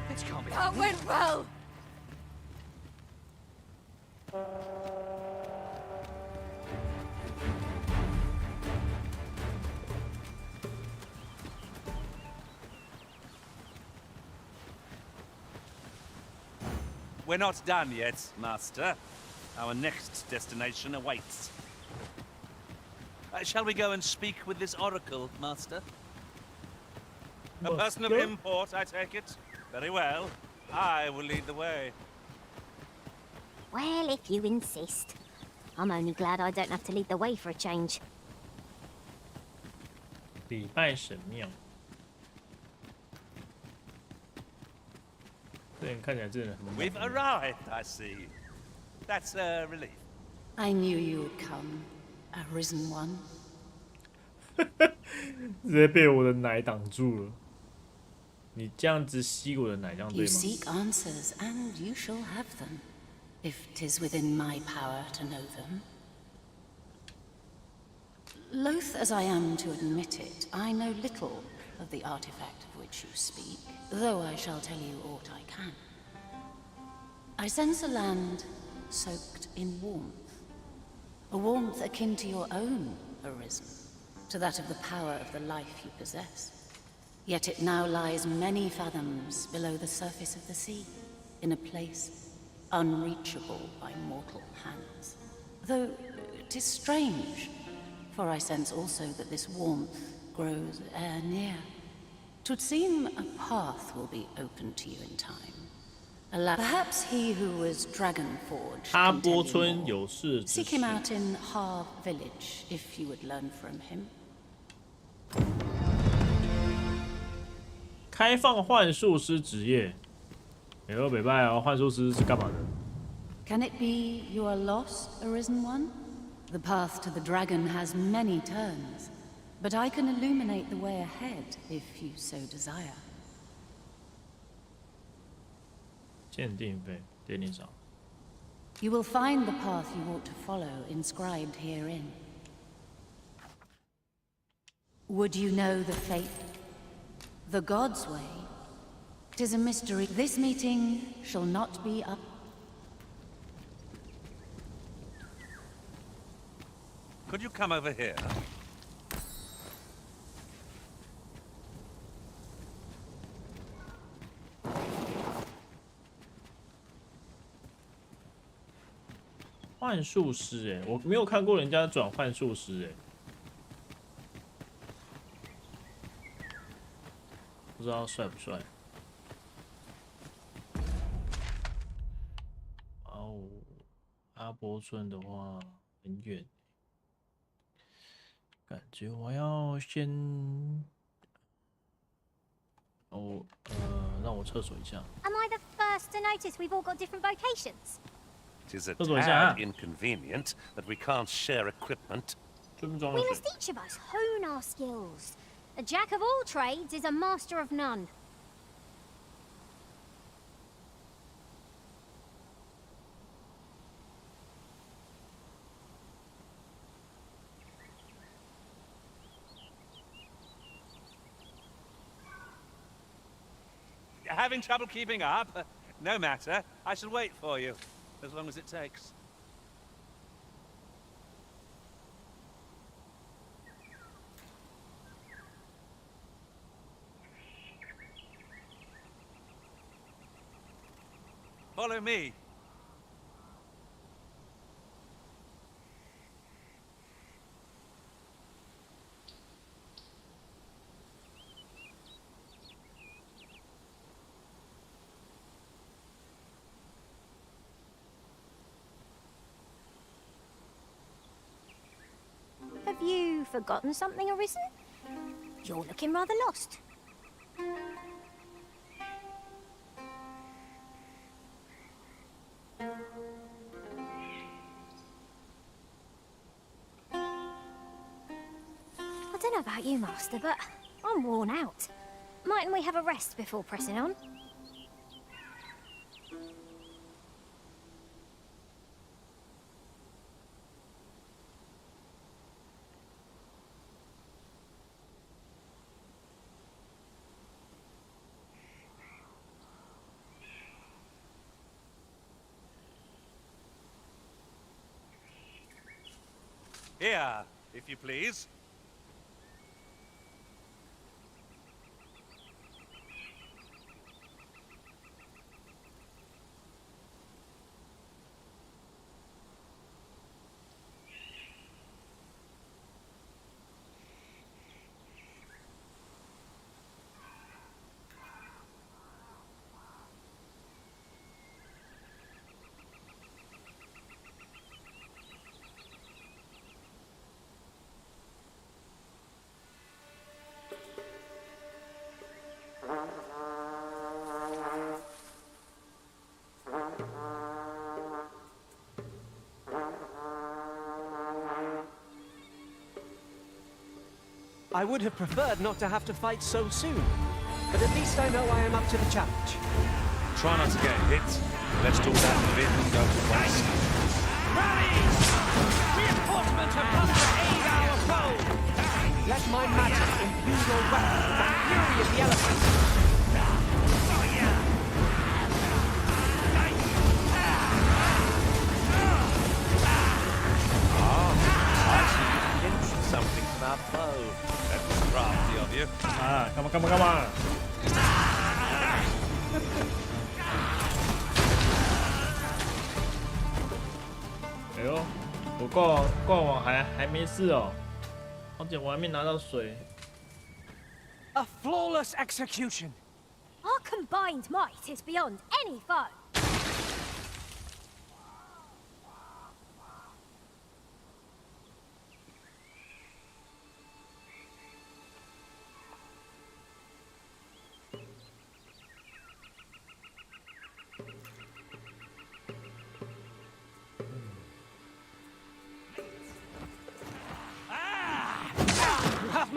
This can't be. That went well. We're not done yet, Master. Our next destination awaits. Shall we go and speak with this oracle, Master? A person of import, I take it? Very well. I will lead the way. Well, if you insist. I'm only glad I don't have to lead the way for a change. 礼拜神庙。这人看起来真的很猛。 We've arrived, I see. That's a relief. I knew you would come, a risen one. 直接被我的奶挡住了。你这样子吸我的奶，这样对 You 吗？ seek answers, and you shall have them, if 'tis within my power to know them. Loath as I am to admit it, I know little of the artifact of which you speak, though I shall tell you aught I can. I sense a land soaked in warmth, a warmth akin to your own, Arisen, to that of the power of the life you possess. Yet it now lies many fathoms below the surface of the sea, in a place unreachable by mortal hands. Though 'tis strange, for I sense also that this warmth grows e'er near. 'Twould seem a path will be open to you in time. Perhaps he who was dragon forged can tell you more. Seek him out in Harv Village, if you would learn from him. 开放幻术师职业，没有北拜哦，幻术师是干嘛的？ Can it be you are lost, Arisen One? The path to the dragon has many turns, but I can illuminate the way ahead if you so desire. 鉴定费电力少。 You will find the path you ought to follow inscribed herein. Would you know the fate? The godsway? 'Tis a mystery. This meeting shall not be up. Could you come over here?《幻术师》我没有看过人家转幻术师不知道帅不帅。哦，阿伯村的话很远，感觉我要先让我厕所一下。Am I the first to notice we've all got different vocations? It is a tad inconvenient that we can't share equipment. We must each of us hone our skills. A jack of all trades is a master of none. Having trouble keeping up? No matter. I shall wait for you, as long as it takes. Follow me. Have you forgotten something, Arisen? You're looking rather lost. I don't know about you, Master, but I'm worn out. Mightn't we have a rest before pressing on? Here, if you please. I would have preferred not to have to fight so soon, but at least I know I am up to the challenge. Try not to get hit. Let's do that bit and go to waste. Reinforcements have come to aid our foe! Let my magic imbue your weapon with the fury of the elephant! Something from our foe. That's crafty of you. Ah, come on, come on, come on. 哎呦，我挂网还没事哦，而且我还没拿到水。A flawless execution. Our combined might is beyond any foe.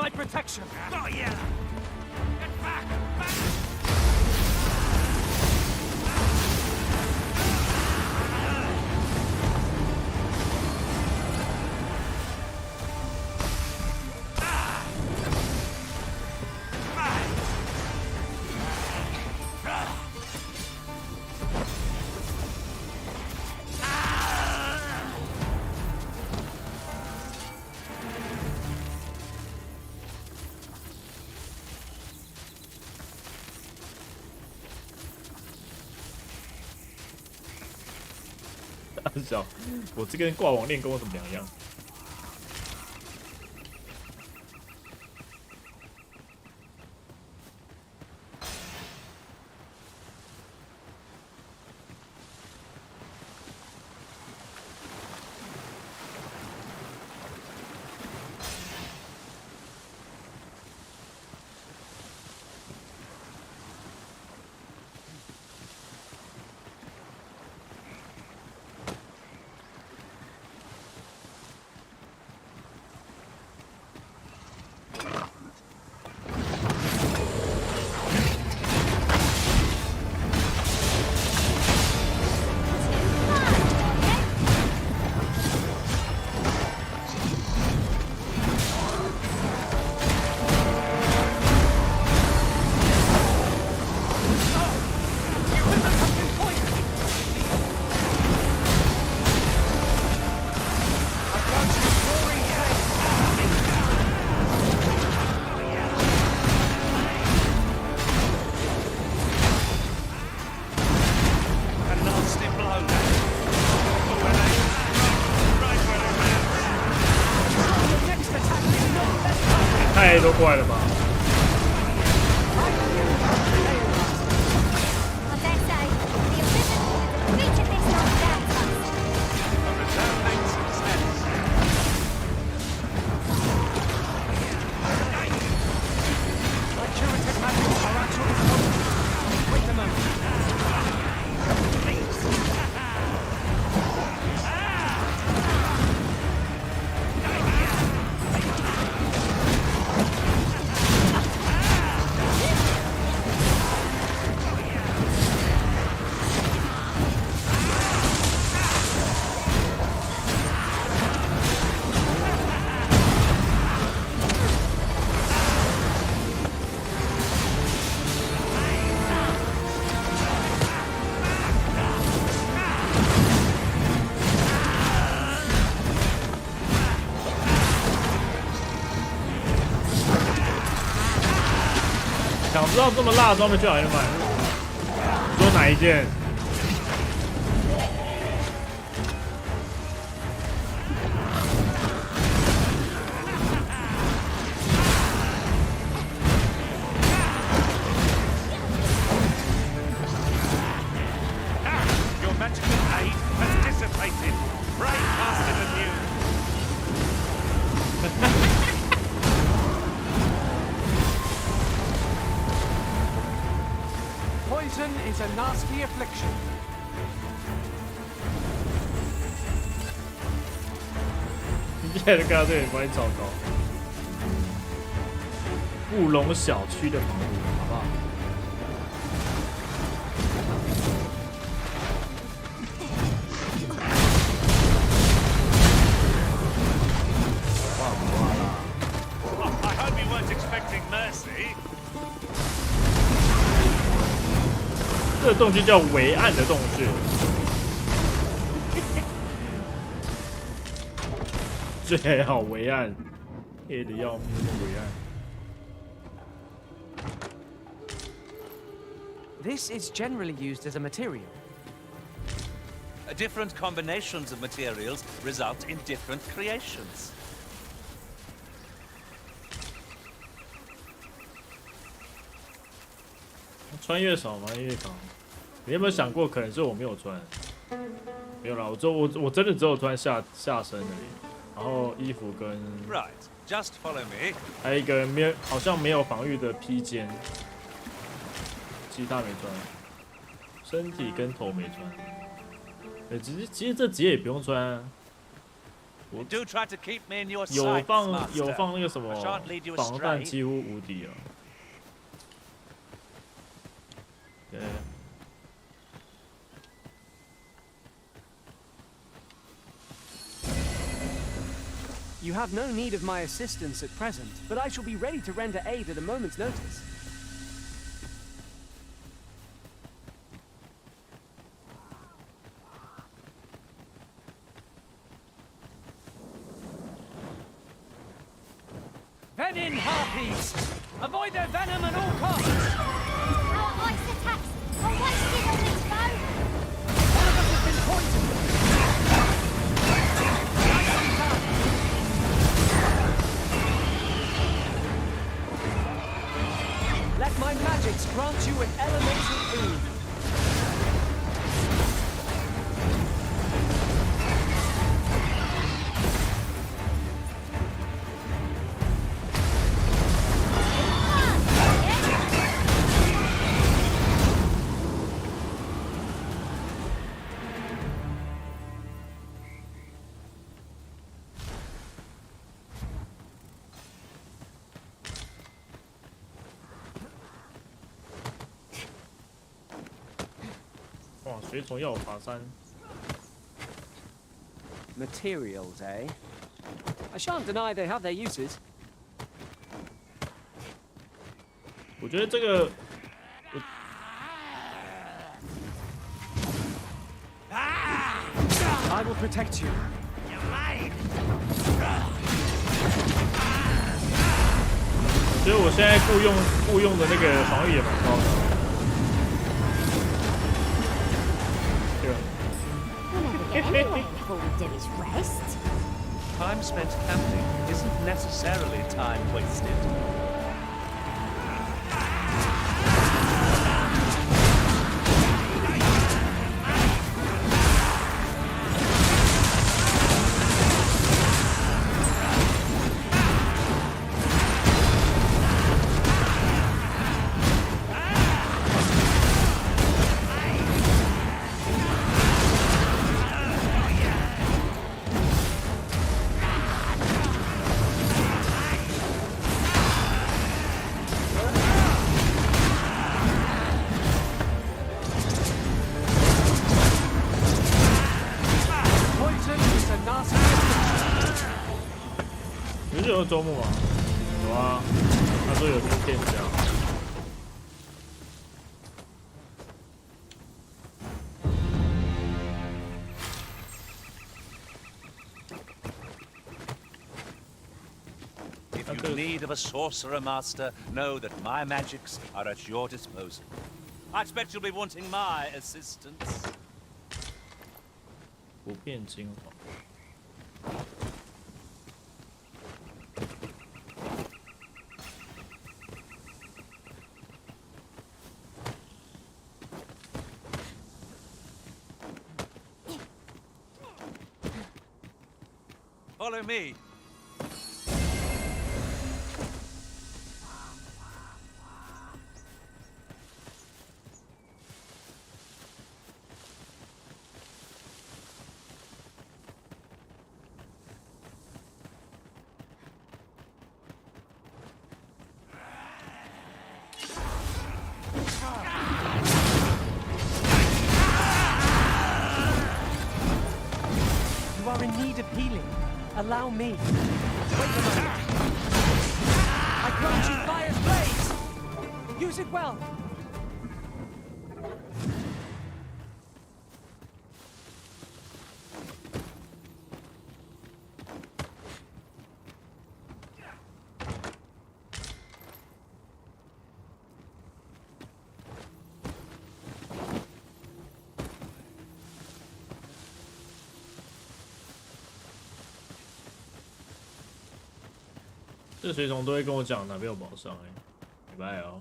my protection. Got ya! Get back! Back! 小，我这跟挂网练功有什么两样？太多怪了吧！想知道这么辣的装备去哪里买？说哪一件？Poison is a nasty affliction. 你现在就跟他这里关系糟糕。布隆小区的房屋，好不好？I hope you weren't expecting mercy. 这个洞穴叫围岸的洞穴，最好围岸，黑的要命的围岸。This is generally used as a material. Different combinations of materials result in different creations. 穿越少吗？越少。你有没有想过，可能是我没有穿？没有啦，我真的只有穿下身而已，然后衣服跟 Right, just follow me. 还有一个没有，好像没有防御的披肩，其他没穿，身体跟头没穿。其实这职业也不用穿啊。Do try to keep me in your 有 sights, 放 Master. 有放那个什么 I shan't lead you 防弹 astray. 几乎无敌了。对。You have no need of my assistance at present, but I shall be ready to render aid at a moment's notice. Venin harpies! Avoid their venom at all costs! Our ice attacks are wasted on this boat! One of us has been poisoned! Let my magics grant you an elemental aid.哇，水虫要我爬山。Materials, eh? I shan't deny they have their uses. 我觉得这个，I will protect you. 我觉得我现在雇佣的那个防御也蛮高的。 Before we do is rest. Time spent camping isn't necessarily time wasted. Poison is a nasty. 不是有周末吗？有啊，他说有这个店家。 If you need of a sorcerer, Master, know that my magics are at your disposal. I expect you'll be wanting my assistance. 不变金黄。 Follow me. You are in need of healing. Allow me. Wait a moment. I grant you fire's blaze. Use it well. .这水虫都会跟我讲哪边有宝藏礼拜哦。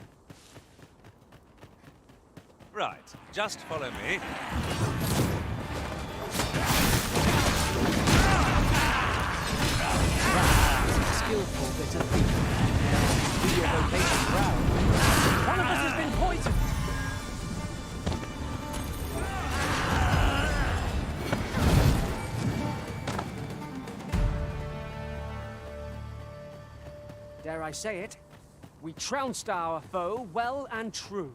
Right, just follow me. Skillful bit of thief. Do your vocation proud. One of us has been poisoned. dare I say it, we trounced our foe well and true.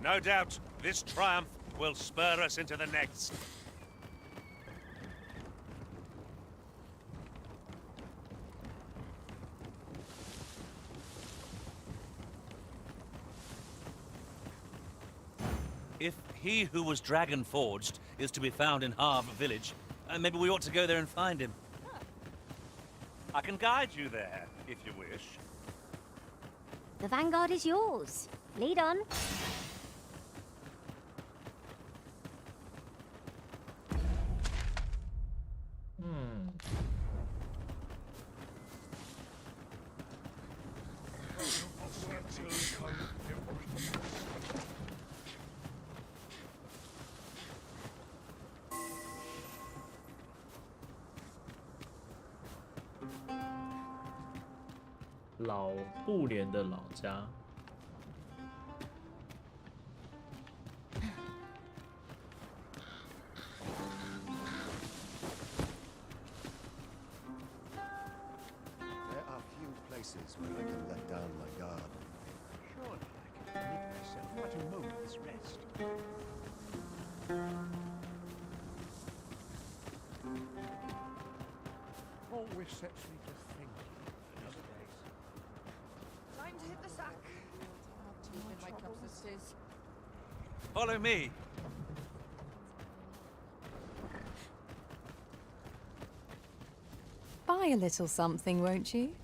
No doubt, this triumph will spur us into the next. If he who was dragon forged is to be found in Harbour Village, maybe we ought to go there and find him. I can guide you there, if you wish. The vanguard is yours. Lead on.老布连的老家。There are few places where I can let down my guard. Surely I can permit myself but a moment's rest. Always sets me to think of those days. Time to hit the sack. In my cups this is. Follow me. Buy a little something, won't you?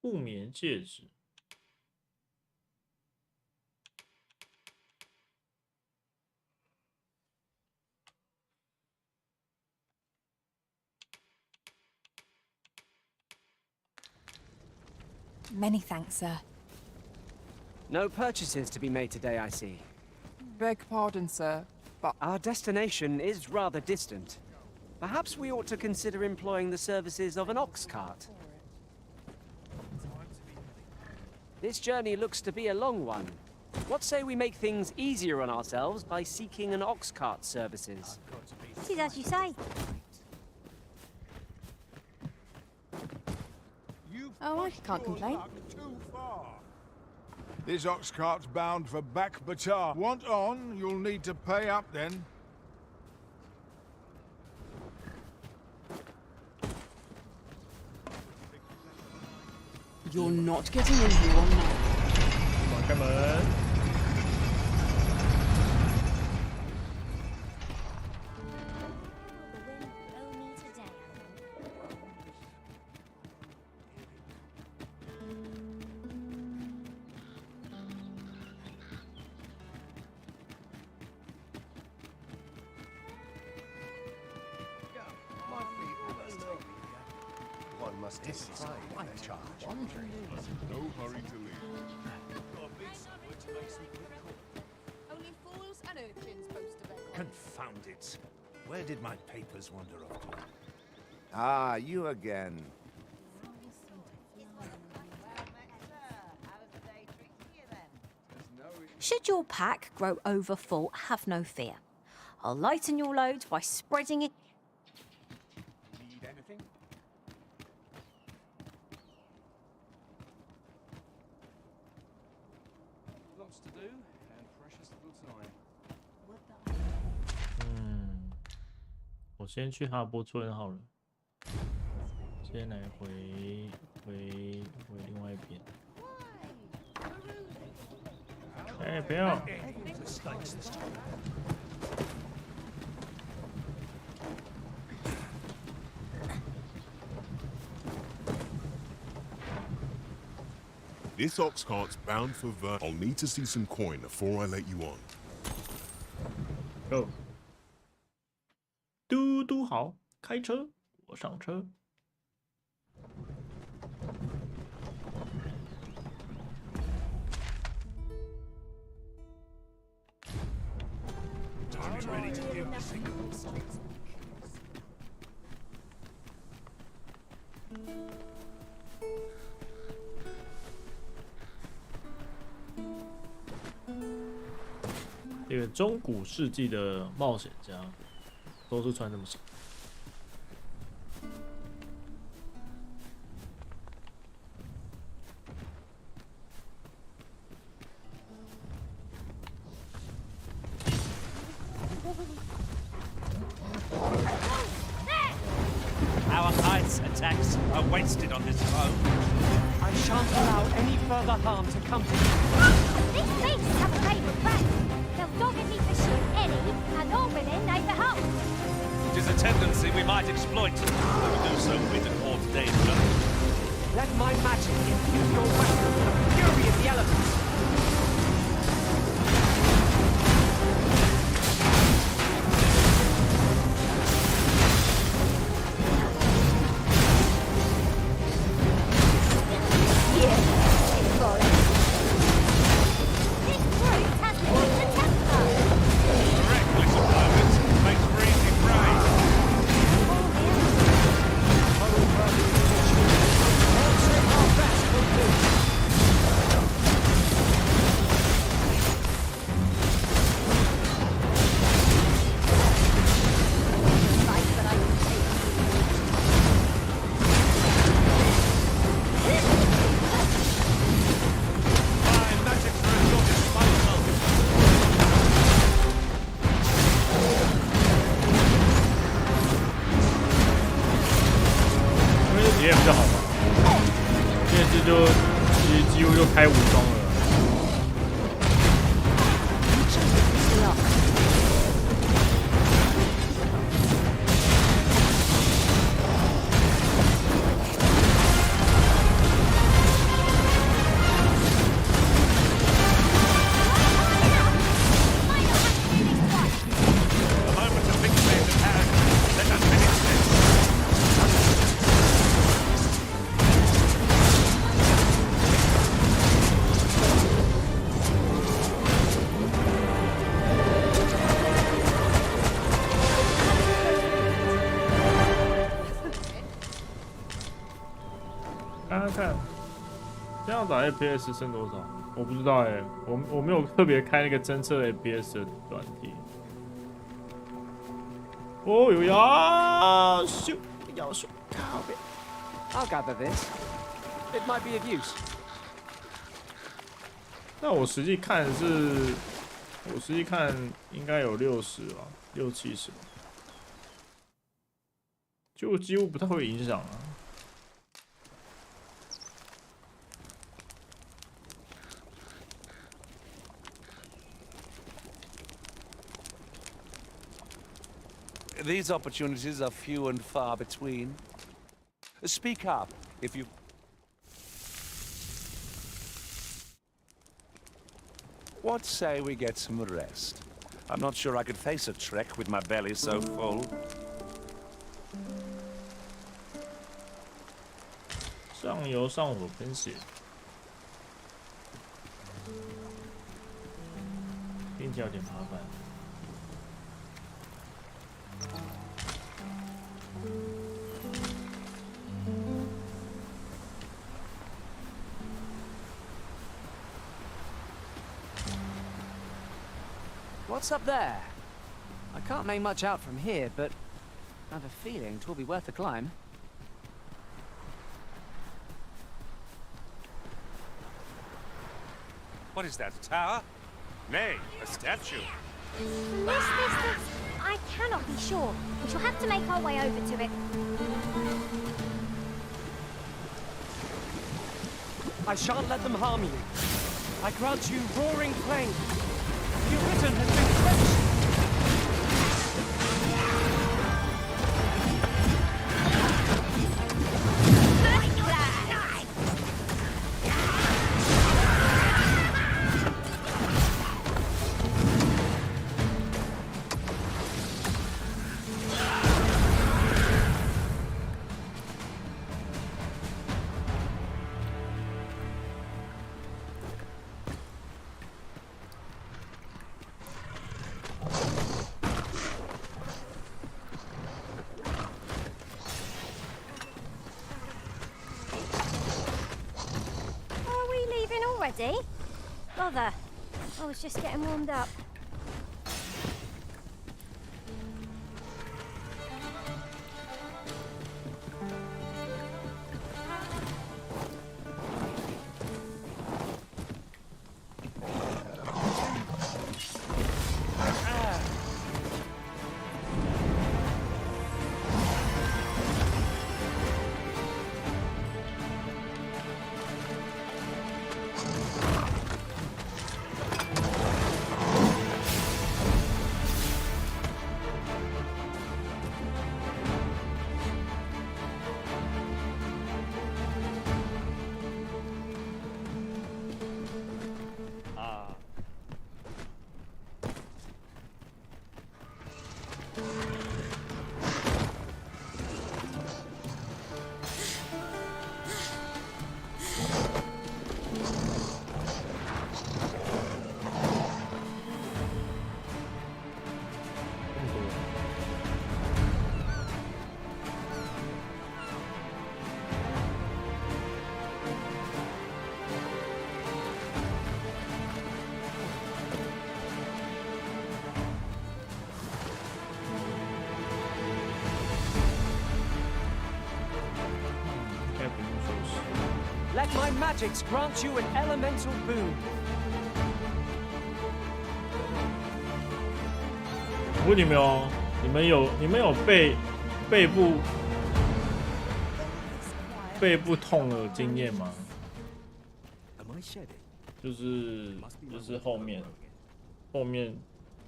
不眠戒指。Many thanks, sir. No purchases to be made today, I see. Beg pardon, sir, but our destination is rather distant. Perhaps we ought to consider employing the services of an oxcart. This journey looks to be a long one. What say we make things easier on ourselves by seeking an oxcart services? It is as you say. oh, I can't complain. This oxcart's bound for back Batal. Want on, you'll need to pay up then. You're not getting in here on now. Come on. One must take pride in their charge. No hurry to leave. Only fools and urchins boast of it. Confound it. Where did my papers wander off to? Ah, you again. Should your pack grow overfull, have no fear. I'll lighten your load by spreading it. Need anything? Lots to do and precious little time. 我先去哈波村好了。先来回另外一边。哎，不要！ This oxcart's bound for Ver. I'll need to see some coin before I let you on. Go. 嘟嘟好，开车，我上车。Time's ready to give the signals. 这个中古世纪的冒险家都是穿这么少。Our knight's attacks are wasted on this foe. I shan't allow any further harm to come to you. These beasts have a favourite friend. They'll doggedly pursue any and all within neighbour hut. It is a tendency we might exploit. Though we do so with the court danger. Let my magic infuse your weapon with the fury of the elements.开无双了。这样打 FPS 剩多少？我不知道哎、我没有特別開那個偵測 FPS 的軟體。哦，有呀，咻，要咻，靠邊。I'll gather this. It might be of use. 那我實際看是，我實際看應該有60吧，60-70吧，就幾乎不太會影響啊。These opportunities are few and far between. Speak up if you... What say we get some rest? I'm not sure I could face a trek with my belly so full. 上游上火喷血，听起来有点麻烦。What's up there? I can't make much out from here, but I have a feeling it will be worth the climb. What is that, a tower? Nay, a statue. This. I cannot be sure. We shall have to make our way over to it. I shan't let them harm you. I grant you roaring flame. Your return has been quenched. Already? Bother. I was just getting warmed up. magics grant you an elemental boon. 我问你们哦，你们有背部痛的经验吗？就是后面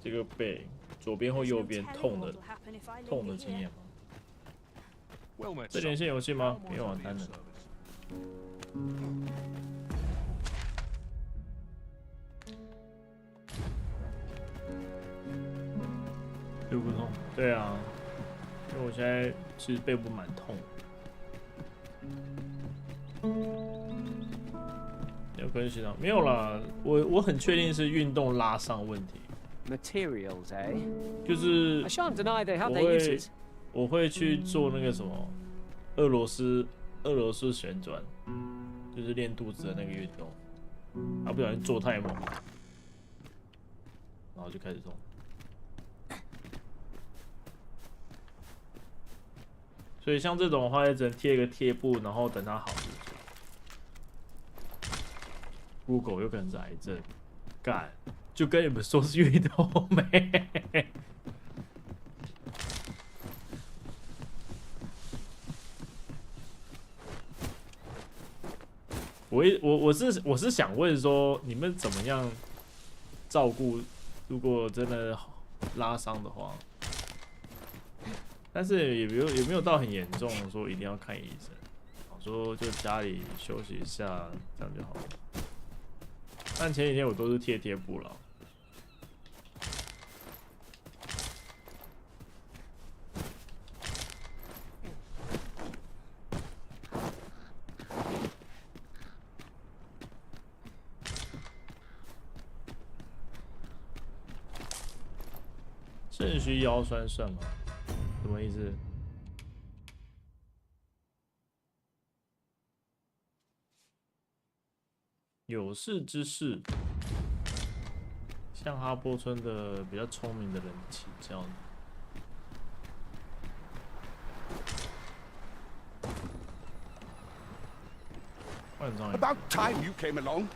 这个背左边或右边痛的经验吗？这连线游戏吗？没有啊，单人。背部痛，对啊，因为我现在其实背部蛮痛。有分析到没有啦？我很确定是运动拉伤问题。Materials, eh? 就是我会去做那个什么俄罗斯旋转，就是练肚子的那个运动，不小心做太猛，然后就开始痛。所以像这种的话，也只能贴一个贴布，然后等它好。Google 有可能是癌症，干，就跟你们说是运动没。我是想问说，你们怎么样照顾？如果真的拉伤的话，但是也没有到很严重，说一定要看医生。说就家里休息一下，这样就好了。但前几天我都是贴布了。肾虚腰酸算吗？什么意思？有识之士，向哈波村的比较聪明的人请教你。About time you came along.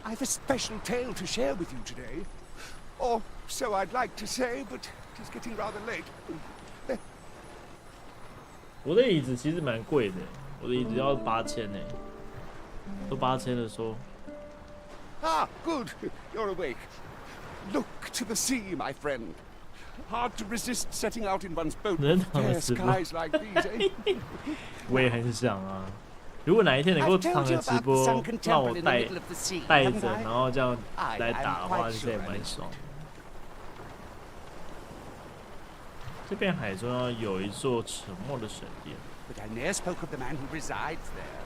I've a special tale to share with you today. Or so I'd like to say, but it is getting rather late. 我的椅子其实蛮贵的，我的椅子要8000呢，都8000了说。Ah, good. You're awake. Look to the sea, my friend. Hard to resist setting out in one's boat with fair skies like these, eh? 我也很想啊。如果哪一天能够躺着直播，让我带着，然后这样来打的话，这也蛮爽的。这片海中有一座沉默的神殿。But I ne'er spoke of the man who resides there.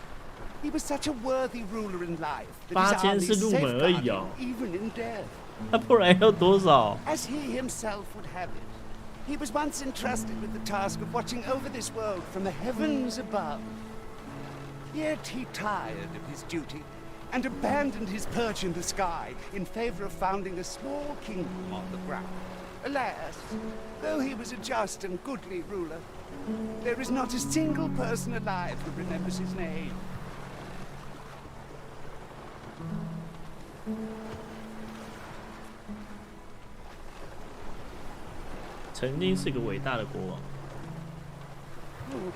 He was such a worthy ruler in life that his army safeguarded him even in death. 那不然要多少 As he himself would have it, he was once entrusted with the task of watching over this world from the heavens above. Yet he tired of his duty and abandoned his perch in the sky in favor of founding a small kingdom on the ground. Alas, though he was a just and goodly ruler, there is not a single person alive who remembers his name. 曾经是个伟大的国王。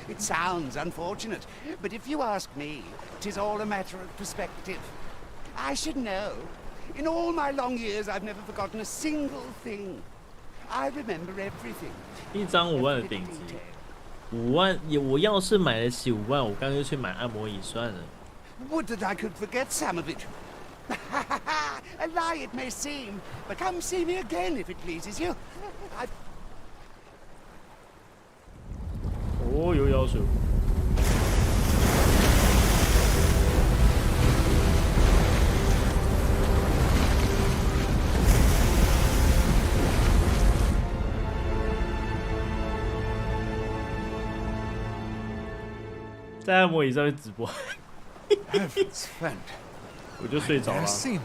It sounds unfortunate, but if you ask me, 'tis all a matter of perspective. I should know. In all my long years, I've never forgotten a single thing. I remember everything. 一张5万的顶级，5万我要是买得起5万，我干脆去买按摩椅算了。Would that I could forget some of it. A lie it may seem, but come see me again if it pleases you. 哦，有妖水。在按摩椅上面直播，我就睡着了。I'd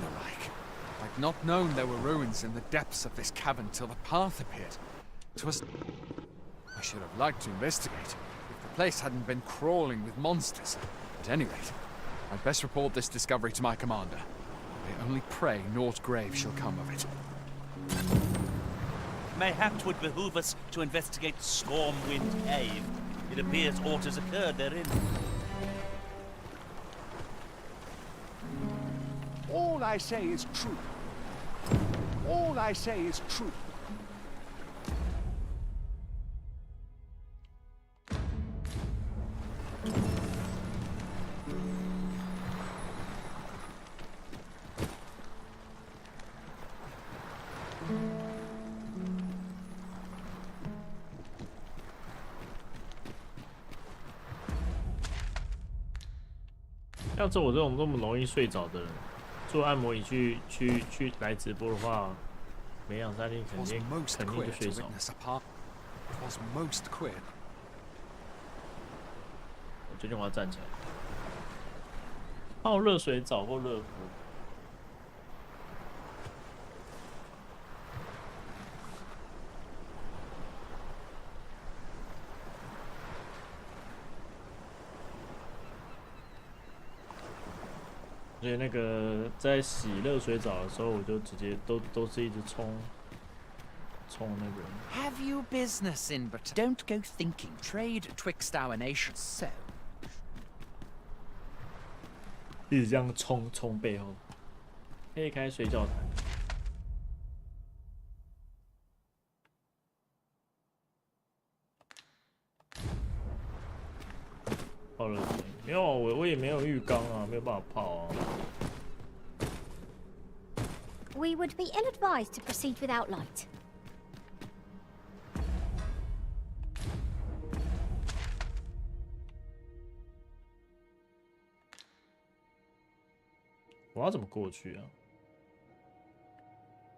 not known there were ruins in the depths of this cavern till the path appeared. I should have liked to investigate if the place hadn't been crawling with monsters. At any rate, I'd best report this discovery to my commander. I only pray naught grave shall come of it. Mayhap 'twould behoove us to investigate Stormwind Cave. It appears aught has occurred therein. All I say is true. All I say is true. 像这我这种那么容易睡着的人，做按摩椅去来直播的话，没两三天肯定就睡着。我决定我要站起来，泡热水澡或热敷。所以那个在洗热水澡的时候，我就直接都是一直冲那个。Have you business in but don't go thinking trade twixt our nations so. 一直这样冲背后，可以开水饺台。泡热水没有，我也没有浴缸啊，没有办法泡啊。We would be ill-advised to proceed without light. 我要怎么过去啊？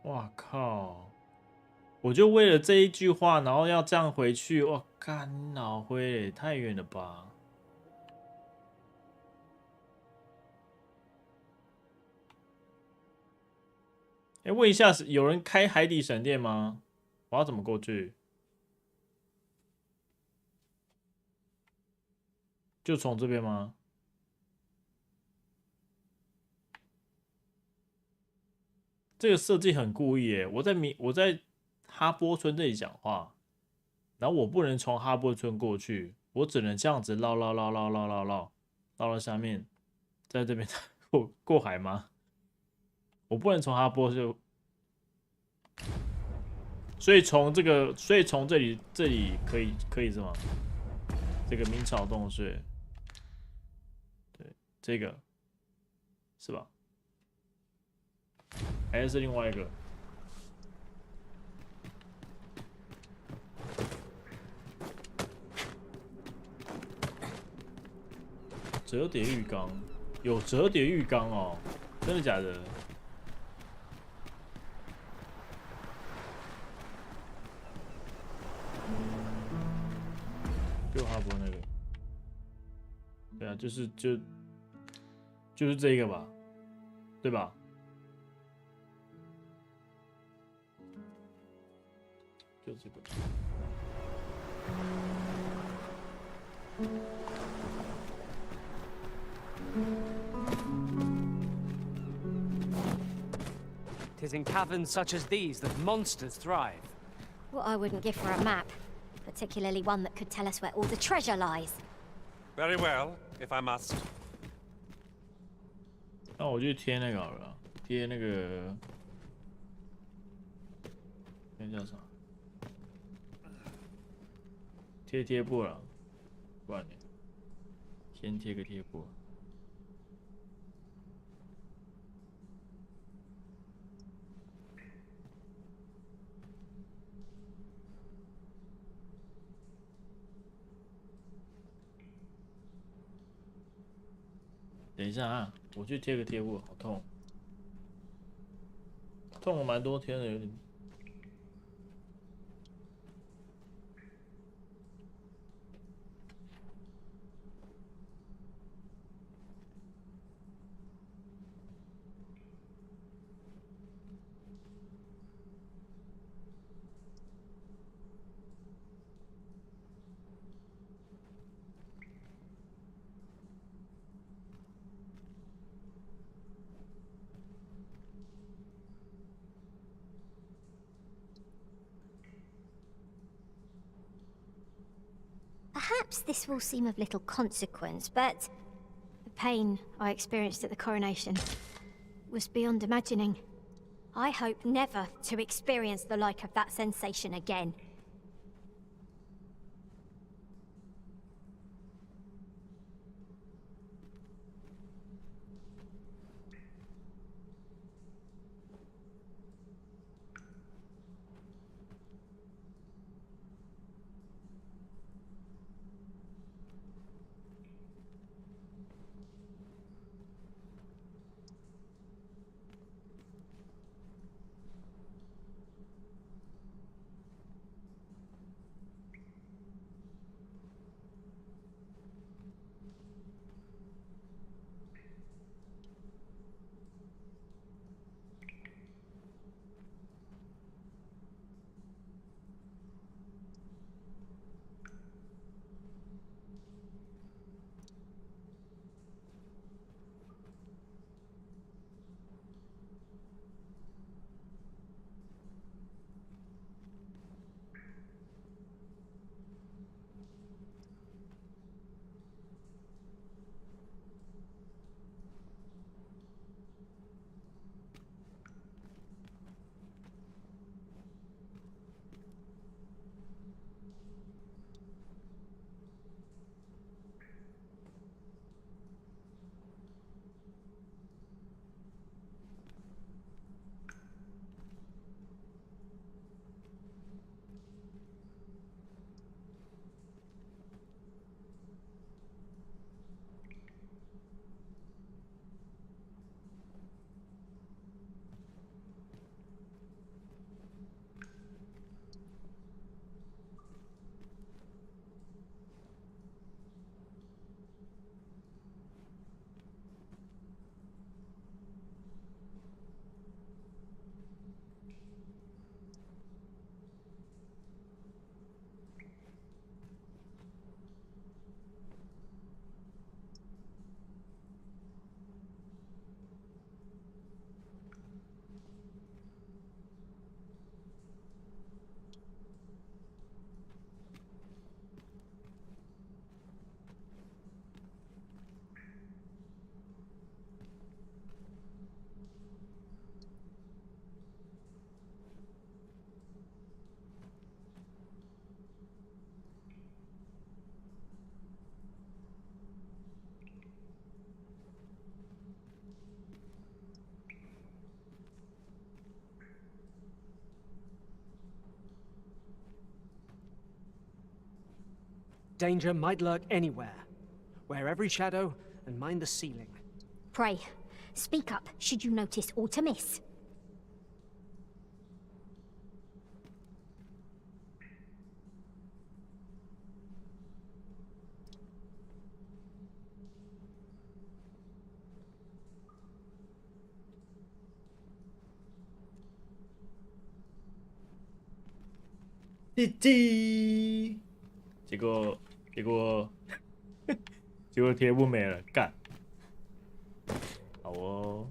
哇靠！我就为了这一句话，然后要这样回去，我干脑灰，太远了吧！哎，问一下，有人开海底闪电吗？我要怎么过去？就从这边吗？这个设计很故意耶！我在哈波村这里讲话，然后我不能从哈波村过去，我只能这样子绕到下面，在这边过海吗？我不能从哈波就，所以从这里可以是吗？这个明朝洞穴，对，这个是吧？还是另外一个？折叠浴缸，有折叠浴缸哦，真的假的？就哈勃那个，对啊，就是这个吧，对吧？就这个。'Tis in caverns such as these that monsters thrive. What I wouldn't give for a map, particularly one that could tell us where all the treasure lies. Very well, if I must. 那我就贴那个好了，贴那个，那叫啥？贴布了，不然呢？先贴个贴布。等一下啊，我去贴个贴布，好痛，痛了蛮多天了，有点。Perhaps this will seem of little consequence, but the pain I experienced at the coronation was beyond imagining. I hope never to experience the like of that sensation again. Danger might lurk anywhere. Wear every shadow and mind the ceiling. Pray, speak up should you notice aught amiss.结果贴布没了，干。好哦。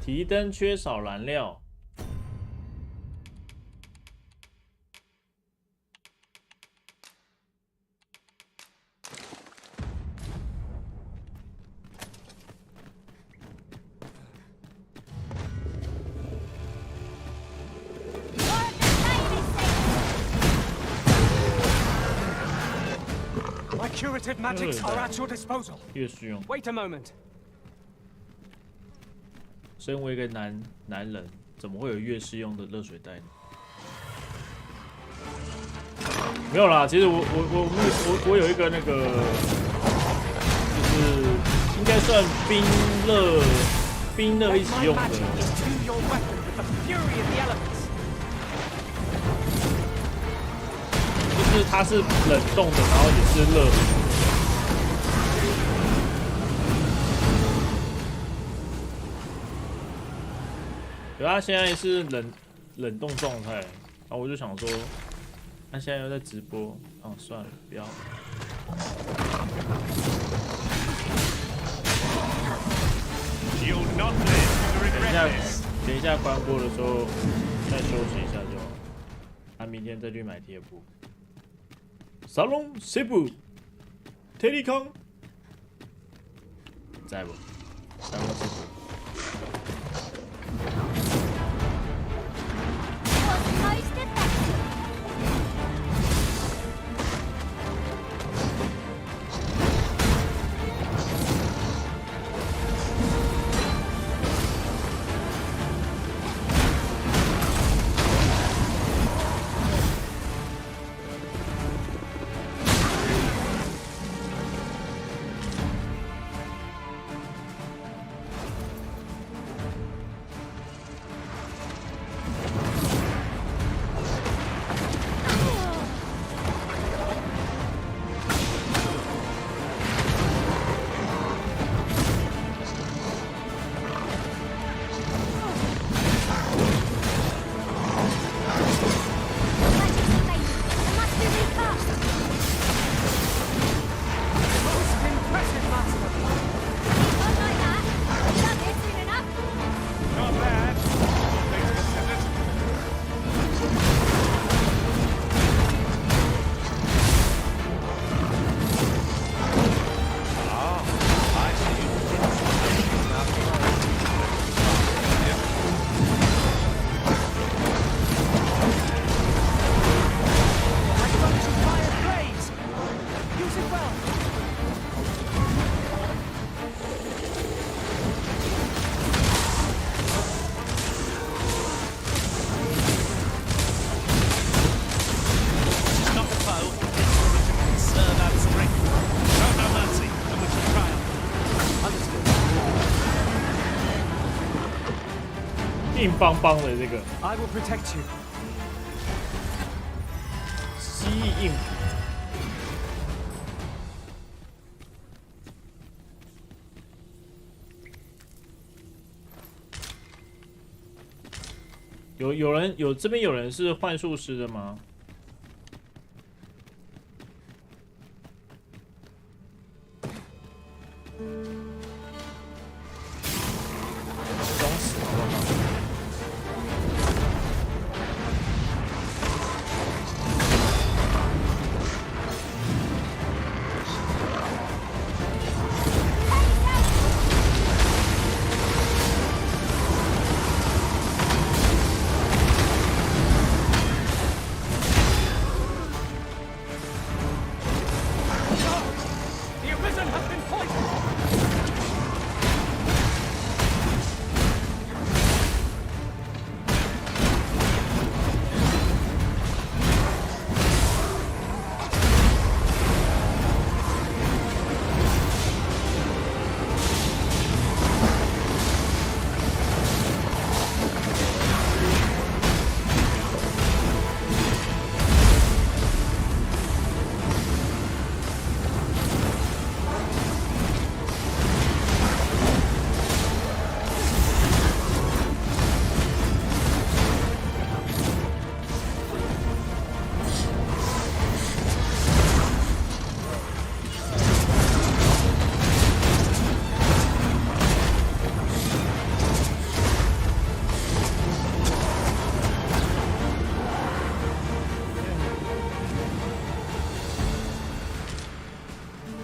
提灯缺少燃料。Curative magics are at your disposal. 越实用。Wait a moment. 身为一个男人，怎么会有越适用的热水袋呢？没有啦，其实我有一个那个，就是应该算冰热一起用的。就是它是冷冻的，然后也是热的。对，它现在是冷冻状态，然后我就想说，它现在又在直播，哦，算了，不要。等一下，等一下关播的时候再休息一下就好。明天再去买贴布。沙龙西部，天利康，在不？沙龙西部。 硬邦邦的这个 I will protect you. 蜥蜴硬皮。这边有人是幻术师的吗？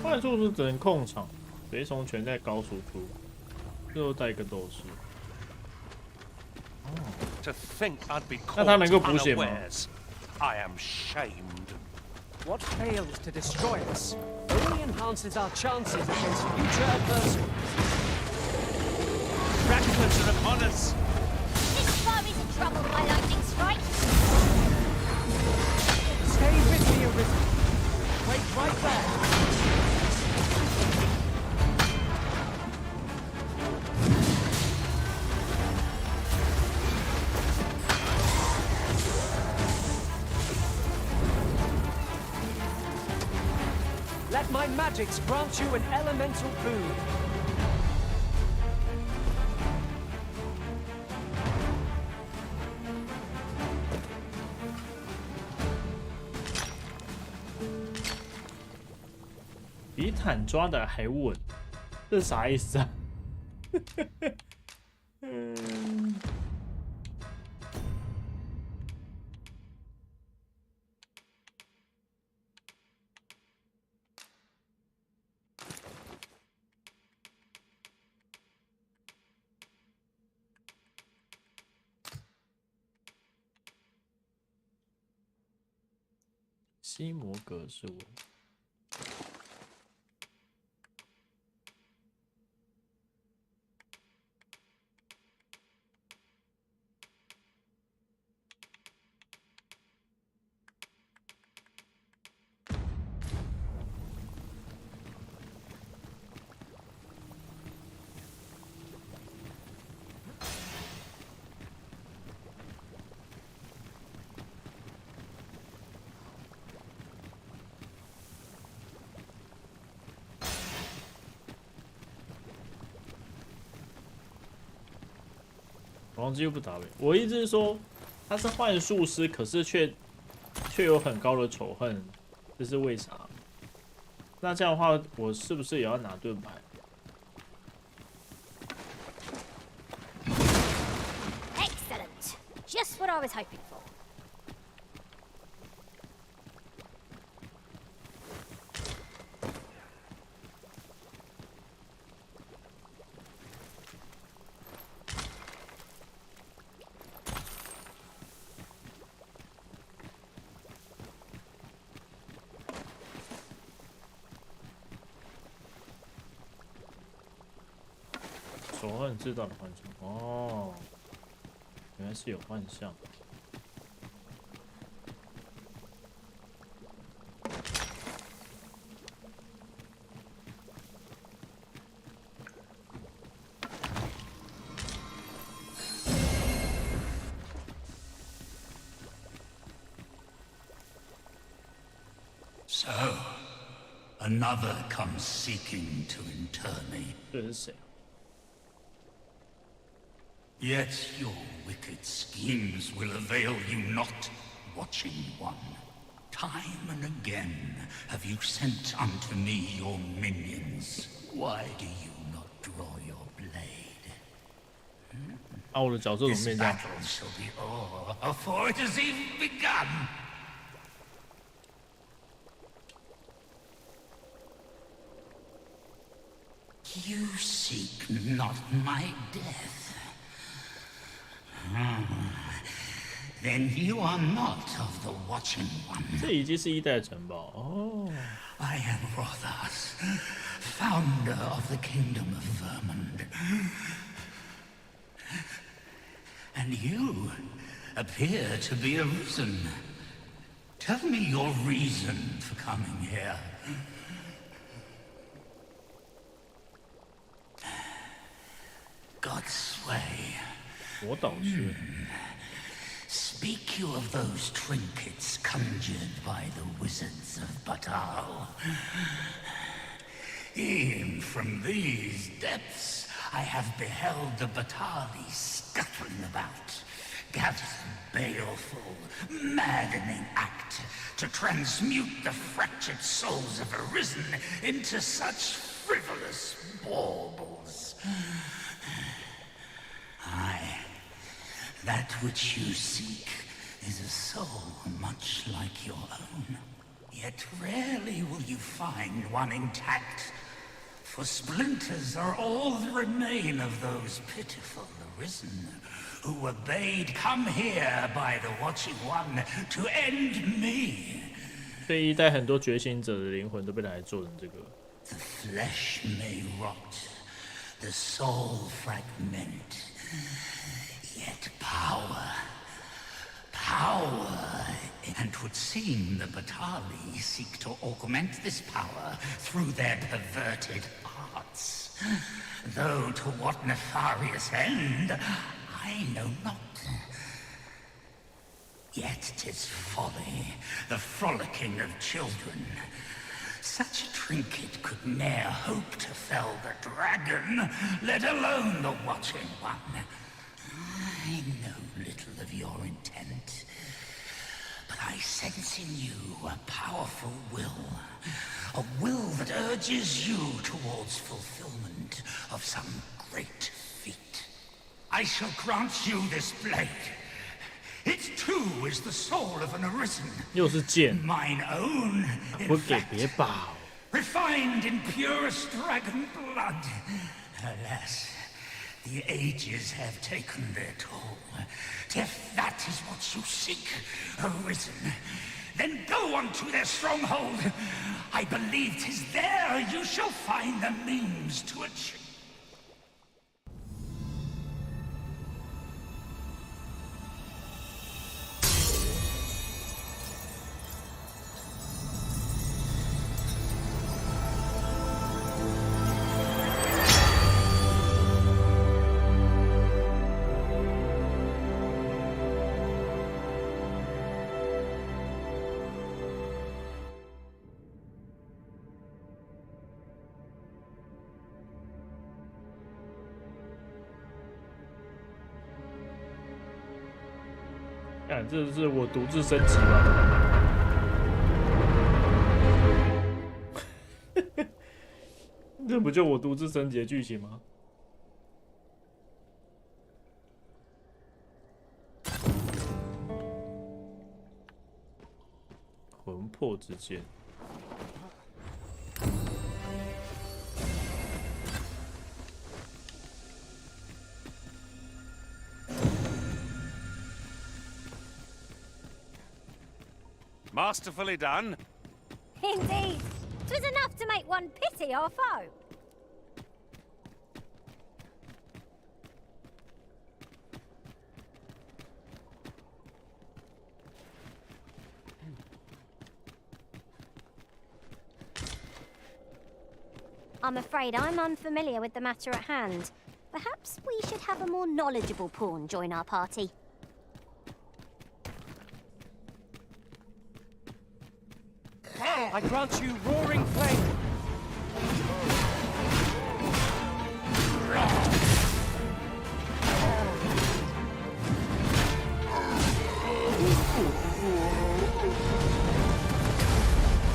幻术师只能控场，随从全在高输出，最后带一个斗士。那他能够补血吗？ I am shamed. What failed to destroy us only enhances our chances against future adversaries. Fragments are upon us. This foe is in trouble, my lightning strike. Stay with me, Arisen. Wait right there. Let my magics grant you an elemental boon. "比坦抓的还稳"，这是啥意思啊？西摩格是我。王基又不打呗。我意思是说，他是幻术师，可是却有很高的仇恨，这是为啥？那这样的话，我是不是也要拿盾牌？ Excellent. Just what I was hoping for. 仇恨制造的幻象哦，原来是有幻象。So, another comes seeking to inter me. 这是谁？ Yet your wicked schemes will avail you not, watching one. Time and again have you sent unto me your minions. Why do you not draw your blade? 啊，我的角色怎么变这样？ This battle shall be o'er before it has even begun. You seek not my death. Then you are not of the watching one. 这已经是一代城堡哦。I am Rothas, founder of the kingdom of Vermund. And you appear to be arisen. Tell me your reason for coming here. Godsway. 我导师。 Speak you of those trinkets conjured by the wizards of Batal. E'en from these depths I have beheld the Batali scuttling about, gathering baleful, maddening act to transmute the fractured souls of Arisen into such frivolous baubles. That which you seek is a soul much like your own. Yet rarely will you find one intact, for splinters are all that remain of those pitiful Arisen, who were bade come here by the Watching One to end me. 这一代很多觉醒者的灵魂都被拿来做成这个。 The flesh may rot, the soul fragment. Yet power, and 'twould seem the Batali seek to augment this power through their perverted arts. Though to what nefarious end, I know not. Yet 'tis folly, the frolicking of children. Such a trinket could ne'er hope to fell the dragon, let alone the Watching One. I know little of your intent, but I sense in you a powerful will. A will that urges you towards fulfillment of some great feat. I shall grant you this blade. It too is the soul of an Arisen. 又是剑。 Mine own, 不 in 给 fact, 别保。 refined in purest dragon blood. Alas, the ages have taken their toll. If that is what you seek, Arisen, Then go on to their stronghold. I believe 'tis there you shall find the means to achieve. 看，这是我独自升级吧？这不就我独自升级的剧情吗？魂魄之剑。 Masterfully done. Indeed. 'Twas enough to make one pity our foe. I'm afraid I'm unfamiliar with the matter at hand. Perhaps we should have a more knowledgeable pawn join our party. I grant you roaring flame.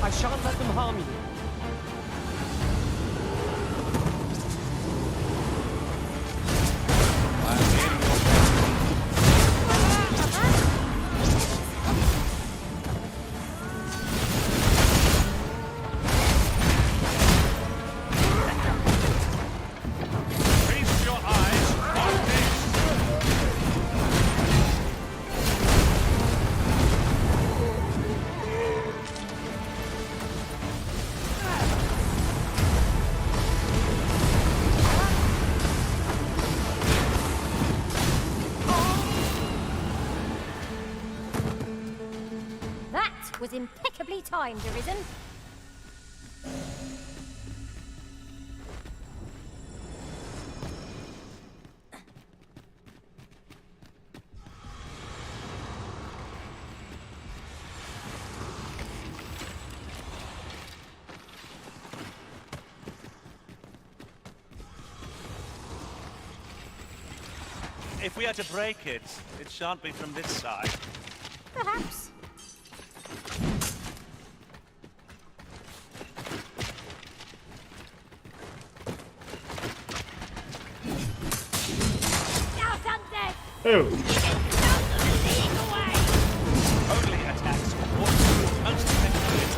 I shan't let them harm you. Was impeccably timed, Arisen. If we are to break it, it shan't be from this side. Perhaps. Oh. Only attacks most effective.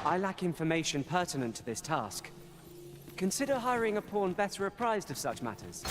I lack information pertinent to this task. Consider hiring a pawn better apprised of such matters.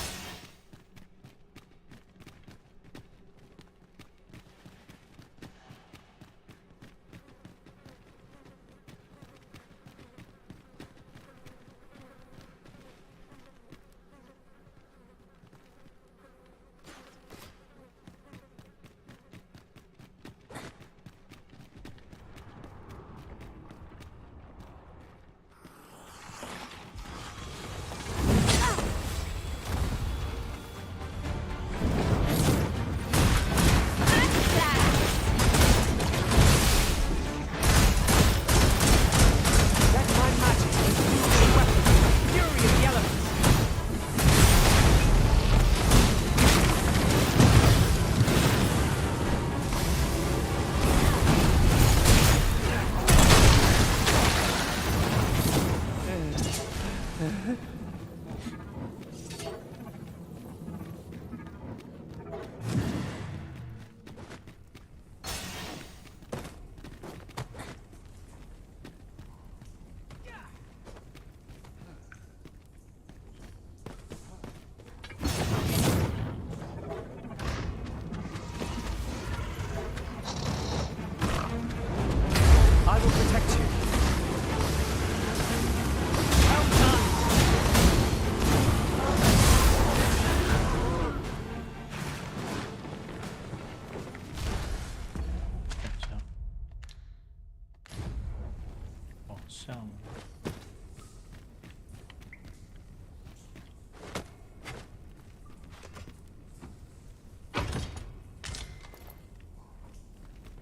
向。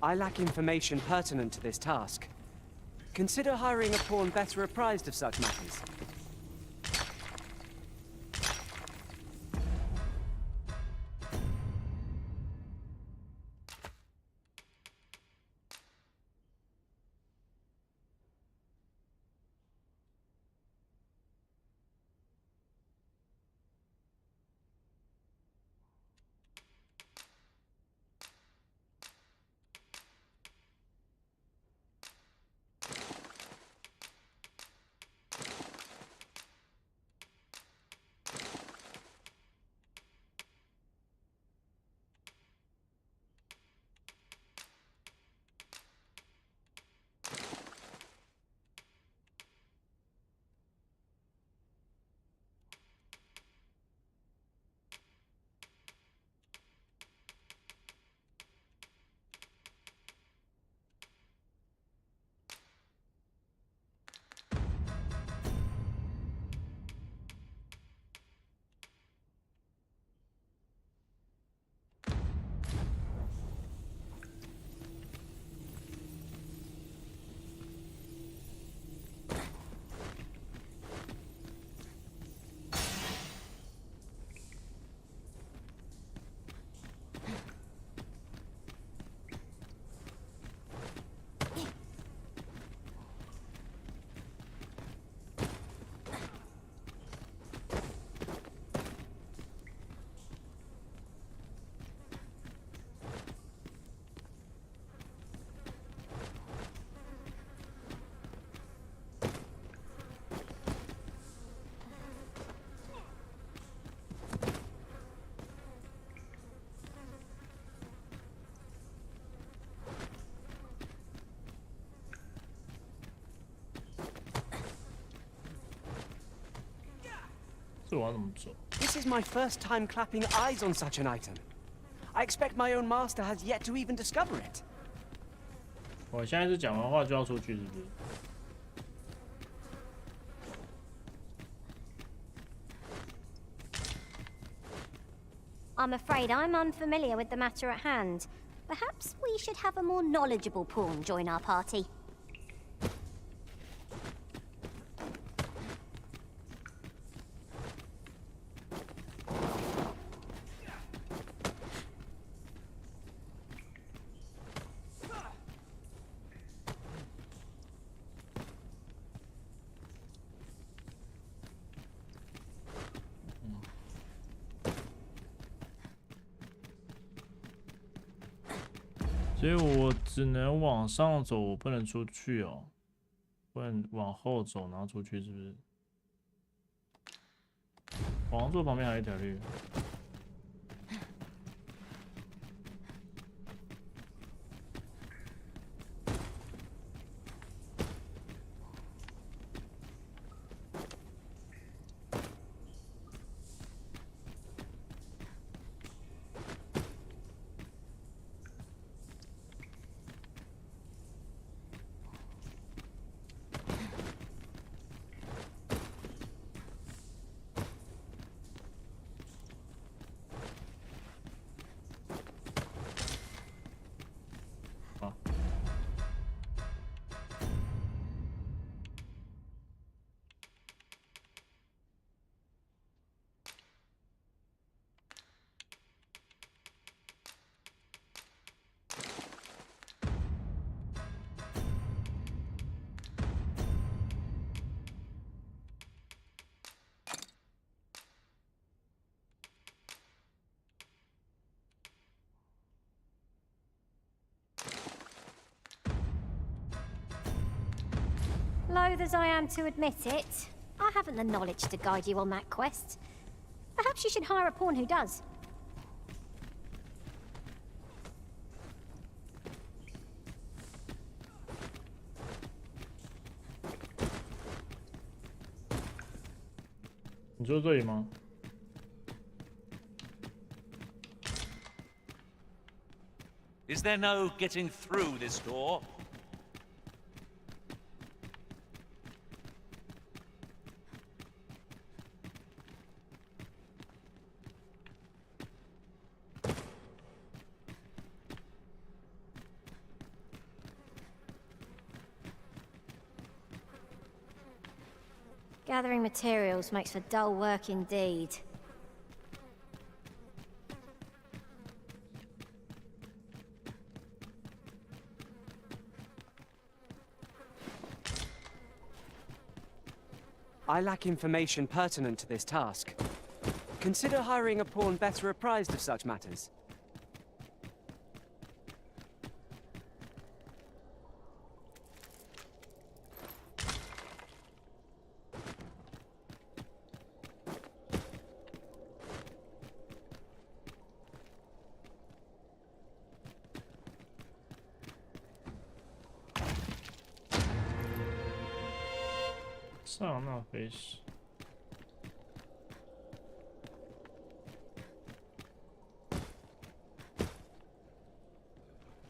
I lack information pertinent to this task. Consider hiring a pawn better apprised of such matters. This is my first time clapping eyes on such an item. I expect my own master has yet to even discover it. 我现在是讲完话就要出去，是不是？ I'm afraid I'm unfamiliar with the matter at hand. Perhaps we should have a more knowledgeable pawn join our party.所以我只能往上走，我不能出去哦，不能往后走，然后出去，是不是？王座旁边还有一条绿。Loath as I am to admit it, I haven't the knowledge to guide you on that quest. Perhaps you should hire a pawn who does. 你说这里吗？ Is there no getting through this door? Gathering materials makes for dull work indeed. I lack information pertinent to this task. Consider hiring a pawn better apprised of such matters.上那回事。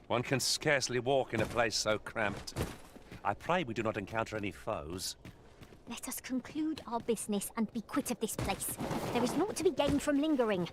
One can scarcely walk in a place so cramped. I pray we do not encounter any foes. Let us conclude our business and be quit of this place. There is naught to be gained from lingering.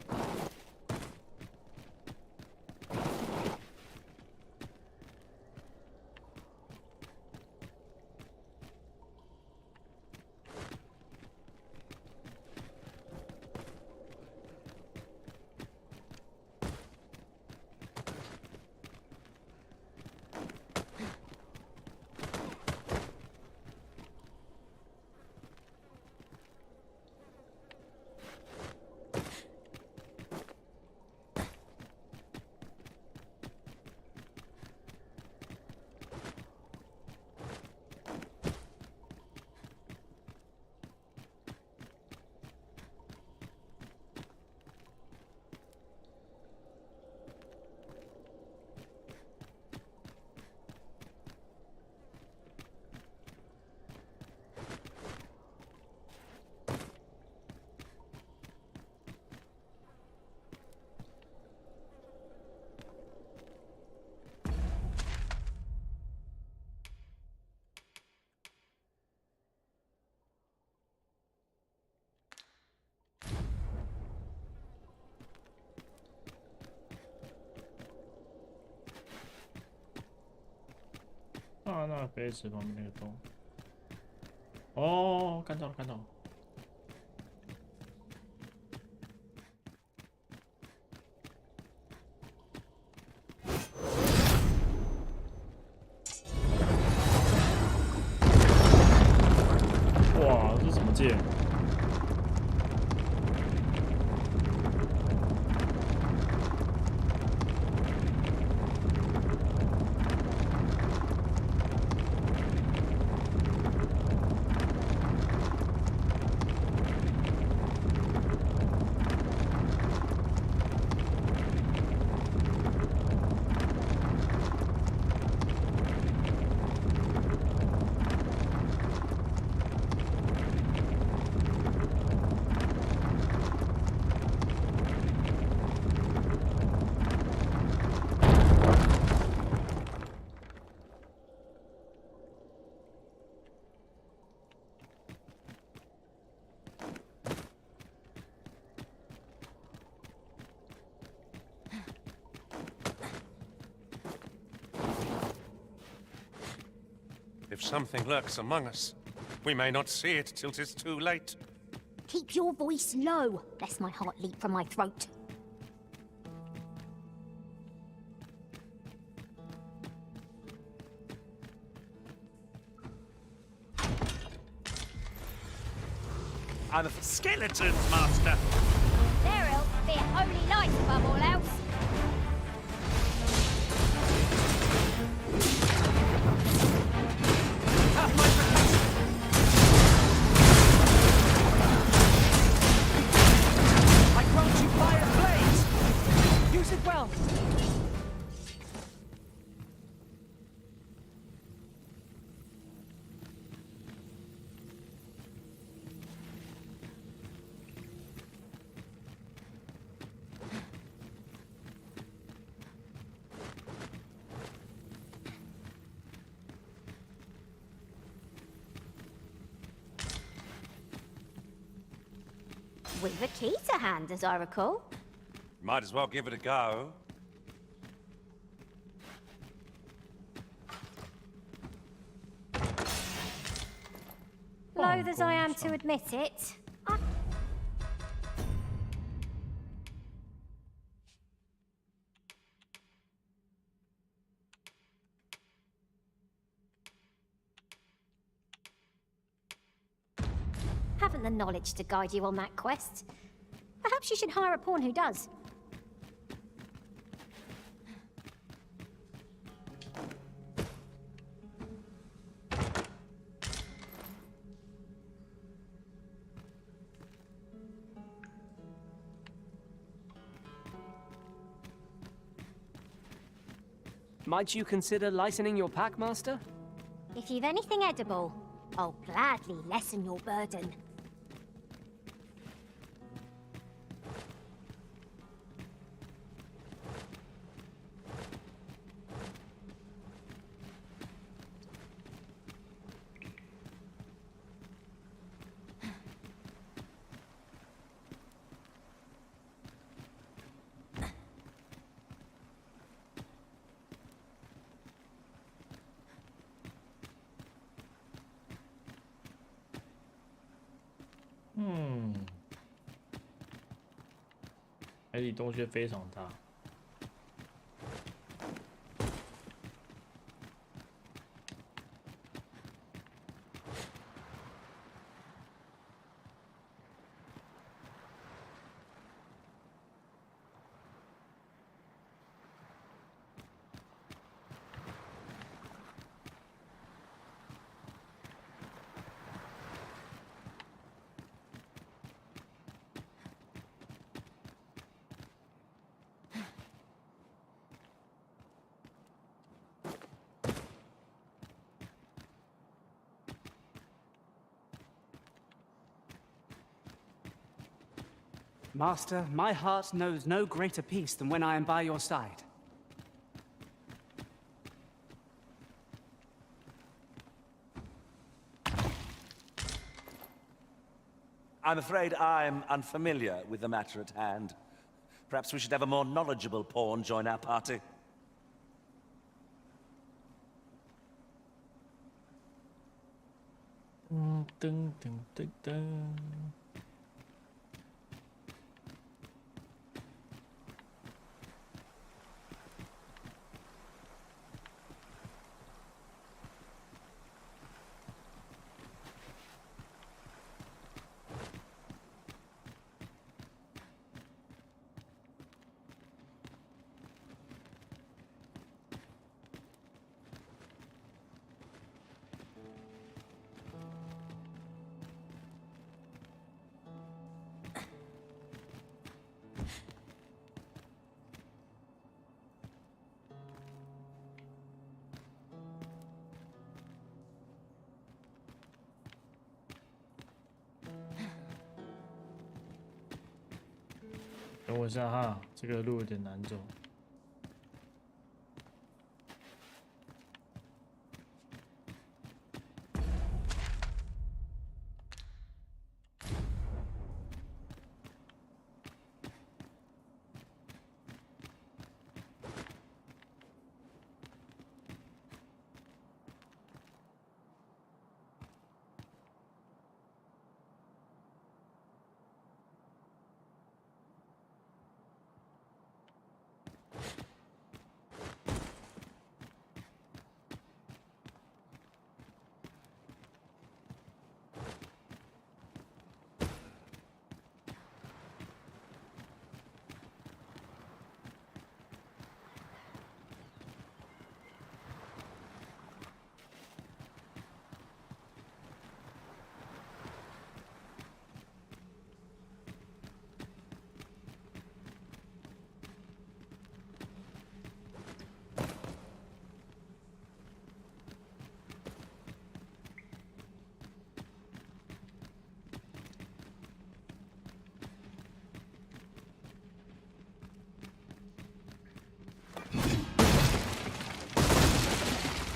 啊，那飞石旁边那个洞。哦，看到了，看到了。哇，这怎么剑？If something lurks among us, we may not see it till 'tis too late. Keep your voice low, lest my heart leap from my throat. I'm a skeletons, master. Their ilk fear holy light above all else. I grant you fire blaze! Use it well! With a key to hand, as I recall. Might as well give it a go. loath as I am to admit it, I... haven't the knowledge to guide you on that quest. Perhaps you should hire a pawn who does. Might you consider lightening your pack, Master? If you've anything edible, I'll gladly lessen your burden.海底洞穴非常大。Master, my heart knows no greater peace than when I am by your side. I'm afraid I'm unfamiliar with the matter at hand. Perhaps we should have a more knowledgeable pawn join our party. Dun, dun, dun, dun. 等我一下哈，这个路有点难走。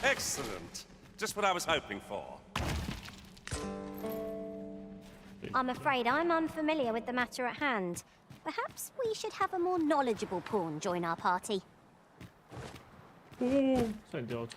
Excellent. Just what I was hoping for. I'm afraid I'm unfamiliar with the matter at hand. Perhaps we should have a more knowledgeable pawn join our party. 算掉。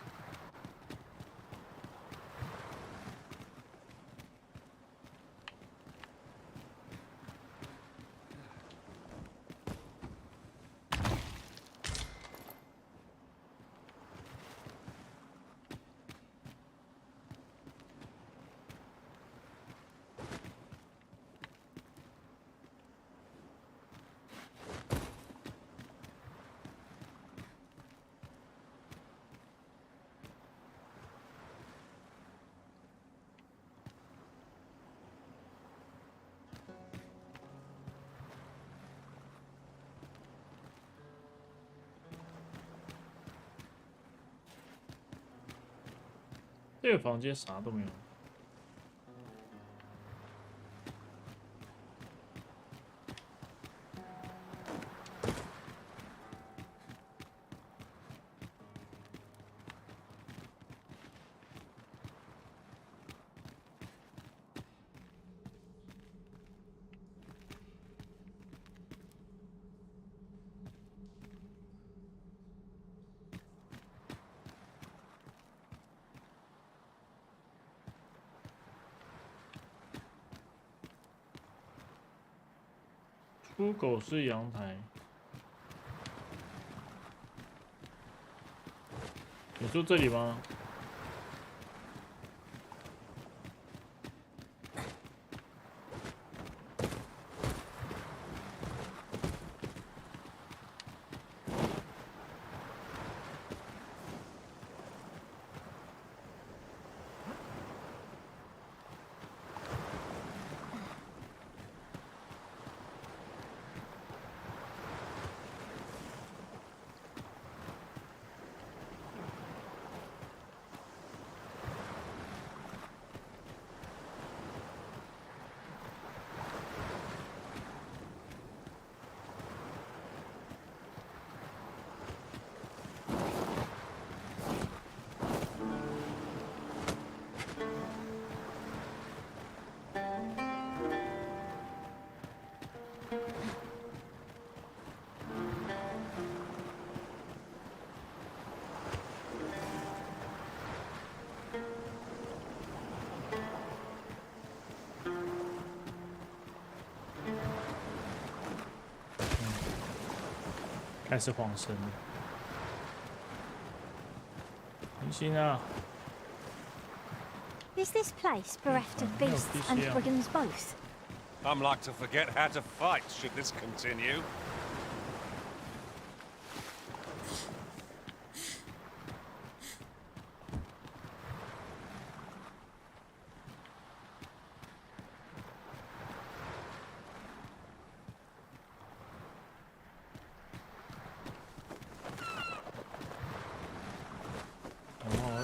这个房间啥都没有。出口是阳台。你住这里吗？开始晃神了，明星啊 Is this place bereft of beasts and brigands both? I'm like to forget how to fight should this continue.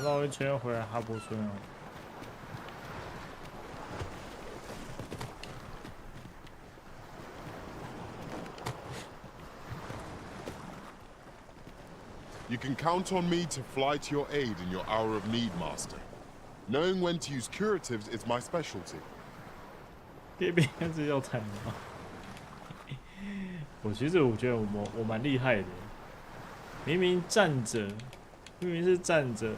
绕一圈回来哈伯村哦。You can count on me to fly to your aid in your hour of need, Master. Knowing when to use curatives is my specialty. 这边是要惨吗？我觉得我蛮厉害的，明明站着，明明是站着。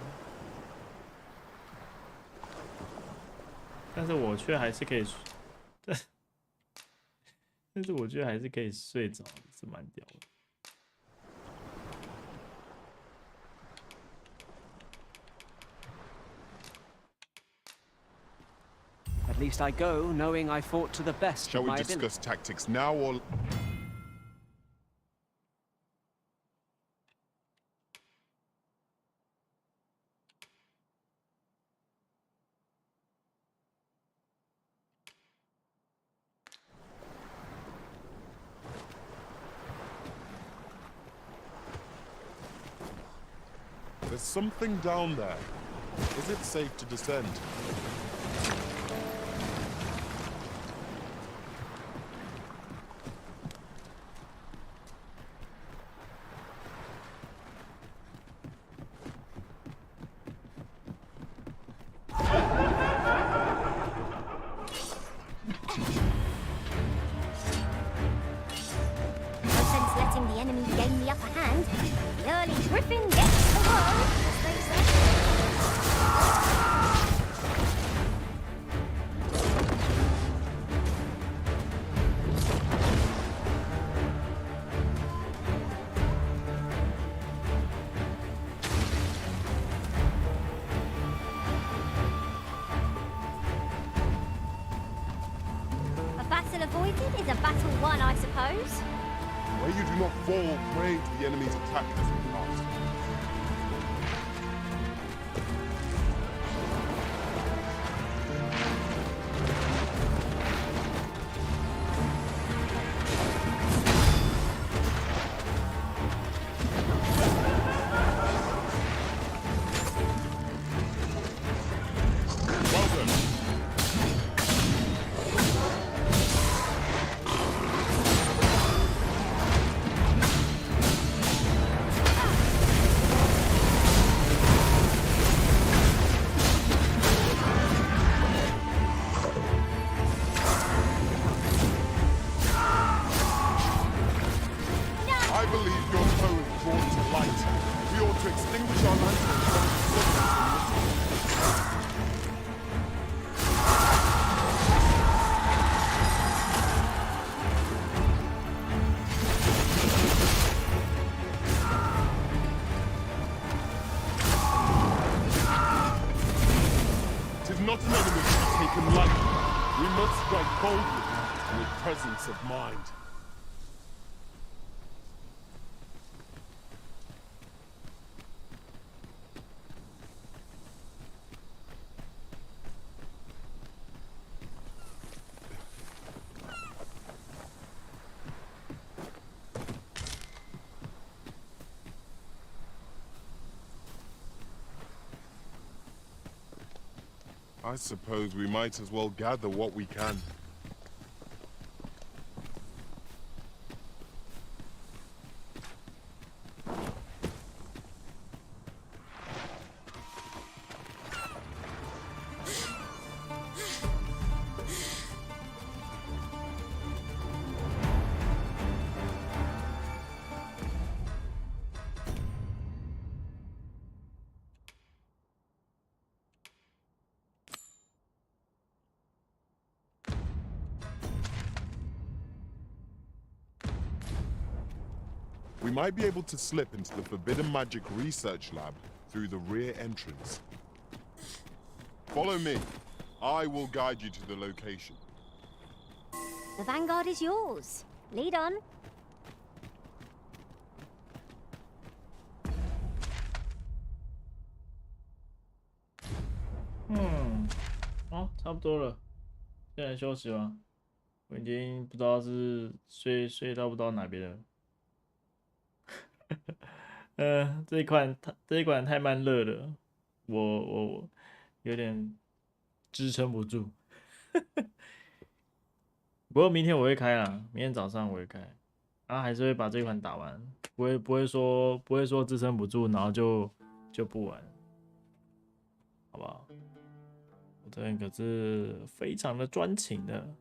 但是我却还是可以，但是我觉得还是可以睡着，是蛮屌的。At least I go knowing I fought to the best Shall of we my discuss ability. tactics now or? There's something down there. Is it safe to descend? No sense letting the enemy gain the upper hand. The early griffin gets the worm, as they say. A battle avoided is a battle won, I suppose. Where you do not fall prey to the enemy's attack as it passed. Not an enemy to be taken lightly. We must strike boldly and with presence of mind. I suppose we might as well gather what we can. We might be able to slip into the Forbidden Magic Research Lab through the rear entrance. Follow me. I will guide you to the location. The vanguard is yours. Lead on. 差不多了，现在休息吧。我已经不知道是睡到不知道哪边了。这一款太慢热了，我有点支撑不住。不过明天我会开啦，明天早上我会开，然后还是会把这款打完，不会说支撑不住，然后就不玩，好不好？我这人可是非常的专情的。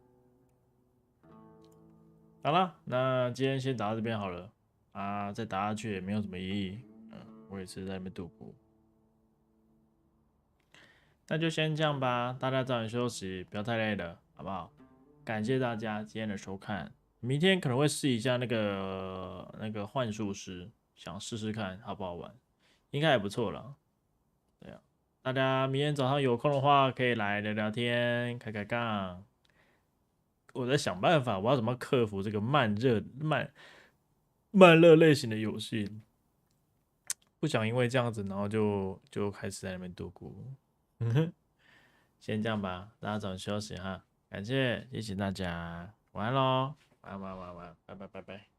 好了，那今天先打到这边好了。再打下去也没有什么意义，我也是在那边度过，那就先这样吧，大家早点休息，不要太累了，好不好？感谢大家今天的收看，明天可能会试一下那个幻术师，想试试看好不好玩，应该还不错啦。对啊，大家明天早上有空的话可以来聊聊天，开开杠。我在想办法，我要怎么克服这个慢热类型的游戏，不想因为这样子，然后就开始在那边度过。先这样吧，大家早点休息哈，感谢，谢谢大家，晚安喽，晚安，拜拜。